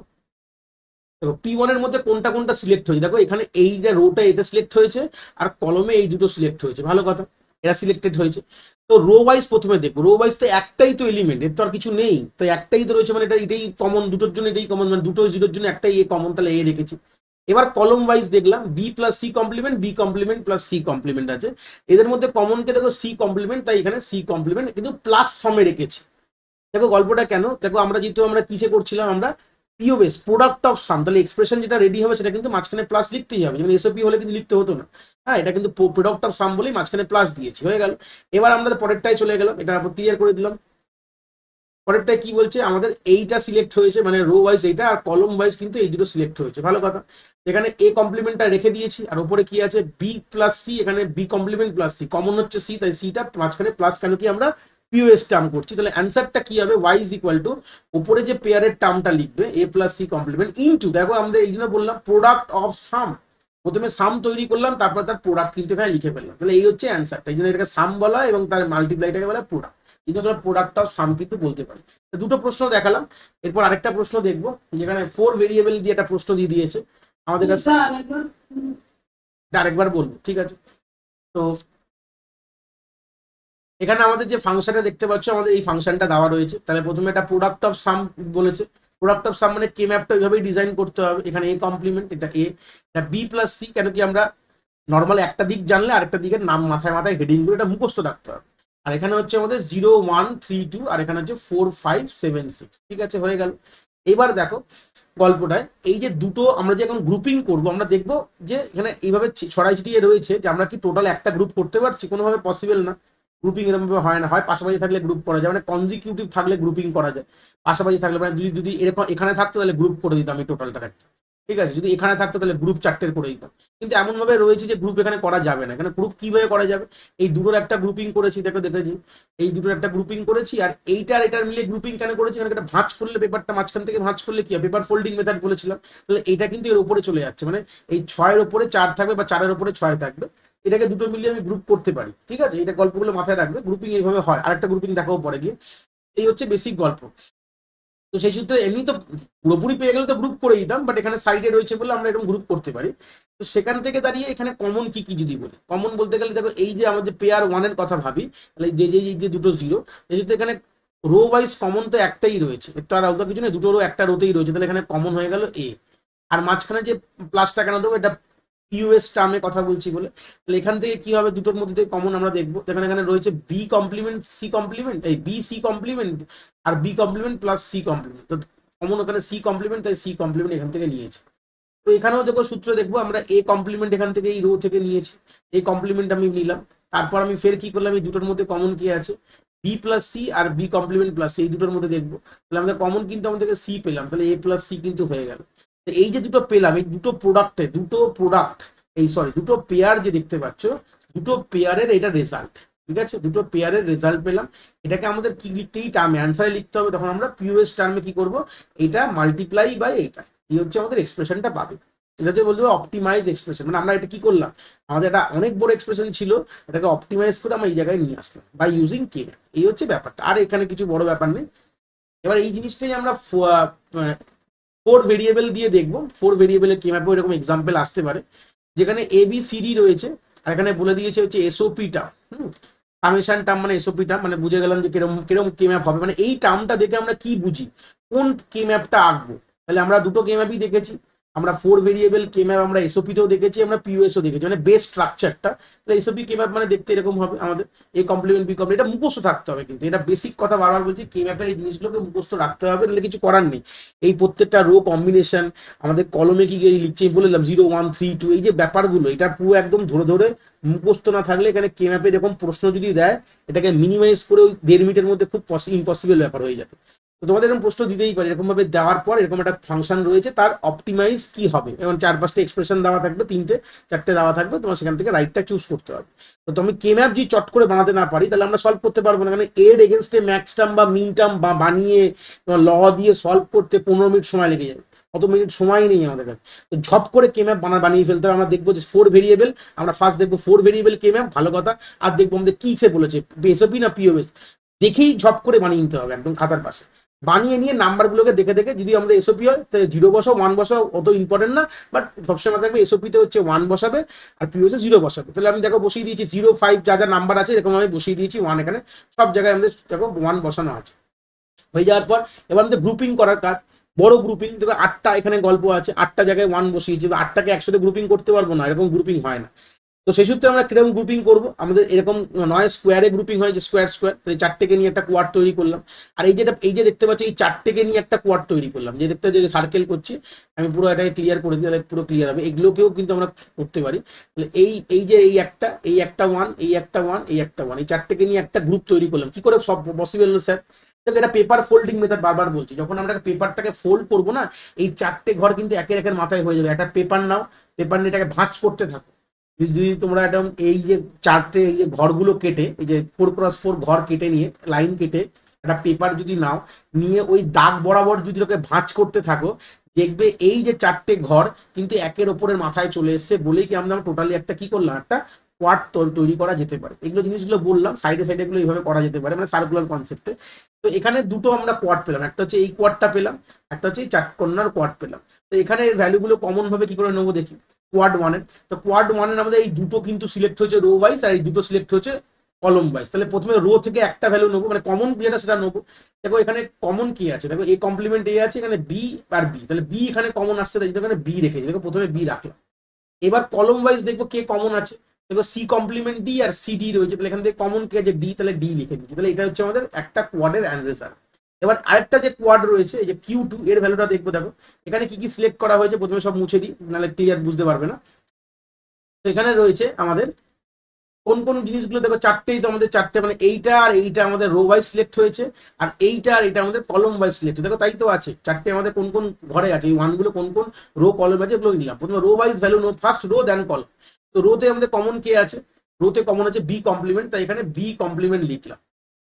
দেখো P1 এর মধ্যে কোনটা কোনটা সিলেক্ট হয়েছে, দেখো এখানে এইটা রোটা এতে সিলেক্ট হয়েছে, আর কলমে এই দুটো সিলেক্ট হয়েছে, ভালো কথা, এরা সিলেক্টেড হয়েছে। তো রো ওয়াইজ প্রথমে দেখবো, রো ওয়াইজ তো একটাই তো এলিমেন্ট, এর তো আর কিছু নেই, তো একটাই তো রয়েছে, মানে এটাই কমন, দুটোর জন্য এটাই কমন, মানে দুটো জিরোর জন্য একটাই এ কমন, তাহলে এ রেখেছি। এবার কলম ওয়াইজ দেখলাম B plus C complement, B complement plus C complement আছে, এদের মধ্যে কমনকে দেখো সি কমপ্লিমেন্ট, তাই এখানে সি কমপ্লিমেন্ট কিন্তু প্লাস ফর্মে রেখেছি। দেখো গল্পটা কেন, দেখো আমরা যেহেতু আমরা কিসে করছিলাম, আমরা পিওএস প্রোডাক্ট অফ সাম, তাহলে এক্সপ্রেশন যেটা রেডি হবে সেটা কিন্তু মাঝখানে প্লাস লিখতেই হবে, যেমন এসওপি হলে কিন্তু লিখতে হতো না, হ্যাঁ, এটা কিন্তু প্রোডাক্ট অফ সাম বলেই মাঝখানে প্লাস দিয়েছি, হয়ে গেল। এবার আমরা পরেরটাই চলে গেলাম, এটা ক্লিয়ার করে দিলাম। পরেরটা কি বলছে, আমাদের এইটা সিলেক্ট হয়েছে, মানে রো ওয়াইজ এইটা, আর কলম ওয়াইজ কিন্তু এই দুটো সিলেক্ট হয়েছে, ভালো কথা। এখানে এ কমপ্লিমেন্টটা রেখে দিয়েছি, আর উপরে কি আছে বি প্লাস সি, এখানে B complement plus C, common হচ্ছে সি, তাই সিটা মাঝখানে প্লাস, কেন কি আমরা পিওএস টার্ম করছি, তাহলে অ্যান্সারটা কি হবে, ওয়াই ইজ ইকুয়াল টু উপরে যে পেয়ারের টার্মটা লিখবে এ প্লাস সি কমপ্লিমেন্ট ইনটু, দেখো আমাদের এই জন্য বললাম প্রোডাক্ট অফ সাম, প্রথমে সাম তৈরি করলাম, তারপর তার প্রোডাক্ট কিন্তু এখানে লিখে ফেললাম, তাহলে এই হচ্ছে অ্যান্সারটা, এই জন্য এটাকে সাম বলা এবং তার মাল্টিপ্লাইটাকে বলা প্রোডাক্ট, কিন্তু আমরা প্রোডাক্ট অফ সাম কিন্তু বলতে পারি। দুটো প্রশ্ন দেখালাম, এরপর আরেকটা প্রশ্ন দেখবো, যেখানে 4 ভেরিয়েবল দিয়ে একটা প্রশ্ন দিয়ে দিয়েছে আমাদের কাছে, আরেকবার বলবো, ঠিক আছে। তো এখানে আমাদের যে ফাংশনটা দেখতে পাচ্ছ, আমাদের এই ফাংশনটা দেওয়া রয়েছে। তাহলে প্রথমে একটা প্রোডাক্ট অফ সাম বলেছে। প্রোডাক্ট অফ সাম মানে কে ম্যাপটা ওইভাবেই ডিজাইন করতে হবে। এখানে এ কমপ্লিমেন্ট, এটা এ, এটা বি প্লাস সি। কেন কি আমরা নর্মাল একটা দিক জানলে আরেকটা দিকের নাম মাথায় মাথায় হেডিং করে এটা মুখস্থ রাখতে হবে। আর এখানে হচ্ছে আমাদের 0 1 3 2 আর এখানে হচ্ছে 4 5 7 6। ঠিক আছে, হয়ে গেল। এবার দেখো গল্পটায় এই যে দুটো আমরা যে এখন গ্রুপিং করব, আমরা দেখবো যে এখানে এইভাবে ছড়াই ছিটিয়ে রয়েছে যে আমরা কি টোটাল একটা গ্রুপ করতে পারছি, কোনোভাবে পসিবল না। গ্রুপিং এরকম ভাবে হয় না, হয় পাশাপাশি থাকলে গ্রুপ করা যায়, মানে কনজিকিউটিভ থাকলে গ্রুপিং করা যায়। পাশাপাশি থাকলে মানে যদি যদি এরকম এখানে থাকতো তাহলে গ্রুপ করে দিতাম এই টোটালটার একটা। ঠিক আছে, যদি এখানে থাকতো তাহলে গ্রুপ চারটের করে দিতাম। কিন্তু এমন ভাবে রয়েছে যে গ্রুপ এখানে করা যাবে না। এখানে গ্রুপ কিভাবে করা যাবে, এই দুটোর একটা গ্রুপিং করেছি, দেখো দেখেছি এই দুটোর একটা গ্রুপিং করেছি। আর এইটার এটার মিলে গ্রুপিং কেন করেছি, কারণ এটা ভাঁজ করলে পেপারটা মাঝখান থেকে ভাঁজ করলে কি হয়, পেপার ফোল্ডিং মেথড বলেছিলাম। তাহলে এটা কিন্তু এর উপরে চলে যাচ্ছে, মানে এই 6-এর উপরে 4 থাকবে বা 4-এর উপরে 6 থাকবে। এটাকে দুটো মিলিয়ে আমি গ্রুপ করতে পারি। ঠিক আছে, এটা গল্পগুলো মাথায় রাখবে, গ্রুপিং এইভাবে হয়। আরেকটা গ্রুপিং দেখাও পরে গিয়ে। এই হচ্ছে বেসিক গল্প। তো সেই সূত্রে এমনি তো পুরোপুরি পেয়ে গেলে তো গ্রুপ করে দিতাম, বাট এখানে সাইডে রয়েছে বলে আমরা এরকম গ্রুপ করতে পারি। তো সেখান থেকে দাঁড়িয়ে এখানে কমন কি কি যদি বলি, কমন বলতে গেলে দেখো এই যে আমাদের পেয়ার ওয়ানের কথা ভাবি, তাহলে যে যে যে দুটো জিরো, এই যে এখানে রো ওয়াইজ কমন তো একটাই রয়েছে, এর তো আর আলাদা কিছু নেই, দুটো রো একটা রোতেই রয়েছে। তাহলে এখানে কমন হয়ে গেল এ। আর মাঝখানে যে প্লাসটা কেন দেবো, এটা পিওএস টার্মে কথা বলছি বলে। তাহলে এখান থেকে কি হবে, দুটোর মধ্যে থেকে কমন আমরা দেখবো। এখানে এখানে রয়েছে বি কমপ্লিমেন্ট সি কমপ্লিমেন্ট, এই বি সি কমপ্লিমেন্ট আর B complement plus C complement. তো কমন ওখানে সি কমপ্লিমেন্ট, তাই সি কমপ্লিমেন্ট এখান থেকে নিয়েছে। তো এখানেও দেখো সূত্র দেখবো আমরা এ কমপ্লিমেন্ট এখান থেকে এই রো থেকে নিয়েছি, এই কমপ্লিমেন্ট আমি নিলাম। তারপর আমি ফের কি করলাম, এই দুটোর মধ্যে কমন কি আছে, বি প্লাস সি আর বি কমপ্লিমেন্ট প্লাস সি, এই দুটোর মধ্যে দেখবো। তাহলে আমাদের কমন কিন্তু আমাদেরকে সি পেলাম, তাহলে এ প্লাস সি কিন্তু হয়ে গেল। এই যে দুটো পেলাম, এই দুটো প্রোডাক্টে দুটো প্রোডাক্ট এই সরি দুটো পেয়ার যে দেখতে পাচ্ছ, দুটো পেয়ারের এটা রেজাল্ট। ঠিক আছে, দুটো পেয়ারের রেজাল্ট পেলাম। এটাকে আমাদের কি লিখতে, এই টার্মে অ্যান্সারে লিখতে হবে। তখন আমরা পিওএস টার্মে কি করব, এটা মাল্টিপ্লাই বাই এইটা, এই হচ্ছে আমাদের এক্সপ্রেশনটা পাবে। এটা হচ্ছে বলতে হবে অপটিমাইজ এক্সপ্রেশন। মানে আমরা এটা কি করলাম, আমাদের এটা অনেক বড় এক্সপ্রেশন ছিল, এটাকে অপটিমাইজ করে আমরা এই জায়গায় নিয়ে আসলাম বাই ইউজিং কে। এই হচ্ছে ব্যাপারটা, আর এখানে কিছু বড় ব্যাপার নেই। এবার এই জিনিসটাই আমরা 4 ভেরিয়েবল দিয়ে দেখবো। 4 ভেরিয়েবলের কে ম্যাপে এরকম এক্সাম্পল আসতে পারে, যেখানে এ বি সি ডি রয়েছে। আর এখানে বলে দিয়েছে হচ্ছে এসওপি টার্ম। সামেশন টার্ম মানে এসওপি টার্ম, মানে বুঝে গেলাম যে কিরকম কিরকম কে ম্যাপ হবে। মানে এই টার্মটা দেখে আমরা কি বুঝি, কোন কে ম্যাপটা আঁকবো। তাহলে আমরা দুটো কে ম্যাপই দেখেছি, আমরা 4 ভেরিয়েবল কে ম্যাপ আমরা এসওপিতেও দেখেছি, আমরা পিওএসও দেখেছি, মানে বেস স্ট্রাকচারটা। তাহলে এসওপি কে ম্যাপ মানে দেখতে এরকম হবে আমাদের, এ কমপ্লিমেন্ট বি কমপ্লিমেন্ট, এটা মুখস্থ থাকতে হবে। কিন্তু এটা বেসিক কথা, বারবার বলছি, কে ম্যাপের এই জিনিসগুলোকে মুখস্থ রাখতে হবে, নাহলে কিছু করার নেই। এই প্রত্যেকটা রো কম্বিনেশন আমাদের কলমে কি লিখছি বললাম, 0 1 3 2, এই যে ব্যাপারগুলো এটা পুরো একদম ধরে ধরে মুখস্থ না থাকলে এখানে কে ম্যাপে এরকম প্রশ্ন যদি দেয়, এটাকে মিনিমাইজ করে ওই 1.5 মিনিটের মধ্যে খুব ইম্পসিবল ব্যাপার হয়ে যাবে। তো তোমাদের এরকম প্রশ্ন দিতেই পারে, এরকম ভাবে দেওয়ার পর এরকম একটা ফাংশন রয়েছে, তার অপটিমাইজ কি হবে, এবং 4-5টা এক্সপ্রেশন দেওয়া থাকবে, 3-4টে দেওয়া থাকবে, তোমার সেখান থেকে রাইটটা চুজ করতে হবে। তো তুমি কে ম্যাপ যদি চট করে বানাতে না পারি, তাহলে আমরা সলভ করতে পারবো না। কারণ এর এগেনস্টে ম্যাক্স টার্ম বা মিন টার্ম বানিয়ে ল দিয়ে সলভ করতে 15 মিনিট সময় লেগে যাবে, অত মিনিট সময় নেই আমাদের কাছে। তো ঝপ করে কে ম্যাপ বানিয়ে ফেলতে হবে। আমরা দেখবো যে 4 ভেরিয়েবল, আমরা ফার্স্ট দেখবো 4 ভেরিয়েবল কে ম্যাপ, ভালো কথা। আর দেখবো আমাদের কি সে বলেছে, এসওপি না পিওএস, দেখেই ঝপ করে বানিয়ে নিতে হবে একদম খাতার পাশে। বানিয়ে নিয়ে নাম্বারগুলোকে দেখে দেখে, যদি আমাদের এসওপি হয় তাহলে 0 বসাও, 1 বসাও, অত ইম্পর্টেন্ট না। বাট সবসময় থাকবে এসওপিতে হচ্ছে 1 বসাবে আর পিওএসে 0 বসাবে। তাহলে আমি দেখো বসিয়ে দিয়েছি 0 5 যা যা নাম্বার আছে, এরকম আমি বসিয়ে দিয়েছি 1, এখানে সব জায়গায় আমাদের দেখো 1 বসানো আছে। হয়ে যাওয়ার পর এবার আমাদের গ্রুপিং করার কাজ, বড় গ্রুপিং। দেখো 8টা এখানে গল্প আছে, 8টা জায়গায় 1 বসিয়েছি, 8টাকে একসাথে গ্রুপিং করতে পারবো না, এরকম গ্রুপিং হয় না। তো সেই সূত্রে আমরা কিরকম গ্রুপিং করবো, আমাদের এরকম নয় স্কোয়ারে গ্রুপিং হয়, যে স্কোয়ার স্কোয়ার, তাহলে 4টেকে নিয়ে একটা কোয়াড তৈরি করলাম। আর এই যে দেখতে পাচ্ছি, এই 4টেকে নিয়ে একটা কোয়াড তৈরি করলাম, যে দেখতে যে সার্কেল করছি আমি, পুরো এটাকে ক্লিয়ার করে দিই, তাহলে পুরো ক্লিয়ার হবে। এগুলোকেও কিন্তু আমরা করতে পারি। তাহলে এই যে এই একটা 1, এই একটা 1, এই একটা 1, এই 4টেকে নিয়ে একটা গ্রুপ তৈরি করলাম। কি করে সব পসিবল হলো স্যার, এটা পেপার ফোল্ডিং মেথড, বারবার বলছি, যখন আমরা পেপারটাকে ফোল্ড করবো না, এই 4টে ঘর কিন্তু একের একের মাথায় হয়ে যাবে। একটা পেপার নাও, পেপার নিয়ে এটাকে ভাঁজ করতে থাকো। যদি তোমরা একদম এই যে 4টে এই যে ঘরগুলো কেটে, এই যে 4x4 ঘর কেটে নিয়ে, লাইন কেটে একটা পেপার যদি নাও, নিয়ে ওই দাগ বরাবর যদি ওকে ভাঁজ করতে থাকো, দেখবে এই যে 4টে ঘর কিন্তু একের ওপরের মাথায় চলে এসছে, বলেই কি আমরা টোটালি একটা কি করলাম, একটা কোয়াড তৈরি করা যেতে পারে। এগুলো জিনিসগুলো বললাম, সাইডে সাইডে এগুলো এইভাবে করা যেতে পারে, মানে সার্কুলার কনসেপ্টে। তো এখানে দুটো আমরা কোয়াড পেলাম, একটা হচ্ছে এই কোয়াডটা পেলাম, একটা হচ্ছে এই 4 কর্নার কোয়াড পেলাম। তো এখানে ভ্যালুগুলো কমন ভাবে কি করে নেবো দেখি। কোয়াড ওয়ানের। তো কোয়াড ওয়ানের আমাদের এই দুটো কিন্তু সিলেক্ট হয়েছে রো ওয়াইজ, আর এই দুটো সিলেক্ট হয়েছে কলম ওয়াইজ। তাহলে প্রথমে রো থেকে একটা ভ্যালু নেবো, মানে কমন যেটা সেটা নেবো। দেখো এখানে কমন কি আছে, দেখো এ কমপ্লিমেন্ট এ আছে, এখানে বি আর বি, তাহলে বি এখানে কমন আসছে, তাই এখানে বি রেখেছি। দেখো প্রথমে বি রাখলাম। এবার কলম ওয়াইজ দেখবো কে কমন আছে, দেখো সি কমপ্লিমেন্ট ডি আর সি ডি রয়েছে, তাহলে এখান থেকে কমন কে আছে ডি, তাহলে ডি লিখে দিচ্ছি। তাহলে এটা হচ্ছে আমাদের একটা কোয়াডের অ্যান্সার। এবার আরেকটা যে কোয়াড রয়েছে এই যে কিউ টু, এর ভ্যালুটা দেখবো। দেখো এখানে কি কি সিলেক্ট করা হয়েছে, প্রথমে সব মুছে দিই, নাহলে ক্লিয়ার বুঝতে পারবে না। তো এখানে রয়েছে আমাদের কোন কোন জিনিসগুলো, দেখো চারটেই তো আমাদের চারটে, মানে এইটা আর এইটা আমাদের রো ওয়াইজ সিলেক্ট হয়েছে, আর এইটা আর এটা আমাদের কলম ওয়াইজ সিলেক্ট। দেখো তাই তো আছে, চারটে আমাদের কোন কোন ঘরে আছে, এই ওয়ানগুলো কোন কোন রো কলম আছে এগুলো নিলাম। প্রথমে row wise value no, first row then column. তো রোতে আমাদের কমন কে আছে, রোতে কমন আছে বি কমপ্লিমেন্ট, তাই এখানে বি কমপ্লিমেন্ট লিখলাম।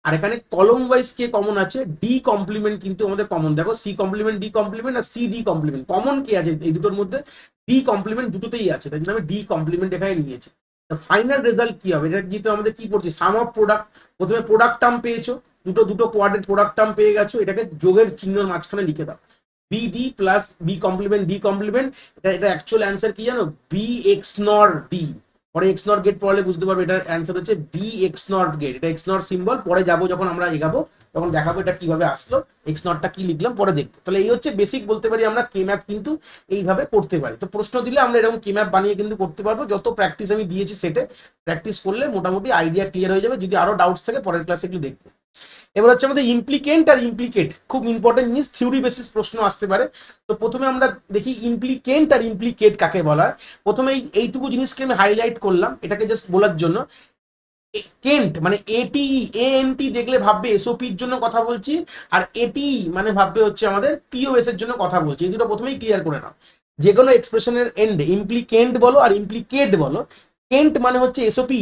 আর এখানে কলম ওয়াইজ কে কমন আছে, ডি কমপ্লিমেন্ট কিন্তু আমাদের কমন। দেখো সি কমপ্লিমেন্ট ডি কমপ্লিমেন্ট আর সি ডি কমপ্লিমেন্ট, কমন কে আছে এই দুটোর মধ্যে, ডি কমপ্লিমেন্ট দুটোতেই আছে, তাই জন্য আমি ডি কমপ্লিমেন্ট এখানে নিয়েছি। ফাইনাল রেজাল্ট কি হবে, এটা যেহেতু আমাদের কি পড়ছি সাম অফ প্রোডাক্ট, প্রথমে প্রোডাক্ট টার্ম পেয়েছো, দুটো দুটো কোয়াড্রেট প্রোডাক্ট টার্ম পেয়ে গেছো, এটাকে যোগের চিহ্নের মাঝখানে লিখে দাও, B D plus B complement D complement. এটা অ্যাকচুয়াল অ্যান্সার কি জানো, বি এক্স নর ডি। পরে এক্স নট গেট পড়লে বুঝতে পারবে এটার অ্যান্সার হচ্ছে বি এক্স নট গেট। এটা এক্স নট সিম্বল, পরে যাবো যখন আমরা এগাবো তখন দেখাবো এটা কিভাবে আসলো, এক্স নটটা কি লিখলাম পরে দেখবো। তাহলে এই হচ্ছে বেসিক, বলতে পারি আমরা কে ম্যাপ কিন্তু এইভাবে করতে পারি। তো প্রশ্ন দিলে আমরা এরকম কে ম্যাপ বানিয়ে কিন্তু করতে পারবো, যত প্র্যাকটিস আমি দিয়েছি সেটে প্র্যাকটিস করলে মোটামুটি আইডিয়া ক্লিয়ার হয়ে যাবে। যদি আরো ডাউটস থাকে পরের ক্লাসে এগুলো দেখবো। এবার হচ্ছে আমাদের ইমপ্লিকেন্ট আর ইমপ্লিকেট, খুব ইম্পর্টেন্ট জিনিস, থিওরি বেসিস প্রশ্ন আসতে পারে। তো প্রথমে আমরা দেখি ইমপ্লিকেন্ট আর ইমপ্লিকেট কাকে বলা হয়। প্রথমে এইটুকু জিনিসকে আমি হাইলাইট করলাম এটাকে জাস্ট বলার জন্য। কেন্ট মানে এটি, এএনটি দেখলে ভাববে এসওপির জন্য কথা বলছি, আর এটি মানে ভাববে হচ্ছে আমাদের পিওএস এর জন্য কথা বলছি। এই দুটো প্রথমেই ক্লিয়ার করে নাও। যে কোনো এক্সপ্রেশনের এন্ডে ইমপ্লিকেন্ট বলো আর ইমপ্লিকেট বলো, কেন্ট মানে হচ্ছে এসওপি,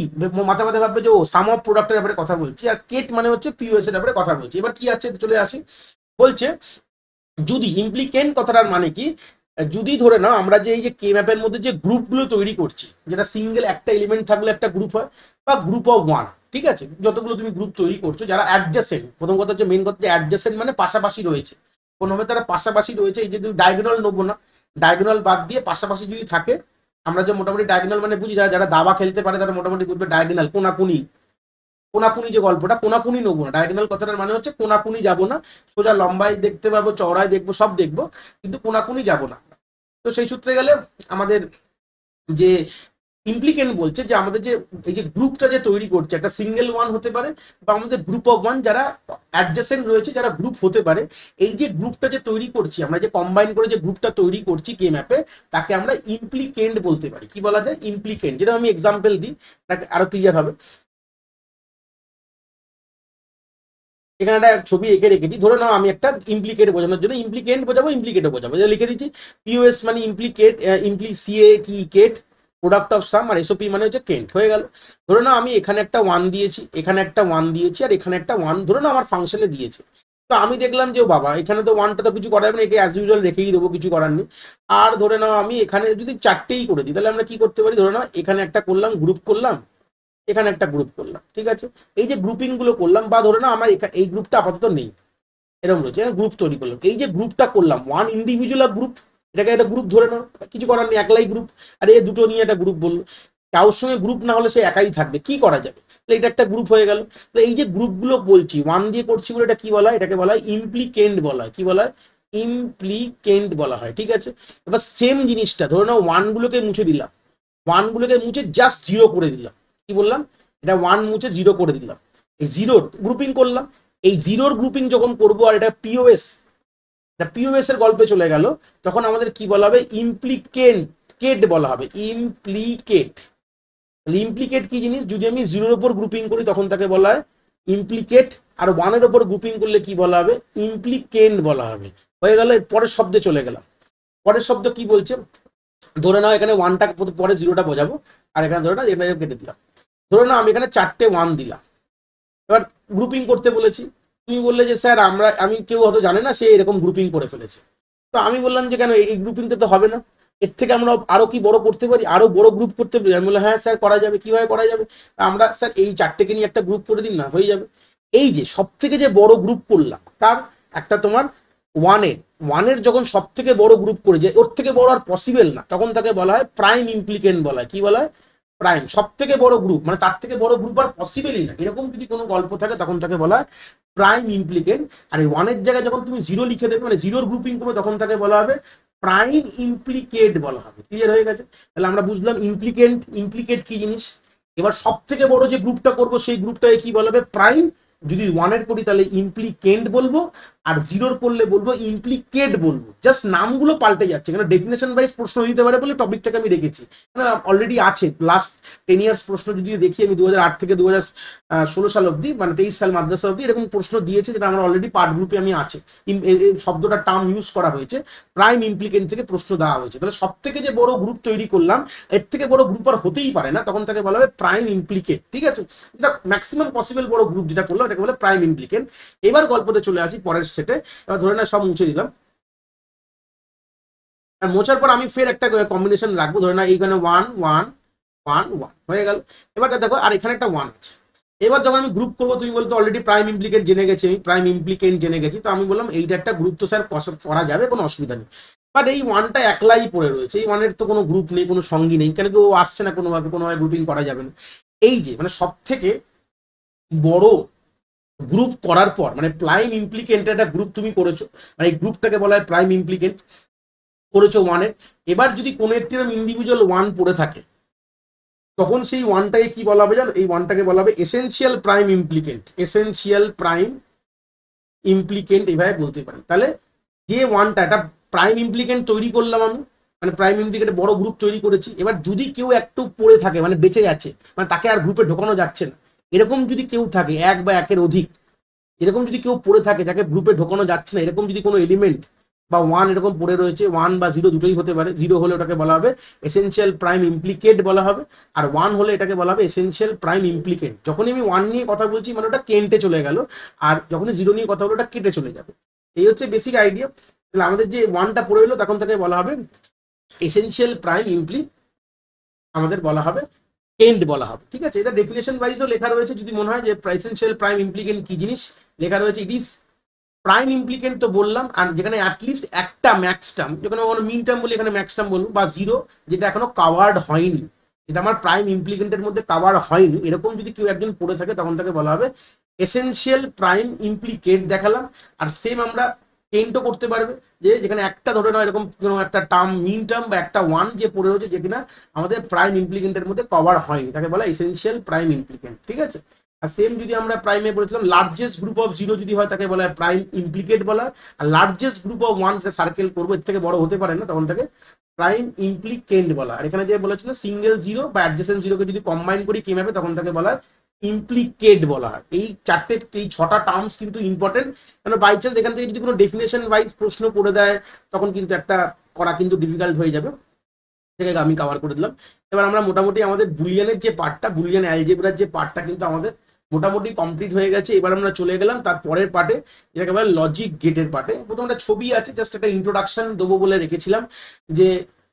মাথা মাথা ভাববে যে ও সাম অফ প্রোডাক্টের ব্যাপারে কথা বলছি, আর কেট মানে হচ্ছে পিওএস এর ব্যাপারে কথা বলছি। এবার কি আছে চলে আসি, বলছে যদি ইমপ্লিকেন্ট কথাটার মানে কি, যদি ধরে নাও আমরা যে এই যে কে ম্যাপের মধ্যে যে গ্রুপগুলো তৈরি করছি, যেটা সিঙ্গেল একটা এলিমেন্ট থাকলে একটা গ্রুপ হয়, বা গ্রুপ অফ ওয়ান, ঠিক আছে, যতগুলো তুমি গ্রুপ তৈরি করছো যারা অ্যাডজাসেন্ট, প্রথম কথা হচ্ছে মেন কথা যে অ্যাডজাসেন্ট মানে পাশাপাশি রয়েছে, কোনোভাবে তারা পাশাপাশি রয়েছে। এই যে ডায়াগোনাল নেবো না, ডায়াগোনাল বাদ দিয়ে পাশাপাশি যদি থাকে, আমরা যে মোটামুটি ডায়াগোনাল মানে বুঝি, যারা দাবা খেলতে পারে তারা মোটামুটি বুঝবে ডায়াগোনাল কোনাকুনি, কোনাকুনি যে গল্পটা, কোনাকুনি নেবো না, ডায়াগোনাল কথাটার মানে হচ্ছে কোনাকুনি যাবো না, সোজা লম্বায় দেখতে পাবো, চওড়ায় দেখবো, সব দেখবো, কিন্তু কোনাকুনি যাবো না। তো সেই সূত্রে গেলে আমাদের যে ইমপ্লিকেন্ট বলছে যে আমাদের যে এই যে গ্রুপটা যে তৈরি করছে, একটা সিঙ্গেল ওয়ান হতে পারে, বা আমাদের গ্রুপ অফ ওয়ান যারা অ্যাডজাসেন্ট রয়েছে, যারা গ্রুপ হতে পারে, এই যে গ্রুপটা যে তৈরি করছি আমরা, যে কম্বাইন করে যে গ্রুপটা তৈরি করছি কে ম্যাপে, তাকে আমরা ইমপ্লিকেন্ট বলতে পারি। কি বলা যায়, ইমপ্লিকেন্ট। যেটা আমি এক্সাম্পল দিই তাকে আরো ক্লিয়ার হবে। এখানে একটা ছবি এঁকে রেখেছি, ধরে নাও আমি একটা ইমপ্লিকেট বোঝানোর জন্য ইমপ্লিকেন্ট বোঝাবো, ইমপ্লিকেটও বোঝাবো, লিখে দিচ্ছি পিওএস মানে implicate, CAT cat, product of sum, আর এসওপি মানে হচ্ছে কেন্ট, হয়ে গেল। ধরে নাও আমি এখানে একটা ওয়ান দিয়েছি, এখানে একটা ওয়ান দিয়েছি, আর এখানে একটা ওয়ান ধরে নাও আমার ফাংশনে দিয়েছে। তো আমি দেখলাম যে বাবা এখানে তো ওয়ানটা তো কিছু করা যাবে না, একে অ্যাজ ইউজুয়াল রেখেই দেবো, কিছু করার নেই। আর ধরে নাও আমি এখানে যদি চারটেই করে দিই, তাহলে আমরা কি করতে পারি, ধরে নাও এখানে একটা করলাম, গ্রুপ করলাম, এখানে একটা গ্রুপ করলাম, ঠিক আছে। এই যে গ্রুপিং গুলো করলাম, বা ধরে না আমার এই গ্রুপটা আপাতত নেই, এরকম রয়েছে, গ্রুপ তৈরি করলাম, এই যে গ্রুপটা করলাম ওয়ান ইন্ডিভিজুয়াল গ্রুপ, এটাকে একটা গ্রুপ ধরে নাও, কিছু করার নেই, একলাই গ্রুপ। আর এই দুটো নিয়ে একটা গ্রুপ বললো, কারোর সঙ্গে গ্রুপ না হলে সে একাই থাকবে, কি করা যাবে, তাহলে এটা একটা গ্রুপ হয়ে গেল। তো এই যে গ্রুপগুলো বলছি ওয়ান দিয়ে করছি বলে এটা কি বলা হয়, এটাকে বলা হয় ইমপ্লিকেন্ট বলা হয়। কি বলা হয়, ইমপ্লিকেন্ট বলা হয়, ঠিক আছে। এবার সেম জিনিসটা ধরে নাও ওয়ানগুলোকে মুছে দিলাম, ওয়ানগুলোকে মুছে জাস্ট জিরো করে দিলাম, কি বললাম, এটা ওয়ান মুছে জিরো করে দিলাম, এই জিরোর গ্রুপিং করলাম। এই জিরোর গ্রুপিং যখন করবো আর এটা পিওএস, এটা পিওএস এর গল্পে চলে গেল, তখন আমাদের কি বলা হবে, ইমপ্লিকেট বলা হবে, ইমপ্লিকেট। ইমপ্লিকেট কি জিনিস, যদি আমি জিরোর উপর গ্রুপিং করি তখন তাকে বলা হয় ইমপ্লিকেট, আর ওয়ানের উপর গ্রুপিং করলে কি বলা হবে, ইমপ্লিকেন্ট বলা হবে। হয়ে গেল। পরের শব্দে চলে গেলাম। পরের শব্দ কি বলছে, ধরে নাও এখানে ওয়ানটা পরে জিরোটা বোঝাবো, আর এখানে ধরে নাও এটা কেটে দিলাম। ধরে নাও আমি এখানে চারটে ওয়ান দিলাম, এবার গ্রুপিং করতে বলেছি, তুমি বললে যে স্যার আমি কেউ হয়তো জানে না সে এরকম গ্রুপিং করে ফেলেছে। তো আমি বললাম যে কেন, এই গ্রুপিংটা তো হবে না, এর থেকে আমরা আরো কি বড় করতে পারি, আরো বড় গ্রুপ করতে পারি। আমি বললাম হ্যাঁ স্যার করা যাবে, কিভাবে করা যাবে, আমরা স্যার এই চারটেকে নিয়ে একটা গ্রুপ করে দিন না, হয়ে যাবে। এই যে সব থেকে যে বড় গ্রুপ করলাম, কার, একটা তোমার ওয়ানের, ওয়ানের যখন সব থেকে বড় গ্রুপ করে যায়, ওর থেকে বড় আর পসিবল না, তখন তাকে বলা হয় প্রাইম ইমপ্লিকেন্ট বলা হয়। কি বলা হয়? প্রাইম। সব থেকে বড় গ্রুপ মানে তার থেকে বড় গ্রুপ আর পসিবলই না, এরকম যদি কোনো গল্প থাকে তখন তাকে বলা হয় প্রাইম ইমপ্লিকেন্ট। আর এই ওয়ানের জায়গায় যখন তুমি জিরো লিখে দেবে, মানে জিরোর গ্রুপিং করবে, তখন তাকে বলা হবে প্রাইম ইমপ্লিকেট বলা হবে। ক্লিয়ার হয়ে গেছে? তাহলে আমরা বুঝলাম ইমপ্লিকেট কি জিনিস। এবার সব থেকে বড় যে গ্রুপটা করবো সেই গ্রুপটাকে কি বলা হবে? প্রাইম। যদি ওয়ানের করি তাহলে ইমপ্লিকেন্ট বলবো, আর জিরোর করলে বলবো ইমপ্লিকেট বলবো। জাস্ট নামগুলো পাল্টে যাচ্ছে, কারণ ডেফিনেশন ওয়াইজ প্রশ্ন দিতে পারে বলে টপিকটাকে আমি রেখেছি, অলরেডি আছে। লাস্ট 10 ইয়ার্স প্রশ্ন যদি দেখি আমি 2008 থেকে 2016 সাল অব্দি, মানে 23 সাল মাদ্রাসা অব্দি এরকম প্রশ্ন দিয়েছে, যেটা আমার অলরেডি পার্ট গ্রুপে আমি আছে। শব্দটা টার্ম ইউজ করা হয়েছে, প্রাইম ইমপ্লিকেন্ট থেকে প্রশ্ন দেওয়া হয়েছে। তাহলে সব থেকে যে বড় গ্রুপ তৈরি করলাম, এর থেকে বড় গ্রুপ আর হতেই পারে না, তখন তাকে বলা হবে প্রাইম ইমপ্লিকেট। ঠিক আছে? যেটা ম্যাক্সিমাম পসিবল বড় গ্রুপ যেটা করলাম এটাকে বলে প্রাইম ইমপ্লিকেন্ট। এবার গল্পতে চলে আসি পরের সেটে। এবার ধরে না সব মুছে দিলাম, আর মোছার পর আমি ফের একটা কম্বিনেশন রাখবো। ধরে না এইখানে 1 1 1 1 হয়ে গেল। এবার দেখো আর এখানে একটা 1 আছে। এবার যখন আমি গ্রুপ করবো, তুমি বলতো অলরেডি প্রাইম ইমপ্লিকেন্ট জেনে গেছি, আমি প্রাইম ইমপ্লিকেন্ট জেনে গেছি, তো আমি বললাম এইটা একটা গ্রুপ, তো স্যার করা যাবে, কোনো অসুবিধা নেই। বাট এই ওয়ানটা একলাই পড়ে রয়েছে, এই ওয়ানের তো কোনো গ্রুপ নেই, কোনো সঙ্গী নেই, কেন কি ও আসছে না কোনোভাবে গ্রুপিং করা যাবে না। এই যে মানে সব থেকে বড় গ্রুপ করার পর, মানে প্রাইম ইমপ্লিকেন্ট একটা গ্রুপ তুমি করেছো, মানে এই গ্রুপটাকে বলা হয় প্রাইম ইমপ্লিকেন্ট করেছো ওয়ানের। এবার যদি কোনো একটি ইন্ডিভিজুয়াল ওয়ান পড়ে থাকে, তখন সেই ওয়ানটাকে কি বলা হবে জানো? এই ওয়ানটাকে বলা হবে এসেনশিয়াল প্রাইম ইমপ্লিকেন্ট। এসেনশিয়াল প্রাইম ইমপ্লিকেন্ট এভাবে বলতে পারি। তাহলে যে ওয়ানটা একটা প্রাইম ইমপ্লিকেন্ট তৈরি করলাম আমি, মানে প্রাইম ইমপ্লিকেন্ট বড় গ্রুপ তৈরি করেছি। এবার যদি কেউ একটু পড়ে থাকে, মানে বেঁচে যাচ্ছে, মানে তাকে আর গ্রুপে ঢোকানো যাচ্ছে না, এরকম যদি কেউ থাকে, এক বা একের অধিক, এরকম যদি কেউ পড়ে থাকে যাকে গ্রুপে ঢোকানো যাচ্ছে না, এরকম যদি কোনো এলিমেন্ট বা ওয়ান এরকম পড়ে রয়েছে, 1 বা 0 দুটোই হতে পারে। 0 হলে ওটাকে বলা হবে এসেনশিয়াল প্রাইম ইমপ্লিকেট বলা হবে, আর 1 হলে এটাকে বলা হবে এসেনশিয়াল প্রাইম ইমপ্লিকেন্ট। যখনই আমি 1 নিয়ে কথা বলছি মানে ওটা কেন্টে চলে গেল, আর যখনই 0 নিয়ে কথা বলে ওটা কেটে চলে যাবে। এই হচ্ছে বেসিক আইডিয়া। তাহলে আমাদের যে ওয়ানটা পড়ে এলো তখন তাকে বলা হবে এসেনশিয়াল প্রাইম আমাদের বলা হবে কেন্ট বলা হবে। ঠিক আছে? এটা ডেফিনেশন ওয়াইজও লেখা রয়েছে, যদি মনে হয় যে এসেনশিয়াল প্রাইম ইমপ্লিকেন্ট কি জিনিস, লেখা রয়েছে ইট ইজ প্রাইম ইমপ্লিকেন্ট, তো বললাম। আর যেখানে অ্যাটলিস্ট একটা ম্যাক্স টার্ম, যেখানে মিন টার্ম বলি এখানে ম্যাক্স টার্ম বলবো, বা 0 যেটা এখনো কাভার্ড হয়নি, যেটা আমার প্রাইম ইমপ্লিকেন্টের মধ্যে কাভার হয়নি, এরকম যদি কেউ একজন পড়ে থাকে তখন তাকে বলা হবে এসেনশিয়াল প্রাইম ইমপ্লিকেট দেখালাম। আর সেম আমরা কেন্টও করতে পারবে, যে যেখানে একটা ধরে নাও এরকম কোনো একটা টার্ম, মিন টার্ম বা একটা 1 যে পড়ে রয়েছে, যে কিনা আমাদের প্রাইম ইমপ্লিকেন্টের মধ্যে কভার হয়নি, তাকে বলা এসেনশিয়াল প্রাইম ইমপ্লিকেন্ট। ঠিক আছে? আর সেম যদি আমরা প্রাইমে বলেছিলাম লার্জেস্ট গ্রুপ অফ 0 যদি হয় তাকে বলা হয় প্রাইম ইমপ্লিকেট বলা হয়, আর লার্জেস্ট গ্রুপ অফ 1 যেটা সার্কেল করবো এর থেকে বড় হতে পারে না, তখন তাকে প্রাইম ইমপ্লিকেন্ট বলা। আর এখানে যে বলেছিল সিঙ্গেল 0 বা অ্যাডজেসেন্ট 0কে যদি কম্বাইন করি কি হবে, তখন তাকে বলা হয় ইমপ্লিকেট বলা হয়। এই 6টা টার্মস কিন্তু ইম্পর্টেন্ট, কারণ বাই চান্স এখান থেকে যদি কোনো ডেফিনেশন ওয়াইজ প্রশ্ন করে দেয় তখন কিন্তু একটা করা কিন্তু ডিফিকাল্ট হয়ে যাবে, সেটাকে আমি কভার করে দিলাম। এবার আমরা মোটামুটি আমাদের বুলিয়ানের যে পার্টটা, বুলিয়ান অ্যালজেব্রার যে পার্টটা কিন্তু আমাদের মোটামুটি কমপ্লিট হয়ে গেছে। এবার আমরা চলে গেলাম তার পরের পার্টে, যেটাকে বলে লজিক গেটের পার্টে। প্রথম একটা ছবি আছে, জাস্ট একটা ইন্ট্রোডাকশন দেবো বলে রেখেছিলাম, যে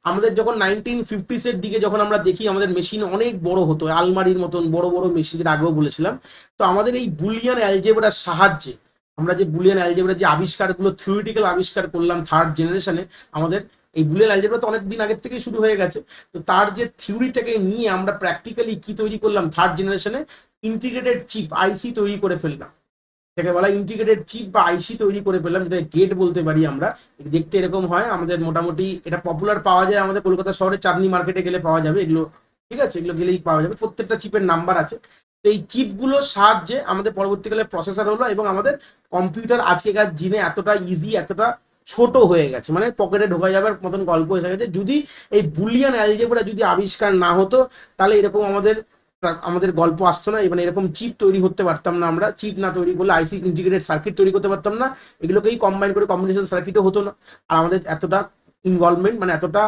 আমাদের যখন 1950s এর দিকে যখন আমরা দেখি আমাদের মেশিন অনেক বড় হতো, আলমারির মতন বড় বড় মেশিন, যেটা আগেও বলেছিলাম। তো আমাদের এই বুলিয়ান অ্যালজেব্রার সাহায্যে আমরা যে বুলিয়ান অ্যালজেব্রার যে আবিষ্কারগুলো, থিওরিটিক্যাল আবিষ্কার করলাম 3rd জেনারেশনে, আমাদের এই বুলিয়ান অ্যালজেব্রা তো অনেক দিন আগের থেকে শুরু হয়ে গেছে। তো তার যে থিওরিটাকে নিয়ে আমরা প্র্যাকটিক্যালি কি তৈরি করলাম 3rd জেনারেশনে, ইন্টিগ্রেটেড চিপ আইসি তৈরি করে ফেললাম। এটাকে বলা ইন্টিগ্রেটেড চিপ বা আইসি তৈরি করে ফেললাম, যেটা গেট বলতে পারি আমরা। দেখতে এরকম হয় আমাদের, মোটামুটি এটা পপুলার পাওয়া যায় আমাদের কলকাতা শহরে, চাঁদনি মার্কেটে গেলে পাওয়া যাবে এগুলো। ঠিক আছে? এগুলো গেলেই পাওয়া যাবে, প্রত্যেকটা চিপের নাম্বার আছে। তো এই চিপগুলোর সাহায্যে আমাদের পরবর্তীকালে প্রসেসর হলো, এবং আমাদের কম্পিউটার আজকেকার দিনে এতটা ইজি, এতটা ছোট হয়ে গেছে, মানে পকেটে ঢোকা যাবার মতন গল্প এসে গেছে। যদি এই বুলিয়ান অ্যালজেব্রা যদি আবিষ্কার না হতো, তাহলে এরকম আমাদের গল্প আসতো না, মানে এরকম চিপ তৈরি করতে পারতাম না আমরা। চিপ না তৈরি করলে আইসি ইন্টিগ্রেটেড সার্কিট তৈরি করতে পারতাম না, এগুলোকেই কম্বাইন করে কম্বিনেশন সার্কিটও হতো না। আর আমাদের এতটা ইনভলভমেন্ট, মানে এতটা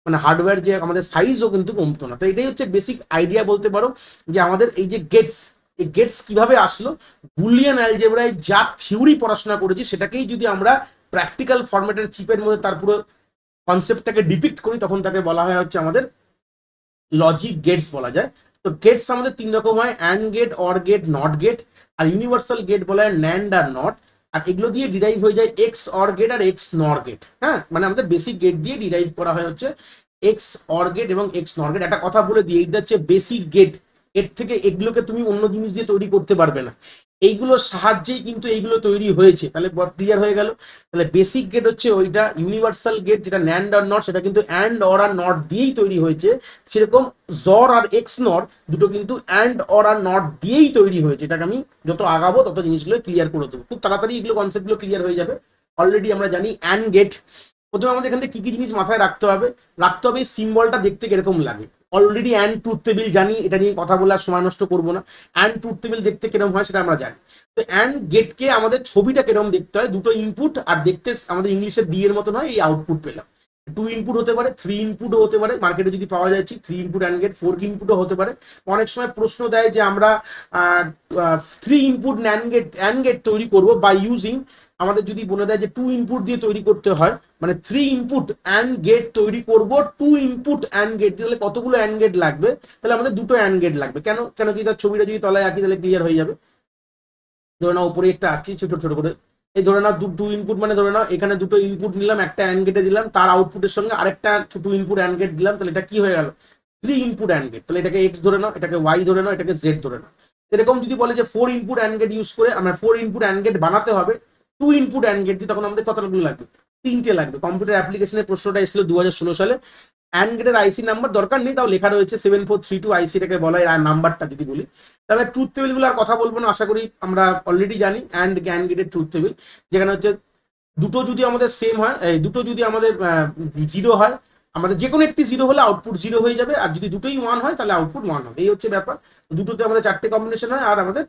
মানে হার্ডওয়্যার যে আমাদের সাইজও কিন্তু কমতো না। তো এটাই হচ্ছে বেসিক আইডিয়া বলতে পারো, যে আমাদের এই যে গেটস, এই গেটস কিভাবে আসলো, বুলিয়ান অ্যালজেব্রায় যা থিওরি পড়াশোনা করেছি সেটাকেই যদি আমরা প্র্যাকটিক্যাল ফরম্যাটের চিপের মধ্যে তার পুরো কনসেপ্টটাকে ডিপিক্ট করি, তখন তাকে বলা হয় হচ্ছে আমাদের লজিক গেটস বলা যায়। তো গেটস আমাদের 3 রকম হয়, and gate, or gate, not gate. আর ইউনিভার্সাল গেট বলা হয় ন্যান্ড আর নট। আর এগুলো দিয়ে ডিরাইভ হয়ে যায় এক্স অর গেট আর এক্স নর গেট। হ্যাঁ, মানে আমাদের বেসিক গেট দিয়ে ডিরাইভ করা হয় হচ্ছে এক্স অর গেট এবং এক্স নর গেট। একটা কথা বলে দিই, এইটা হচ্ছে বেসিক গেট, এর থেকে এগুলোকে তুমি অন্য জিনিস দিয়ে তৈরি করতে পারবে না, এইগুলোর সাহায্যেই কিন্তু এইগুলো তৈরি হয়েছে। তাহলে ক্লিয়ার হয়ে গেল। তাহলে বেসিক গেট হচ্ছে ওইটা, ইউনিভার্সাল গেট যেটা ন্যান্ড আর নট সেটা কিন্তু অ্যান্ড অর আর নট দিয়েই তৈরি হয়েছে। সেরকম জর আর এক্স নর দুটো কিন্তু অ্যান্ড অর আর নট দিয়েই তৈরি হয়েছে। এটাকে আমি যত আগাবো তত জিনিসগুলো ক্লিয়ার করে দেবো, খুব তাড়াতাড়ি এগুলো কনসেপ্টগুলো ক্লিয়ার হয়ে যাবে। অলরেডি আমরা জানি অ্যান্ড গেট। প্রথমে আমাদের এখান থেকে কি কি জিনিস মাথায় রাখতে হবে, এই সিম্বলটা দেখতে কিরকম লাগে। অলরেডি অ্যান্ড ট্রুথ টেবিল জানি, এটা নিয়ে কথা বলার সময় নষ্ট করবো না। অ্যান্ড ট্রুথ টেবিল দেখতে কিরকম হয় সেটা আমরা জানি। তো অ্যান্ড গেটকে আমাদের ছবিটা কিরকম দেখতে হয়, দুটো ইনপুট আর দেখতে আমাদের ইংলিশের ডি এর মতো নয়, এই আউটপুট পেলাম। 2 ইনপুট হতে পারে, 3 ইনপুটও হতে পারে, মার্কেটে যদি পাওয়া যাচ্ছে 3 ইনপুট অ্যান্ড গেট, 4 ইনপুটও হতে পারে। অনেক সময় প্রশ্ন দেয় যে আমরা 3 ইনপুট অ্যান্ড গেট তৈরি করবো বাই ইউজিং, আমাদের যদি বলে দেয় যে 2 ইনপুট দিয়ে তৈরি করতে হয়, মানে 3 ইনপুট অ্যান্ড গেট তৈরি করব 2 ইনপুট অ্যান্ড গেট, তাহলে কতগুলো অ্যান্ড গেট লাগবে, তাহলে আমাদের দুটো অ্যান্ড গেট লাগবে। কেন কেন কি, তার ছবিটা যদি তলায় আঁকি তাহলে ক্লিয়ার হয়ে যাবে। ধরে নাও উপরে একটা আঁকছি ছোট ছোট করে, এই ধরে নাও 2 ইনপুট, মানে ধরে নাও এখানে দুটো ইনপুট নিলাম, একটা অ্যান্ড গেটে দিলাম, তার আউটপুটের সঙ্গে আরেকটা 2 ইনপুট অ্যান্ড গেট দিলাম, তাহলে এটা কি হয়ে গেল, 3 ইনপুট অ্যান্ড গেট। তাহলে এটাকে এক্স ধরে নাও, এটাকে ওয়াই ধরে নাও, এটাকে জেড ধরে নাও। এরকম যদি বলে যে 4 ইনপুট অ্যান্ড গেট ইউজ করে আমরা 4 ইনপুট অ্যান্ড গেট বানাতে হবে 2 ইনপুট অ্যান্ড গেট দিয়ে, তখন আমাদের কতগুলো লাগবে, 3টে লাগবে। কম্পিউটার অ্যাপ্লিকেশনের প্রশ্নটা এসেছিল 2016 সালে। অ্যান্ড গেটের আইসি নাম্বার দরকার নেই, তাও লেখা রয়েছে 7432 আইসিটাকে বলা হয় নাম্বারটা যদি বলি। তবে ট্রুথ টেবিলগুলো আর কথা বলবো না, আশা করি আমরা অলরেডি জানি অ্যান্ড গেটের ট্রুথ টেবিল, যেখানে হচ্ছে দুটো যদি আমাদের সেম হয়, দুটো যদি আমাদের 0 হয়, আমাদের যে কোনো একটি 0 হলে আউটপুট 0 হয়ে যাবে, আর যদি দুটোই 1 হয় তাহলে আউটপুট 1 হবে। এই হচ্ছে ব্যাপার। দুটোতে আমাদের 4টে কম্বিনেশন হয়, আর আমাদের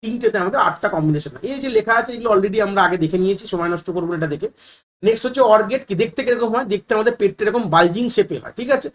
3টেতে আমাদের 8টা কম্বিনেশন হয়। এই যে লেখা আছে এগুলো অলরেডি আমরা আগে দেখে নিয়েছি, সময় নষ্ট করবো এটা দেখে। নেক্সট হচ্ছে অর গেট, কি দেখতে কিরকম হয়, দেখতে আমাদের পেটটা এরকম বালজিং শেপে হয়, ঠিক আছে।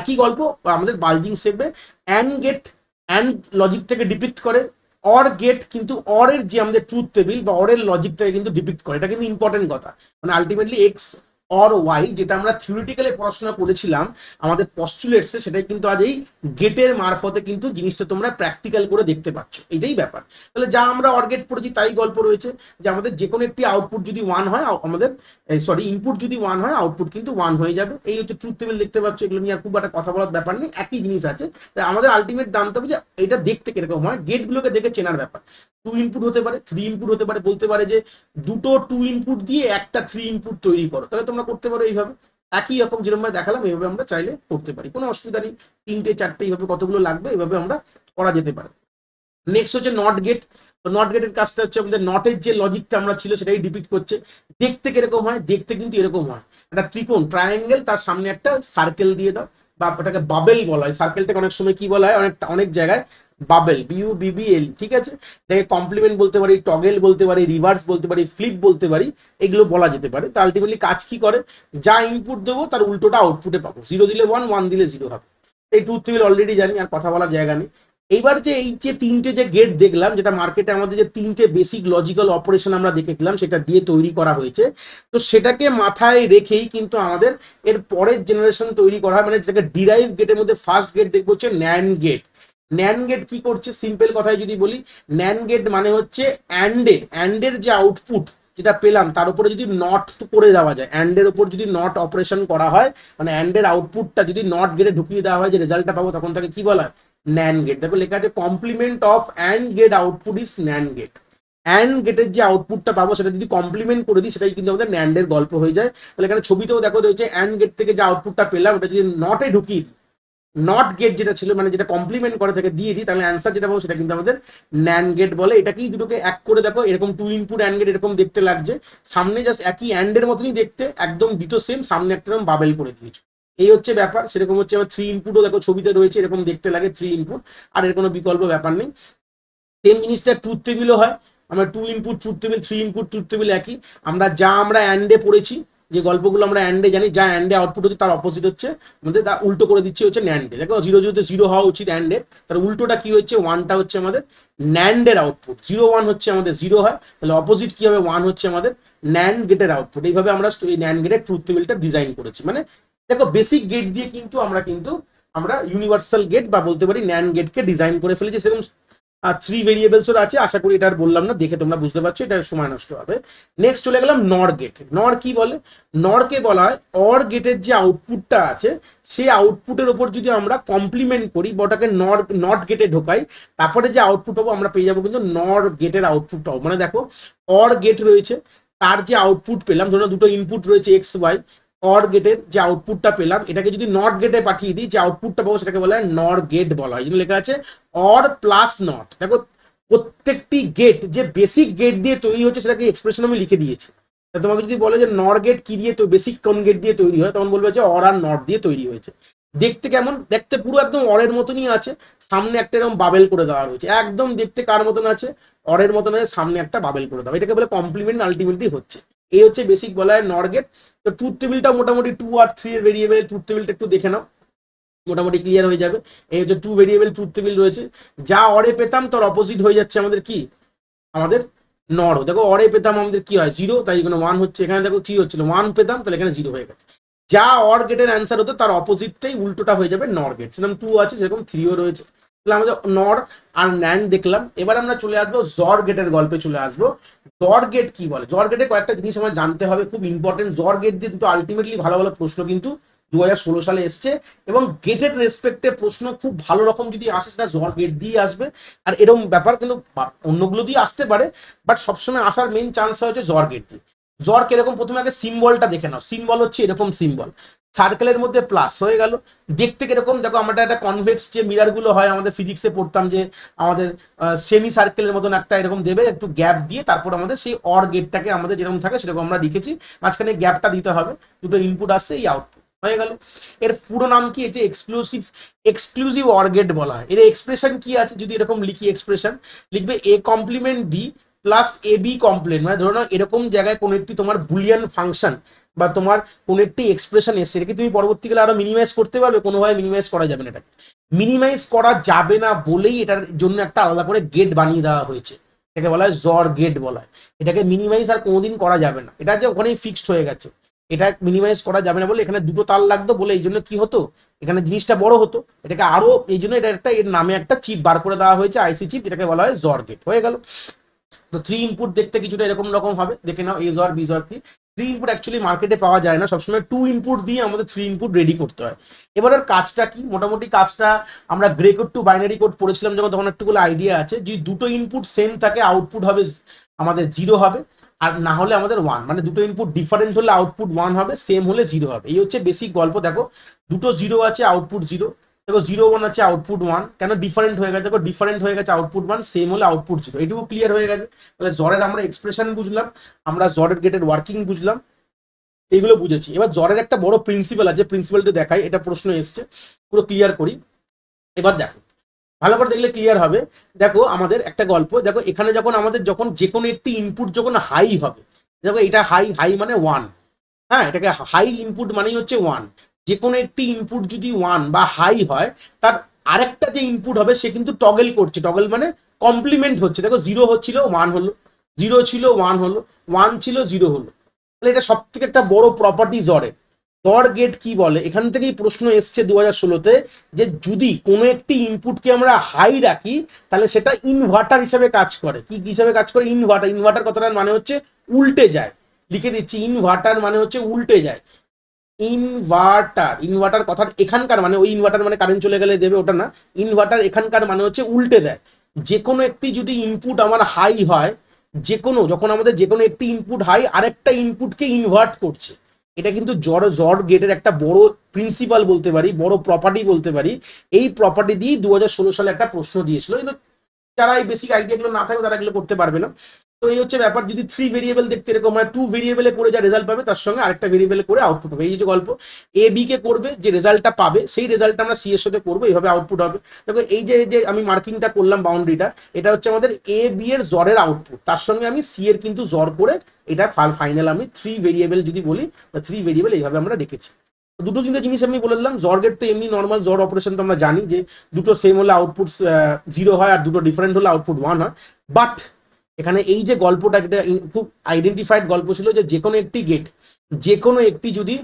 একই গল্প, আমাদের বালজিং শেপে অ্যান্ড গেট অ্যান্ড লজিকটাকে ডিপিক্ট করে, অর গেট কিন্তু অরের যে আমাদের ট্রুথ টেবিল বা অরের লজিকটাকে কিন্তু ডিপিক্ট করে। এটা কিন্তু ইম্পর্টেন্ট কথা, মানে আলটিমেটলি এক্স অর ওয়াই যেটা আমরা থিওরিটিক্যালি পড়াশোনা করেছিলাম আমাদের পস্টুলেটসে, সেটাই কিন্তু আজ এই গেটের মারফতে কিন্তু জিনিসটা তোমরা প্র্যাকটিক্যাল করে দেখতে পাচ্ছ, এটাই ব্যাপার। তাহলে যা আমরা অর গেট পড়েছি তাই গল্প রয়েছে, যে আমাদের যে কোনো একটি আউটপুট যদি 1 হয়, আমাদের ইনপুট যদি 1 হয় আউটপুট কিন্তু 1 হয়ে যাবে। এই হচ্ছে ট্রুথ টেবিল, দেখতে পাচ্ছ। এগুলো নিয়ে আর খুব একটা কথা বলার ব্যাপার নেই, একই জিনিস আছে। তাই আমাদের আলটিমেট জানতে হবে যে এটা দেখতে কিরকম হয়, গেটগুলোকে দেখে চেনার ব্যাপার। 2 ইনপুট হতে পারে, 3 ইনপুট হতে পারে, বলতে পারে যে দুটো 2 ইনপুট দিয়ে একটা 3 ইনপুট তৈরি করো, তাহলে তোমরা করতে পারো এইভাবে। একই রকম যেরকম ভাবে দেখালাম এইভাবে আমরা চাইলে করতে পারি, কোনো অসুবিধা নেই। 3টে 4টে এইভাবে কতগুলো লাগবে এইভাবে আমরা করা যেতে পারে। নেক্সট হচ্ছে নট গেট। তো নট গেটের কাজটা হচ্ছে আমাদের নটের যে লজিকটা আমরা ছিল সেটাই ডিপিক্ট করছে। দেখতে কিরকম হয়, দেখতে কিন্তু এরকম হয়, একটা ত্রিকোণ ট্রায়াঙ্গেল, তার সামনে একটা সার্কেল দিয়ে দাও, বা ওটাকে বাবেল বলা হয়। সার্কেলটাকে অনেক সময় কি বলা হয়, অনেক জায়গায় বাবেল, BUBBL, ঠিক আছে। এটাকে কমপ্লিমেন্ট বলতে পারি, টগেল বলতে পারি, রিভার্স বলতে পারি, ফ্লিপ বলতে পারি, এগুলো বলা যেতে পারে। তা আলটিমেটলি কাজ কি করে, যা ইনপুট দেবো তার উল্টোটা আউটপুটে পাবো। 0 দিলে 1, 1 দিলে 0 হবে। এই ট্রুথ টেবিল অলরেডি জানি, আর কথা বলার জায়গা নেই। এইবার যে এই যে 3টে যে গেট দেখলাম, যেটা মার্কেটে আমাদের যে 3টে বেসিক লজিক্যাল অপারেশন আমরা দেখেছিলাম সেটা দিয়ে তৈরি করা হয়েছে, তো সেটাকে মাথায় রেখেই কিন্তু আমাদের এর পরের জেনারেশন তৈরি করা হয়। মানে যেটাকে ডিরাইভ গেটের মধ্যে ফার্স্ট গেট দেখবো হচ্ছে ন্যান্ড গেট। ন্যান্ড গেট কি করছে, সিম্পল কথায় যদি বলি, ন্যান্ড গেট মানে হচ্ছে অ্যান্ডের যে আউটপুট যেটা পেলাম তার উপরে যদি নট করে দেওয়া যায়, অ্যান্ডের উপর যদি নট অপারেশন করা হয়, মানে অ্যান্ডের আউটপুটটা যদি নট গেটে ঢুকিয়ে দেওয়া হয়, যে রেজাল্টটা পাবো তখন তাকে কি বলা হয়, NAND গেট। দেখো লেখা আছে complement of and gate output is NAND gate. And গেটের যে আউটপুটটা পাবো সেটা যদি কমপ্লিমেন্ট করে দিই সেটাই কিন্তু আমাদের ন্যান্ডের গল্প হয়ে যায়। তাহলে এখানে ছবিতেও দেখো রয়েছে অ্যান্ড গেট থেকে যে আউটপুটটা পেলাম ওটা যদি নটে ঢুকিয়ে দিই, নট গেট যেটা ছিল মানে যেটা কমপ্লিমেন্ট করে থেকে দিয়ে দিই, তাহলে অ্যান্সার যেটা পাবো সেটা কিন্তু আমাদের NAND গেট বলে। এটাকেই দুটোকে এক করে দেখো, এরকম 2 ইনপুট অ্যান্ড গেট এরকম দেখতে লাগছে, সামনে জাস্ট একই অ্যান্ডের মতনই দেখতে, একদম ডিটো সেম, সামনে একটা এরকম বাবেল করে দিয়েছো। এই হচ্ছে ব্যাপার। সেরকম হচ্ছে আবার 3 ইনপুটও দেখো ছবিতে রয়েছে, এরকম দেখতে লাগে 3 ইনপুট, আর এর কোনো বিকল্প ব্যাপার নেই। সেম জিনিসটা ট্রুথ টেবিলও হয়, আমরা 2 input truth table, 3 input truth table একই। আমরা অ্যান্ডে পড়েছি, যে গল্পগুলো আমরা অ্যান্ডে জানি, যা অ্যান্ডে আউটপুট হচ্ছে তার অপোজিট হচ্ছে আমাদের, তার উল্টো করে দিচ্ছে হচ্ছে ন্যান্ডে। দেখো 0 0 তে 0 হওয়া উচিত অ্যান্ডের, তার উল্টোটা কি হচ্ছে, 1টা হচ্ছে আমাদের ন্যান্ডের আউটপুট। 0 1 হচ্ছে আমাদের 0 হয়, তাহলে অপোজিট কি হবে, 1 হচ্ছে আমাদের NAND গেটের আউটপুট। এইভাবে আমরা এই NAND গেটের ট্রুথ টেবিলটা ডিজাইন করেছি। মানে দেখো বেসিক গেট দিয়ে কিন্তু আমরা ইউনিভার্সাল গেট বা বলতে পারি NAND গেটকে ডিজাইন করে ফেলেছি। সেরকম আর 3 ভেরিয়েবলসও আছে, আশা করি এটা আর বললাম না, দেখে তোমরা বুঝতে পারছো, এটা সময় নষ্ট হবে। নেক্সট চলে গেলাম নর গেট। নর কি বলে? নরকে বলা হয় অর গেটের যে আউটপুটটা আছে সেই আউটপুটের ওপর যদি আমরা কমপ্লিমেন্ট করি বা ওটাকে নট গেটে ঢোকাই, তারপরে যে আউটপুট হবো আমরা পেয়ে যাবো কিন্তু নর গেটের আউটপুট পাবো। মানে দেখো অর গেট রয়েছে, তার যে আউটপুট পেলাম, ধরুন দুটো ইনপুট রয়েছে এক্স ওয়াই, অর গেটের যে আউটপুটটা পেলাম এটাকে যদি নট গেটে পাঠিয়ে দিই, যে আউটপুটটা পাবো সেটাকে বলা হয় নর গেট বলা হয়। এই জন্য লেখা আছে অর প্লাস নট। দেখো প্রত্যেকটি গেট যে বেসিক গেট দিয়ে তৈরি হচ্ছে সেটাকে এক্সপ্রেশন আমি লিখে দিয়েছি। তোমাকে যদি বলে যে নর গেট কি দিয়ে, তো বেসিক কোন গেট দিয়ে তৈরি হয়, তখন বলবে যে অর আর নট দিয়ে তৈরি হয়েছে। দেখতে কেমন? দেখতে পুরো একদম অরের মতনই আছে, সামনে একটা এরকম বাবেল করে দেওয়া রয়েছে, একদম দেখতে কার মতন আছে? অরের মতন আছে, সামনে একটা বাবেল করে দেওয়া, এটাকে বলে কমপ্লিমেন্ট আলটিমেটলি হচ্ছে। এই হচ্ছে বেসিক বলা হয় নর গেট। তো ট্রুথ টেবিলটা মোটামুটি 2 আর 3 এর ভেরিয়েবল ট্রুথ টেবিলটা একটু দেখে নাও, মোটামুটি ক্লিয়ার হয়ে যাবে। এই হচ্ছে 2 ভেরিয়েবল ট্রুথ টেবিল রয়েছে, যা অরে পেতাম তার অপোজিট হয়ে যাচ্ছে আমাদের কি, আমাদের নর। দেখো অরে পেতাম আমাদের কি হয় 0, তাই এখানে 1 হচ্ছে, এখানে দেখো কি হচ্ছিল 1 পেতাম, তাহলে এখানে 0 হয়ে গেছে। যা অর গেটের অ্যান্সার হতো তার অপোজিটটাই উল্টোটা হয়ে যাবে নর গেট। সেরকম 2 আছে সেরকম 3ও রয়েছে। তাহলে আমাদের নর আর ন্যান্ড দেখলাম। এবার আমরা চলে আসবো জর গেটের গল্পে চলে আসবো। জর গেট কি বলে? জর গেটে কয়েকটা জিনিস আমার জানতে হবে, খুব ইম্পর্টেন্ট। জর গেট দিয়ে দুটো আলটিমেটলি ভালো ভালো প্রশ্ন কিন্তু 2016 সালে এসছে, এবং গেটের রেসপেক্টে প্রশ্ন খুব ভালো রকম যদি আসে সেটা জর গেট দিয়ে আসবে। আর এরকম ব্যাপার কিন্তু অন্যগুলো দিয়ে আসতে পারে, বাট সবসময় আসার মেইন চান্স হচ্ছে জর গেট দিয়ে। জর কিরকম? প্রথমে আগে সিম্বলটা দেখে নাও। সিম্বল হচ্ছে এরকম সিম্বল, সার্কেলের মধ্যে প্লাস হয়ে গেল। দেখতে কিরকম? দেখো আমরা একটা কনভেক্স যে মিরার গুলো হয় আমাদের ফিজিক্সে পড়তাম, যে আমাদের সেমি সার্কেলের মতন একটা এরকম দেবে, একটু গ্যাপ দিয়ে তারপর আমাদের সেই অর গেটটাকে আমাদের যেরকম থাকে সেরকম আমরা লিখেছি, মাঝখানে গ্যাপটা দিতে হবে, দুটো ইনপুট আসছে, এই আউটপুট হয়ে গেল। এর পুরো নাম কি? যে এক্সক্লুসিভ অর গেট বলা হয়। এর এক্সপ্রেশন কি আছে? যদি এরকম লিখি এক্সপ্রেশন, লিখবে A complement B plus A B complement. মানে ধরো না এরকম জায়গায় কোনো একটি তোমার বুলিয়ান ফাংশন বা তোমার কোনো একটি এক্সপ্রেশন এসছে, এটাকে তুমি পরবর্তীকালে আরো মিনিমাইজ করতে পারবে, কোনোভাবে মিনিমাইজ করা যাবে না। এটাকে মিনিমাইজ করা যাবে না বলেই এটার জন্য একটা আলাদা করে গেট বানিয়ে দেওয়া হয়েছে, এটাকে বলা হয় জর গেট বলা হয়। এটাকে মিনিমাইজ আর কোনোদিন করা যাবে না, এটা যে ওখানেই ফিক্সড হয়ে গেছে, এটা মিনিমাইজ করা যাবে না বলে এখানে দুটো তার লাগতো বলে এই জন্য কি হতো, এখানে জিনিসটা বড় হতো, এটাকে আরো এই জন্য এটা একটা এর নামে একটা চিপ বার করে দেওয়া হয়েছে, আইসি চিপ, যেটাকে বলা হয় জর গেট। হয়ে গেল। তো 3 ইনপুট দেখতে কিছুটা এরকম রকম হবে, দেখে নাও এ জর বি জর কি। 3 ইনপুট অ্যাকচুয়ালি মার্কেটে পাওয়া যায় না, সবসময় 2 ইনপুট দিয়ে আমাদের 3 ইনপুট রেডি করতে হয়। এবার এর কাজটা কি? মোটামুটি কাজটা আমরা grey code two binary code পড়েছিলাম যখন, তখন একটুগুলো আইডিয়া আছে। যদি দুটো ইনপুট সেম থাকে আউটপুট হবে আমাদের 0 হবে, আর না হলে আমাদের 1, মানে দুটো ইনপুট ডিফারেন্ট হলে আউটপুট 1 হবে, সেম হলে 0 হবে। এই হচ্ছে বেসিক গল্প। দেখো দুটো 0 আছে, আউটপুট 0। দেখো 0 1 আছে, আউটপুট 1। কেন ডিফারেন্ট হয়ে গেছে? দেখো ডিফারেন্ট হয়ে গেছে, আউটপুট 1, সেম হলে আউটপুট 0। এটুকু ক্লিয়ার হয়ে গেছে। তাহলে জরের আমরা এক্সপ্রেশন বুঝলাম, আমরা জরের গেটের ওয়ার্কিং বুঝলাম, এইগুলো বুঝেছি। এবার জরের একটা বড় প্রিন্সিপাল আছে, প্রিন্সিপালটা দেখাই, এটা প্রশ্ন এসছে, পুরো ক্লিয়ার করি। এবার দেখো ভালো করে দেখলে ক্লিয়ার হবে। দেখো আমাদের একটা গল্প, দেখো এখানে যখন আমাদের যখন যে কোনো একটি ইনপুট যখন হাই হবে, দেখো এটা হাই, হাই মানে 1, হ্যাঁ এটাকে হাই ইনপুট মানেই হচ্ছে 1। যে কোনো একটি ইনপুট যদি 1 বা হাই হয়, তার আরেকটা যে ইনপুট হবে সে কিন্তু টগল করছে, টগল মানে কমপ্লিমেন্ট হচ্ছে। দেখো 0 হচ্ছিল 1 হলো, 0 ছিল 1 হলো, 1 ছিল 0 হলো। তাহলে এটা সব থেকে একটা বড় প্রপার্টি জরের। জর গেট কি বলে? এখান থেকেই প্রশ্ন এসছে 2016-তে, যে যদি কোনো একটি ইনপুটকে আমরা হাই রাখি তাহলে সেটা ইনভার্টার হিসেবে কাজ করে। কি হিসেবে কাজ করে? ইনভার্টার। ইনভার্টার কথাটার মানে হচ্ছে উল্টে যায়, লিখে দিচ্ছি, ইনভার্টার মানে হচ্ছে উল্টে যায়। ইনভার্টার, ইনভার্টার কথার এখানকার মানে ওই ইনভার্টার মানে কারেন্ট চলে গেলে দেবে ওটা না, ইনভার্টার এখানকার মানে হচ্ছে উল্টে দেয়। যে কোনো একটি যদি ইনপুট আমার হাই হয়, যে কোনো যখন আমাদের যে কোনো একটি ইনপুট হাই আরেকটা ইনপুটকে ইনভার্ট করছে, এটা কিন্তু জর গেটের একটা বড় প্রিন্সিপাল বলতে পারি, বড় প্রপার্টি বলতে পারি। এই প্রপার্টি দিয়ে 2016 সালে একটা প্রশ্ন দিয়েছিল। যারা এই বেসিক আইডিয়াগুলো না থাকবে তারা এগুলো করতে পারবে না। তো এই হচ্ছে ব্যাপার। যদি 3 ভেরিয়েবল দেখতে এরকম হয়, 2 ভেরিয়েবলে করে যা রেজাল্ট পাবে তার সঙ্গে আরেকটা ভেরিয়েবলে করে আউটপুট হবে। এই যে গল্প, এ বি কে করবে, যে রেজাল্টটা পাবে সেই রেজাল্টটা আমরা সি এর সাথে করবো, এইভাবে আউটপুট হবে। দেখো এই যে আমি মার্কিংটা করলাম বাউন্ডারিটা, এটা হচ্ছে আমাদের এ বি এর জরের আউটপুট, তার সঙ্গে আমি সি এর কিন্তু জর করে এটা ফাইনাল আমি 3 ভেরিয়েবল যদি বলি, 3 ভেরিয়েবল এইভাবে আমরা রেখেছি। দুটো তিনটে জিনিস আমি বলে দিলাম। জর গেট তো এমনি নর্মাল জর অপারেশন তো আমরা জানি, যে দুটো সেম হলে আউটপুট 0 হয় আর দুটো ডিফারেন্ট হলে আউটপুট 1 হয়। বাট এখানে এই যে গল্পটা, এটা খুব আইডেন্টিফাইড গল্প ছিল, যে কোনো একটি গেট, যে কোনো একটি যদি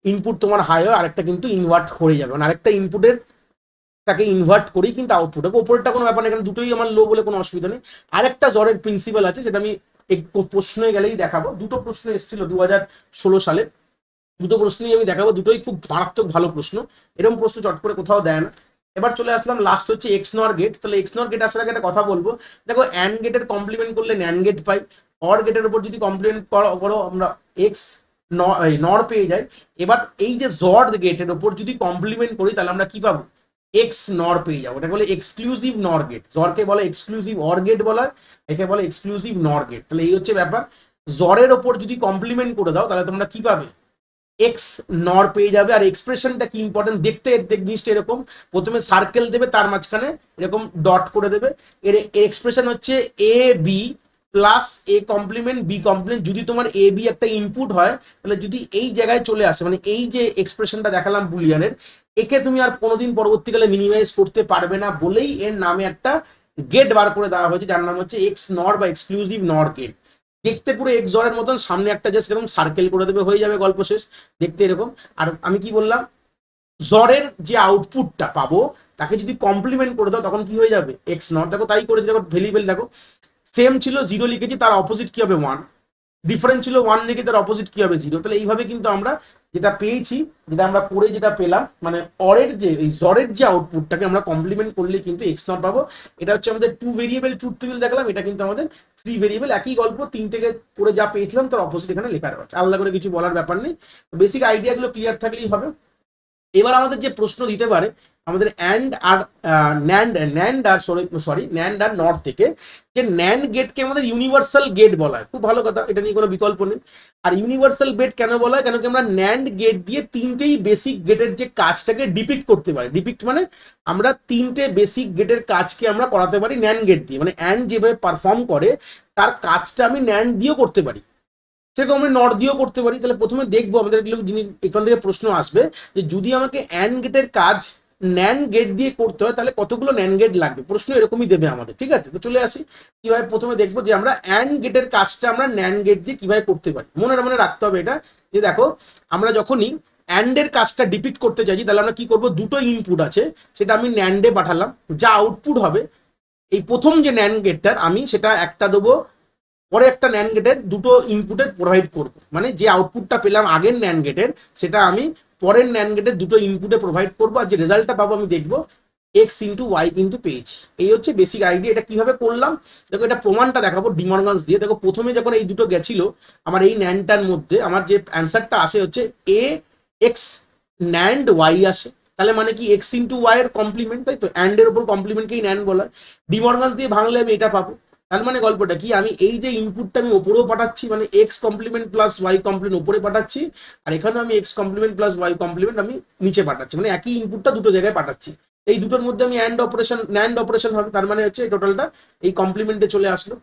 ইনপুট তোমার হাই হয় আরেকটা কিন্তু ইনভার্ট হয়ে যাবে, মানে আরেকটা ইনপুটের তাকে ইনভার্ট করেই কিন্তু আউটপুট হবে। ওপরেরটা কোনো ব্যাপার নেই, এখানে দুটোই আমার লো বলে কোনো অসুবিধা নেই। আরেকটা জ্বরের প্রিন্সিপাল আছে, সেটা আমি এই প্রশ্নে গেলেই দেখাবো। দুটো প্রশ্ন এসেছিল 2016 সালে, দুটো প্রশ্নই আমি দেখাবো, দুটোই খুব মারাত্মক ভালো প্রশ্ন, এরকম প্রশ্ন চট করে কোথাও দেয় না। এবার চলে আসলাম লাস্ট হচ্ছে এক্স নর গেট। তাহলে এক্স নর গেট আসার আগে একটা কথা বলবো, দেখো অ্যান্ড গেটের কমপ্লিমেন্ট করলে ন্যান্ড গেট পাই, অর গেটের উপর যদি কমপ্লিমেন্ট করো আমরা এক্স নর পেয়ে যাই। এবার এই যে জর গেটের উপর যদি কমপ্লিমেন্ট করি তাহলে আমরা কি পাবো, এক্স নর পেয়ে যাবো। এটা বলে এক্সক্লুসিভ নর গেট, জরকে বলে এক্সক্লুসিভ অর গেট বলা, একে বলে এক্সক্লুসিভ নর গেট। তাহলে এই হচ্ছে ব্যাপার, জরের ওপর যদি কমপ্লিমেন্ট করে দাও তাহলে তোমরা কি পাবে, এক্স নর পেয়ে যাবে। আর এক্সপ্রেশনটা কি ইম্পর্টেন্ট, দেখতে জিনিসটা এরকম, প্রথমে সার্কেল দেবে, তার মাঝখানে এরকম ডট করে দেবে। এর এক্সপ্রেশন হচ্ছে A B plus A complement B complement. যদি তোমার এ বি একটা ইনপুট হয় তাহলে যদি এই জায়গায় চলে আসে, মানে এই যে এক্সপ্রেশনটা দেখালাম বুলিয়ানের, একে তুমি আর কোনোদিন পরবর্তীকালে মিনিমাইজ করতে পারবে না বলেই এর নামে একটা গেট বার করে দেওয়া হয়েছে, যার নাম হচ্ছে এক্স নর বা এক্সক্লুসিভ নর গেট। দেখতে পুরো এক্স জরের মতন, সামনে একটা জাস্ট এরকম সার্কেল করে দেবে, হয়ে যাবে, গল্প শেষ। দেখতে এরকম। আর আমি কি বললাম, জরের যে আউটপুটটা পাবো তাকে যদি কমপ্লিমেন্ট করে দাও তখন কি হয়ে যাবে, এক্স নট। দেখো তাই করেছি, দেখো ভেরিয়েবল দেখো সেম ছিল, 0 লিখেছি, তার অপোজিট কি হবে 1, ডিফারেন্স ছিল 1 লিখে, তার অপোজিট কি হবে 0। তাহলে এইভাবে কিন্তু আমরা যেটা পেয়েছি, যেটা আমরা করে যেটা পেলাম, মানে অরের যে এই জরের যে আউটপুটটাকে আমরা কমপ্লিমেন্ট করলে কিন্তু এক্স নট পাবো। এটা হচ্ছে আমাদের 2 ভেরিয়েবল ট্রুথ টেবিল দেখলাম, এটা কিন্তু আমাদের 3 ভেরিয়েবল, একই গল্প, 3 থেকে করে যা পেয়েছিলাম তার অপোজিট এখানে লেখা রয়েছে, আলাদা করে কিছু বলার ব্যাপার নেই, বেসিক আইডিয়াগুলো ক্লিয়ার থাকলেই হবে। এবার আমাদের যে প্রশ্ন দিতে পারে আমাদের অ্যান্ড আর ন্যান্ড আর নট থেকে, যে ন্যান্ড গেটকে আমাদের ইউনিভার্সাল গেট বলা হয়, খুব ভালো কথা, এটা নিয়ে কোনো বিকল্প নেই। আর ইউনিভার্সাল গেট কেন বলা হয়, কেন কি আমরা ন্যান্ড গেট দিয়ে তিনটেই বেসিক গেটের যে কাজটাকে ডিপিক্ট করতে পারি। ডিপিক্ট মানে আমরা তিনটে বেসিক গেটের কাজকে আমরা করাতে পারি ন্যান্ড গেট দিয়ে, মানে অ্যান্ড যেভাবে পারফর্ম করে তার কাজটা আমি ন্যান্ড দিয়েও করতে পারি, সেরকম আমি নট দিয়েও করতে পারি। তাহলে প্রথমে দেখবো আমাদের যিনি এখান থেকে প্রশ্ন আসবে, যে যদি আমাকে অ্যান্ড গেটের কাজ ন্যান্ড গেট দিয়ে করতে হয় তাহলে কতগুলো ন্যান্ড গেট লাগবে, প্রশ্ন এরকমই দেবে আমাদের। ঠিক আছে, তো চলে আসি কিভাবে প্রথমে দেখবো যে আমরা অ্যান্ড গেটের কাজটা আমরা ন্যান্ড গেট দিয়ে কিভাবে করতে পারি। মনে রাখতে হবে এটা, যে দেখো আমরা যখনই অ্যান্ডের কাজটা ডিপিক্ট করতে চাইছি তাহলে আমরা কি করব, দুটো ইনপুট আছে সেটা আমি ন্যান্ডে পাঠালাম, যা আউটপুট হবে এই প্রথম যে ন্যান্ড গেটটার আমি সেটা একটা দেবো, পরে একটা ন্যান্ড গেটের দুটো ইনপুটের প্রোভাইড করব, মানে যে আউটপুটটা পেলাম আগের ন্যান্ড গেটের সেটা আমি পরের ন্যান্ড গেটের দুটো ইনপুটে প্রোভাইড করবো, আর যে রেজাল্টটা পাবো আমি দেখবো এক্স ইন্টু ওয়াই কিন্তু পেয়েছি। এই হচ্ছে বেসিক আইডিয়া। এটা কিভাবে করলাম দেখো, এটা প্রমাণটা দেখাবো ডিমর্গানস দিয়ে। দেখো প্রথমে যখন এই দুটো গেছিল আমার এই ন্যান্ডটার মধ্যে, আমার যে অ্যান্সারটা আসে হচ্ছে এ এক্স ন্যান্ড ওয়াই আসে, তাহলে মানে কি এক্স ইন্টু ওয়াই এর কমপ্লিমেন্ট, তাই তো, অ্যান্ডের উপর কমপ্লিমেন্টকেই ন্যান্ড বলা হয়। ডিমর্গানস দিয়ে ভাঙলে আমি এটা পাবো। তার মানে গল্পটা কি, আমি এই যে ইনপুটটা আমি ওপরেও পাঠাচ্ছি, মানে X complement plus Y complement ওপরে পাঠাচ্ছি, আর এখানেও আমি X complement plus Y complement আমি নিচে পাঠাচ্ছি, মানে একই ইনপুটটা দুটো জায়গায় পাঠাচ্ছি। এই দুটোর মধ্যে আমি ন্যান্ড অপারেশন হবে, তার মানে হচ্ছে টোটালটা এই কমপ্লিমেন্টে চলে আসলো,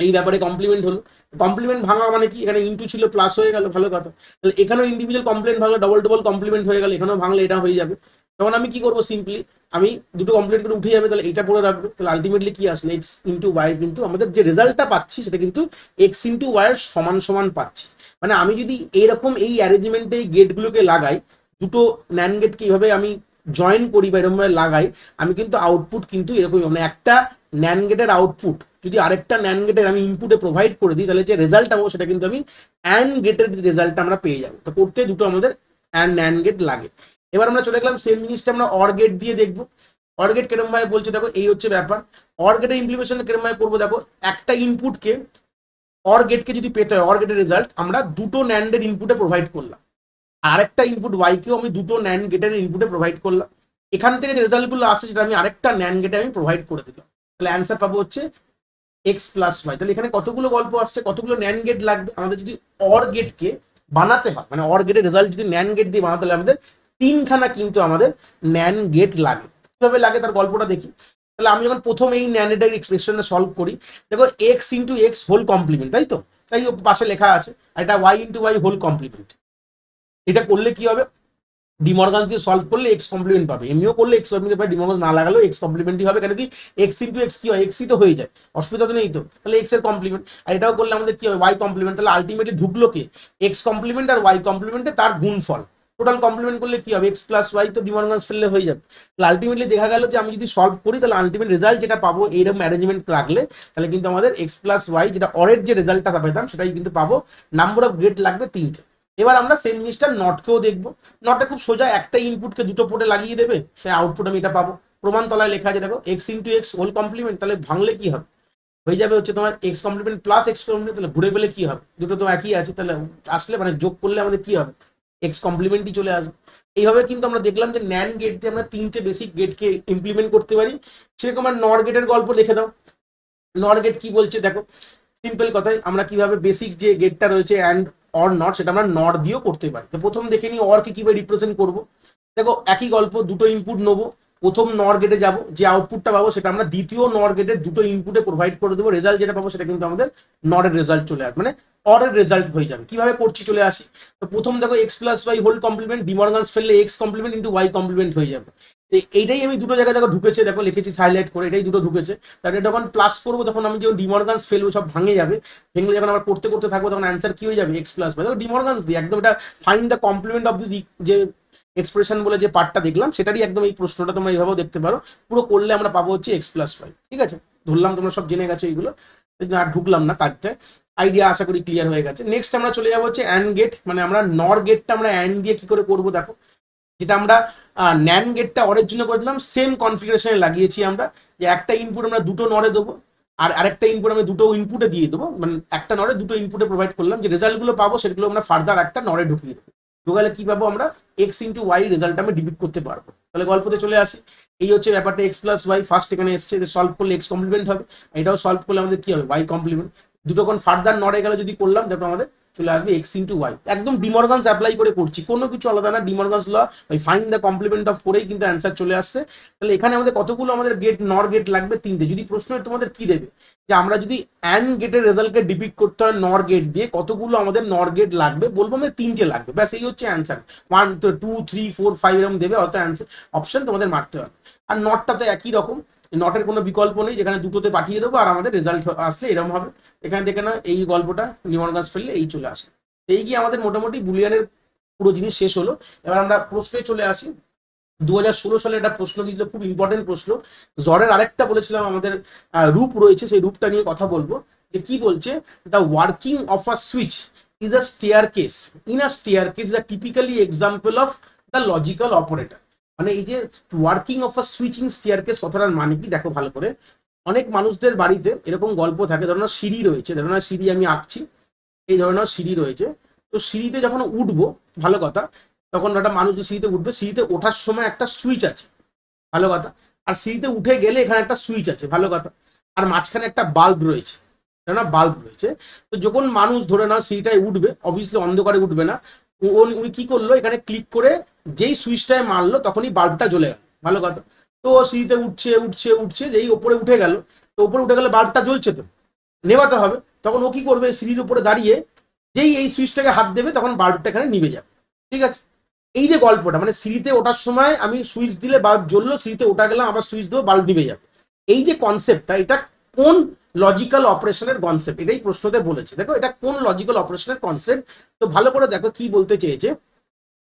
এই ব্যাপারে কমপ্লিমেন্ট হলো। কমপ্লিমেন্ট ভাঙা মানে কি, এখানে ইনটু ছিল প্লাস হয়ে গেল, ভালো কথা। তাহলে এখানেও ইন্ডিভিজুয়াল কমপ্লিমেন্ট ভাঙলে ডবল কমপ্লিমেন্ট হয়ে গেল, এখানেও ভাঙলে এটা হয়ে যাবে। তখন আমি কি করবো, সিম্পলি আমি দুটো কমপ্লিট করে উঠে যাবে, তাহলে এটা পড়ে রাখবে। তাহলে আলটিমেটলি কি আসলে এক্স ইন্টু ওয়াই, কিন্তু আমাদের যে রেজাল্টটা পাচ্ছি সেটা কিন্তু এক্স ইন্টু ওয়াই এর সমান সমান পাচ্ছি। মানে আমি যদি এইরকম এই অ্যারেঞ্জমেন্টে এই গেটগুলোকে লাগাই, দুটো ন্যান্ড গেটকে এইভাবে আমি জয়েন করি বা এরকমভাবে লাগাই, আমি কিন্তু আউটপুট কিন্তু এরকমই, মানে একটা ন্যান্ড গেটের আউটপুট যদি আরেকটা ন্যান্ড গেটের আমি ইনপুটে প্রোভাইড করে দিই তাহলে যে রেজাল্ট পাবো সেটা কিন্তু আমি অ্যান্ড গেটের রেজাল্টটা আমরা পেয়ে যাবো। তো করতে দুটো আমাদের ন্যান্ড গেট লাগে। এবার আমরা চলে গেলাম সেম জিনিসটা আমরা অর গেট দিয়ে দেখবো। অর গেট কিরম ভাবে বলছে দেখো, এই হচ্ছে ব্যাপার। অর গেটের ইমপ্লিমেন্টেশন কিরম ভাবে করবো দেখো, একটা ইনপুটকে অর গেটকে যদি পেতে হয়, অর গেটের রেজাল্ট আমরা দুটো ন্যান্ডের ইনপুটে প্রোভাইড করলাম, আরেকটা ইনপুট ওয়াইকেও আমি দুটো ন্যান্ড গেটের ইনপুটে প্রোভাইড করলাম, এখান থেকে যে রেজাল্টগুলো আসে সেটা আমি আরেকটা ন্যান্ড গেটে আমি প্রোভাইড করে দিলাম, তাহলে অ্যান্সার পাবো হচ্ছে এক্স প্লাস ওয়াই। তাহলে এখানে কতগুলো গল্প আসছে, কতগুলো ন্যান্ড গেট লাগবে আমাদের যদি অর গেটকে বানাতে হয়, মানে অর গেটের রেজাল্ট যদি ন্যান্ড গেট দিয়ে বানাতে হলে আমাদের তিনখানা কিন্তু আমাদের ন্যান্ড গেট লাগে। কিভাবে লাগে তার গল্পটা দেখি। তাহলে আমি যখন প্রথম এই ন্যান্ড গেটের এক্সপ্রেশনটা সলভ করি, দেখো X into X whole complement, তাই তো, তাই পাশে লেখা আছে, আর এটা Y into Y whole complement. এটা করলে কি হবে, ডিমর্গান দিয়ে সলভ করলে এক্স কমপ্লিমেন্ট পাবে, এমনিও করলে এক্স কমপ্লিমেন্ট পাবে, ডিমর্গান না লাগালেও এক্স কমপ্লিমেন্টই হবে, কেন কি এক্স ইন্টু এক্স কি হয়, এক্সই তো হয়ে যায়, অসুবিধা তো নেই তো, তাহলে এক্স এর কমপ্লিমেন্ট। আর এটাও করলে আমাদের কি হয়, ওয়াই কমপ্লিমেন্ট, তাহলে আলটিমেটলি ঢুকলো কে, এক্স কমপ্লিমেন্ট আর ওয়াই কমপ্লিমেন্টে তার গুণফল, টোটাল কমপ্লিমেন্ট করলে কি হবে, এক্স প্লাস ওয়াই তো ডিমর্গানস ফেললে হয়ে যাবে। তাহলে আলটিমেটলি দেখা গেল যে আমি যদি সলভ করি তাহলে আলটিমেট রেজাল্ট যেটা পাবো এইরকম অ্যারেঞ্জমেন্ট রাখলে তাহলে কিন্তু আমাদের এক্স প্লাস ওয়াই যেটা অরের যে রেজাল্টটা পেতাম সেটাই কিন্তু পাবো। নাম্বার অফ গেট লাগবে 3টে। এবার আমরা সেম জিনিসটা নটকেও দেখবো। নটটা খুব সোজা, একটা ইনপুটকে দুটো পোর্টে লাগিয়ে দেবে, সে আউটপুট আমি এটা পাবো। প্রমাণ তলায় লেখা আছে দেখো, X into X whole complement, তাহলে ভাঙলে কি হবে, হয়ে যাবে হচ্ছে তোমার X complement plus X complement, তাহলে ঘুরে পেলে কি হবে, দুটো তো একই আছে, তাহলে আসলে মানে যোগ করলে আমাদের কি হবে, এক্স কমপ্লিমেন্টই চলে আসবে। এইভাবে কিন্তু আমরা দেখলাম যে ন্যান গেট দিয়ে আমরা 3টে বেসিক গেটকে ইমপ্লিমেন্ট করতে পারি। সেরকম আর নর গেটের গল্প লিখে দাও। নর গেট কি বলছে দেখো, সিম্পল কথায় আমরা কিভাবে বেসিক যে গেটটা রয়েছে অ্যান্ড অর নট সেটা আমরা নর দিয়েও করতে পারি। তো প্রথম দেখে নিই অরকে কিভাবে রিপ্রেজেন্ট করবো। দেখো একই গল্প, দুটো ইনপুট নেবো, প্রথম নর গেটে যাবো, যে আউটপুটটা পাবো সেটা আমরা দ্বিতীয় নর গেটের দুটো ইনপুটে প্রোভাইড করে দেবো, রেজাল্ট যেটা পাবো সেটা কিন্তু আমাদের নরের রেজাল্ট চলে আসবে, মানে অরের রেজাল্ট হয়ে যাবে। কিভাবে করছি চলে আসি। তো প্রথম দেখো X plus Y whole complement, De Morgan's ফেললে X complement into Y complement হয়ে যাবে। এইটাই আমি দুটো জায়গায় দেখো ঢুকেছে, দেখো লিখেছি হাইলাইট করে, এটাই দুটো ঢুকেছে। তাহলে যখন প্লাস করবো তখন আমি যখন ডিমর্গানস ফেলবো সব ভাঙে যাবে, ভেঙে যখন আবার করতে করতে থাকবো তখন অ্যান্সার কি হয়ে যাবে, এক্স প্লাস ওয়াই। দেখো ডিমর্গানস দিয়ে একদম এটা find the complement of this যে এক্সপ্রেশন বলে যে পার্টটা দেখলাম সেটারই একদম এই প্রশ্নটা তোমরা এইভাবেও দেখতে পারো। পুরো করলে আমরা পাবো হচ্ছে এক্স প্লাস ওয়াই। ঠিক আছে, ধরলাম তোমরা সব জেনে গেছো এইগুলো, আর ঢুকলাম না কাজটা, আইডিয়া আশা করি ক্লিয়ার হয়ে গেছে। নেক্সট আমরা চলে যাবো হচ্ছে অ্যান্ড গেট, মানে আমরা নর গেটটা আমরা অ্যান্ড দিয়ে কি করে করবো দেখো, যেটা আমরা ন্যান গেটটা অরের জন্য করেছিলাম সেম কনফিগারেশনে লাগিয়েছি আমরা, যে একটা ইনপুট আমরা দুটো নরে দেবো আর আরেকটা ইনপুট আমি দুটো ইনপুটে দিয়ে দেবো, মানে একটা নরে দুটো ইনপুটে প্রোভাইড করলাম, যে রেজাল্টগুলো পাবো সেগুলো আমরা ফার্দার একটা নরে ঢুকিয়ে দেবো। ঢোকালে কি পাবো আমরা, এক্স ইন্টু ওয়াই রেজাল্ট আমি ডিবিট করতে পারবো। তাহলে গল্পতে চলে আসি, এই হচ্ছে ব্যাপারটা, এক্স প্লাস ওয়াই ফার্স্ট এখানে এসছে, সলভ করলে এক্স কমপ্লিমেন্ট হবে, এটাও সলভ করলে আমাদের কি হবে, ওয়াই কমপ্লিমেন্ট। দুটো কোন ফার্দার নড়ে গেলে যদি করলাম দেখো আমাদের চলে আসবে এক্স ইন্টু ওয়াই। একদম ডিমর্গানস অ্যাপ্লাই করে করছি, কোনো কিছু আলাদা না, ডিমর্গানস ল ওই ফাইন্ড দ্য কমপ্লিমেন্ট অফ করেই কিন্তু অ্যান্সার চলে আসছে। তাহলে এখানে আমাদের কতগুলো আমাদের গেট নর গেট লাগবে, 3টে। যদি প্রশ্ন তোমাদের কি দেবে যে আমরা যদি অ্যান্ড গেটের রেজাল্টকে ডিপিক্ট করতে হয় নর গেট দিয়ে, কতগুলো আমাদের নর গেট লাগবে, বলবো আমাদের 3টে লাগবে, ব্যাস এই হচ্ছে অ্যান্সার। 1 2 3 4 5 এরকম দেবে, অত অ্যান্সার অপশন তোমাদের মারতে হবে। আর নটটা তো একই রকম, নটের কোনো বিকল্প নেই, যেখানে দুটোতে পাঠিয়ে দেবো আর আমাদের রেজাল্ট আসলে এরকম হবে। এখানে দেখে না এই গল্পটা ডিমর্গানস ফেললে এই চলে আসে। এই গিয়ে আমাদের মোটামুটি বুলিয়ানের পুরো জিনিস শেষ হলো। এবার আমরা প্রশ্নে চলে আসি। 2016 সালে একটা প্রশ্ন দিয়েছিল, খুব ইম্পর্টেন্ট প্রশ্ন। জ্বরের আরেকটা বলেছিলাম আমাদের রূপ রয়েছে, সেই রূপটা নিয়ে কথা বলবো। যে কি বলছে, the working of a switch is a stair case, in a stair case the typically example of the logical operator. মানে এই যে working of a switching stair case কথাটার মানে কি দেখো ভালো করে। অনেক মানুষদের বাড়িতে এরকম গল্প থাকে, ধরো সিঁড়ি রয়েছে, ধরো সিঁড়ি আমি আঁকছি, এই ধরনের সিঁড়ি রয়েছে, তো সিঁড়িতে যখন উঠবো, ভালো কথা, তখন একটা মানুষ সিঁড়িতে উঠবে, সিঁড়িতে ওঠার সময় একটা সুইচ আছে, ভালো কথা, আর সিঁড়িতে উঠে গেলে এখানে একটা সুইচ আছে, ভালো কথা, আর মাঝখানে একটা বাল্ব রয়েছে, না বাল্ব রয়েছে। তো যখন মানুষ ধরে না সিঁড়িটায় উঠবে, অবভিয়াসলি অন্ধকারে উঠবে না, উনি কি করলো, এখানে ক্লিক করে যেই সুইচটায় মারলো তখনই বাল্বটা জ্বলে গেল, ভালো কথা। তো সিঁড়িতে উঠছে উঠছে উঠছে, যেই ওপরে উঠে গেল, তো ওপরে উঠে গেলে বাল্বটা জ্বলছে, তো নেভাতে হবে। তখন ও কি করবে, সিঁড়ির উপরে দাঁড়িয়ে যেই এই সুইচটাকে হাত দেবে তখন বাল্বটা এখানে নিভে যাবে। ঠিক আছে, এই যে গল্পটা, মানে সিঁড়িতে ওঠার সময় আমি সুইচ দিলে বাল্ব জ্বললো, সিঁড়িতে ওঠা গেলাম আবার সুইচ দেবো বাল্ব নিভে যাবে, এই যে কনসেপ্টটা, এটা কোন লজিক্যাল অপারেশনের কনসেপ্ট, এটাই প্রশ্নতে বলেছে। দেখো এটা কোন লজিক্যাল অপারেশনের কনসেপ্ট, তো ভালো করে দেখো কি বলতে চেয়েছে।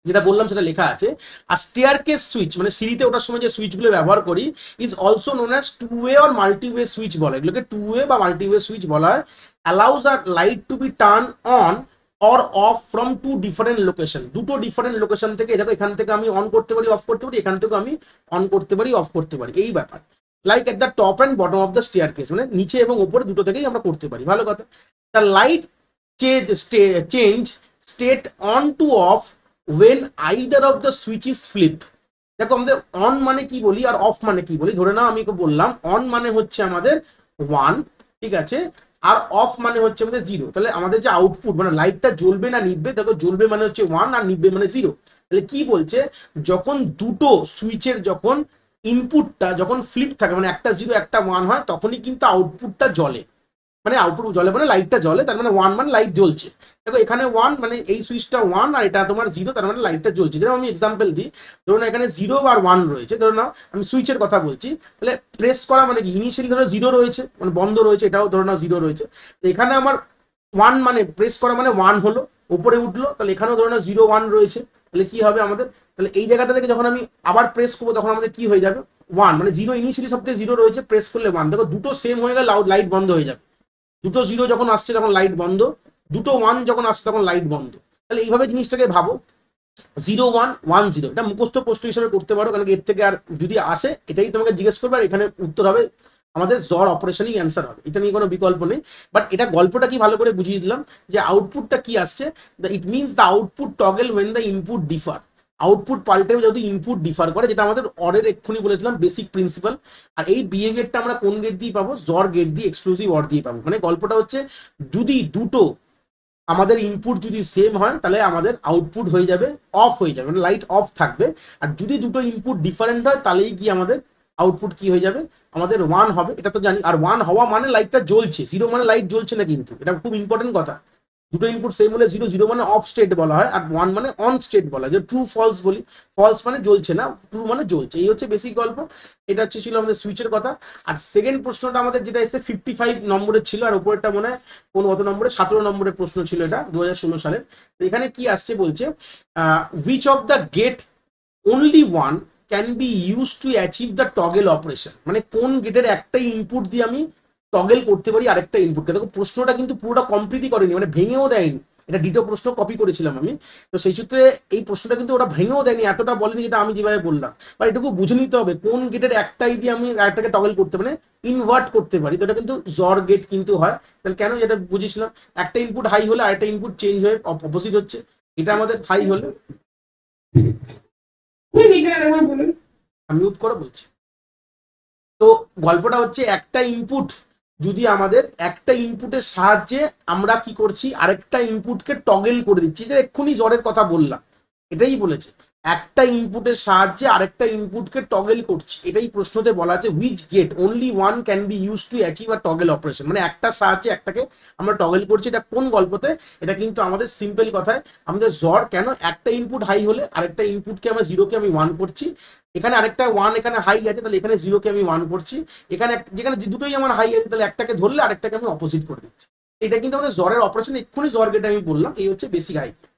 যেটা বললাম সেটা লেখা আছে, আর স্টেয়ারকেস সুইচ মানে সিঁড়িতে ওঠার সময় যে সুইচগুলো ব্যবহার করি is also known as two way or multiway switch বলে, এগুলোকে টু ওয়ে বা মাল্টিওয়ে সুইচ বলা হয়। Allows are light to be turn on or off from two different location, দুটো ডিফারেন্ট লোকেশন থেকে, দেখো এখান থেকে আমি অন করতে পারি অফ করতে পারি, এখান থেকে আমি অন করতে পারি অফ করতে পারি, এই ব্যাপার। Like at the top and bottom of the staircase, মানে নিচে এবং উপরে দুটো থেকেই আমরা করতে পারি, ভালো কথা। The light change state on to off when either of the switch is flipped। দেখো আমাদের অন মানে কি বলি আর অফ মানে কি বলি, ধরে নাও আমি বললাম অন মানে হচ্ছে আমাদের 1, ঠিক আছে, আর অফ মানে হচ্ছে আমাদের 0, তাহলে আমাদের যে আউটপুট মানে লাইটটা জ্বলবে না নিভবে, দেখো জ্বলবে মানে হচ্ছে 1 আর নিভবে মানে 0। তাহলে কি বলছে, যখন দুটো সুইচের যখন ইনপুটটা যখন ফ্লিপ থাকে, মানে একটা 0 একটা 1 হয়, তখনই কিন্তু আউটপুটটা জ্বলে, মানে আউটপুট জ্বলে মানে লাইটটা জ্বলে, তার মানে 1 মানে লাইট জ্বলছে। দেখো এখানে 1 মানে এই সুইচটা 1 আর এটা তোমার 0, তার মানে লাইটটা জ্বলছে। যেরকম আমি এক্সাম্পল দিই, ধরুন এখানে 0 আর 1 রয়েছে, ধরুন আমি সুইচের কথা বলছি, তাহলে প্রেস করা মানে কি, ইনিশিয়ালি ধরো 0 রয়েছে মানে বন্ধ রয়েছে, এটাও ধরো না 0 রয়েছে, তো এখানে আমার 1 মানে প্রেস করা মানে 1 হলো, উপরে উঠলো, তাহলে এখানেও ধরো না 0 1 রয়েছে, তাহলে কি হবে আমাদের, তাহলে এই জায়গাটা থেকে যখন আমি আবার প্রেস করবো তখন আমাদের কি হয়ে যাবে 1, মানে 0 ইনিশিয়ালি সব থেকে 0 রয়েছে, প্রেস করলে 1, দেখো দুটো সেম হয়ে গেলে লাইট বন্ধ হয়ে যাবে, দুটো 0 যখন আসছে তখন লাইট বন্ধ, দুটো 1 যখন আসছে তখন লাইট বন্ধ। তাহলে এইভাবে জিনিসটাকে ভাবো 0 1 1 0, এটা মুখস্থ প্রশ্ন হিসেবে করতে পারো, কারণ এর থেকে আর যদি আসে এটাই তোমাকে জিজ্ঞেস করবে, আর এখানে উত্তর হবে আমাদের জর অপারেশনই অ্যান্সার হবে, এটা নিয়ে কোনো বিকল্প নেই। বাট এটা গল্পটা কি ভালো করে বুঝিয়ে দিলাম যে আউটপুটটা কি আসছে, it means the output toggle when the input differ, output পাল্টে যদি ইনপুট ডিফার করে, যেটা আমাদের অরের এক্ষুনি বলেছিলাম বেসিক প্রিন্সিপাল। আর এই বিহেভিয়ারটা আমরা কোন গেট দিয়ে পাবো, জর গেট দিয়ে, এক্সক্লুসিভ অর দিয়ে পাবো। মানে গল্পটা হচ্ছে যদি দুটো আমাদের ইনপুট যদি সেম হয় তাহলে আমাদের আউটপুট হয়ে যাবে অফ হয়ে যাবে, মানে লাইট অফ থাকবে। আর যদি দুটো ইনপুট ডিফারেন্ট হয় তাহলেই কি আমাদের আউটপুট কি হয়ে যাবে, আমাদের 1 হবে, এটা তো জানি। আর 1 হওয়া মানে লাইটটা জ্বলছে, 0 মানে লাইট জ্বলছে না, কিন্তু এটা খুব ইম্পর্টেন্ট কথা। দুটো ইনপুট সেম হলে 0 0 মানে অফ স্টেট বলা হয়, আর 1 মানে অন স্টেট বলা হয়, যে ট্রু ফলস বলি, ফলস মানে জ্বলছে না, ট্রু মানে জ্বলছে। এই হচ্ছে বেসিক গল্প, এটা হচ্ছে ছিল আমাদের সুইচের কথা। আর সেকেন্ড প্রশ্নটা আমাদের যেটা এসে 55 নম্বরের ছিল, আর উপরেরটা মনে হয় কোন কত নম্বরে 17 নম্বরের প্রশ্ন ছিল, এটা 2016 সালের। তো এখানে কি আসছে বলছে, which of the gate only one can be used to achieve the toggle operation, মানে কোন গেটের একটা ইনপুট দিয়ে আমি টগল করতে পারি আরেকটা ইনপুটকে। দেখো প্রশ্নটা কিন্তু পুরোটা কমপ্লিটই করেনি, মানে ভেঙেও দেয়নি, এটা ডিটো প্রশ্ন কপি করেছিলাম আমি, তো সেই সূত্রে এই প্রশ্নটা কিন্তু ওটা ভেঙেও দেয়নি, এতটা বলেনি যেটা আমি যেভাবে বললাম। বা এটুকু বুঝে নিতে হবে কোন গেটের একটাই দিয়ে আমি আরেকটাকে টগল করতে পারি, ইনভার্ট করতে পারি, তো এটা কিন্তু জর গেট কিন্তু হয়। তাহলে কেন, যেটা বুঝেছিলাম একটা ইনপুট হাই হলে আরেকটা ইনপুট চেঞ্জ হয়ে অপোজিট হচ্ছে, এটা আমাদের হাই হলে আমি মিউট করে বলছি। তো গল্পটা হচ্ছে একটা ইনপুট যদি আমাদের একটা ইনপুটের সাহায্যে আমরা কি করছি আরেকটা ইনপুটকে টগল করে দিচ্ছি, যে এক্ষুনি জ্বরের কথা বললাম, এটাই বলেছে একটা ইনপুটের সাহায্যে আরেকটা ইনপুটকে টগল করছি, এটাই প্রশ্নতে বলা আছে which gate only one can be use to achieve a toggle operation, মানে একটার সাহায্যে একটাকে আমরা টগল করছি। এটা কোন গল্পতে, এটা কিন্তু আমাদের সিম্পল কথায় আমাদের জ্বর কেন, একটা ইনপুট হাই হলে আরেকটা ইনপুটকে আমরা 0 কে আমি 1 করছি, এখানে আরেকটা 1 এখানে হাই আছে তাহলে এখানে 0 কে আমি 1 করছি, এখানে যেখানে দুটোই আমার হাই আছে তাহলে একটাকে ধরলে আরেকটাকে আমি অপোজিট করে দিচ্ছি। এটা কিন্তু আমাদের জ্বরের অপারেশন, এক্ষুনি জ্বর গেটে আমি বললাম, এই হচ্ছে বেসিক আইডিয়া।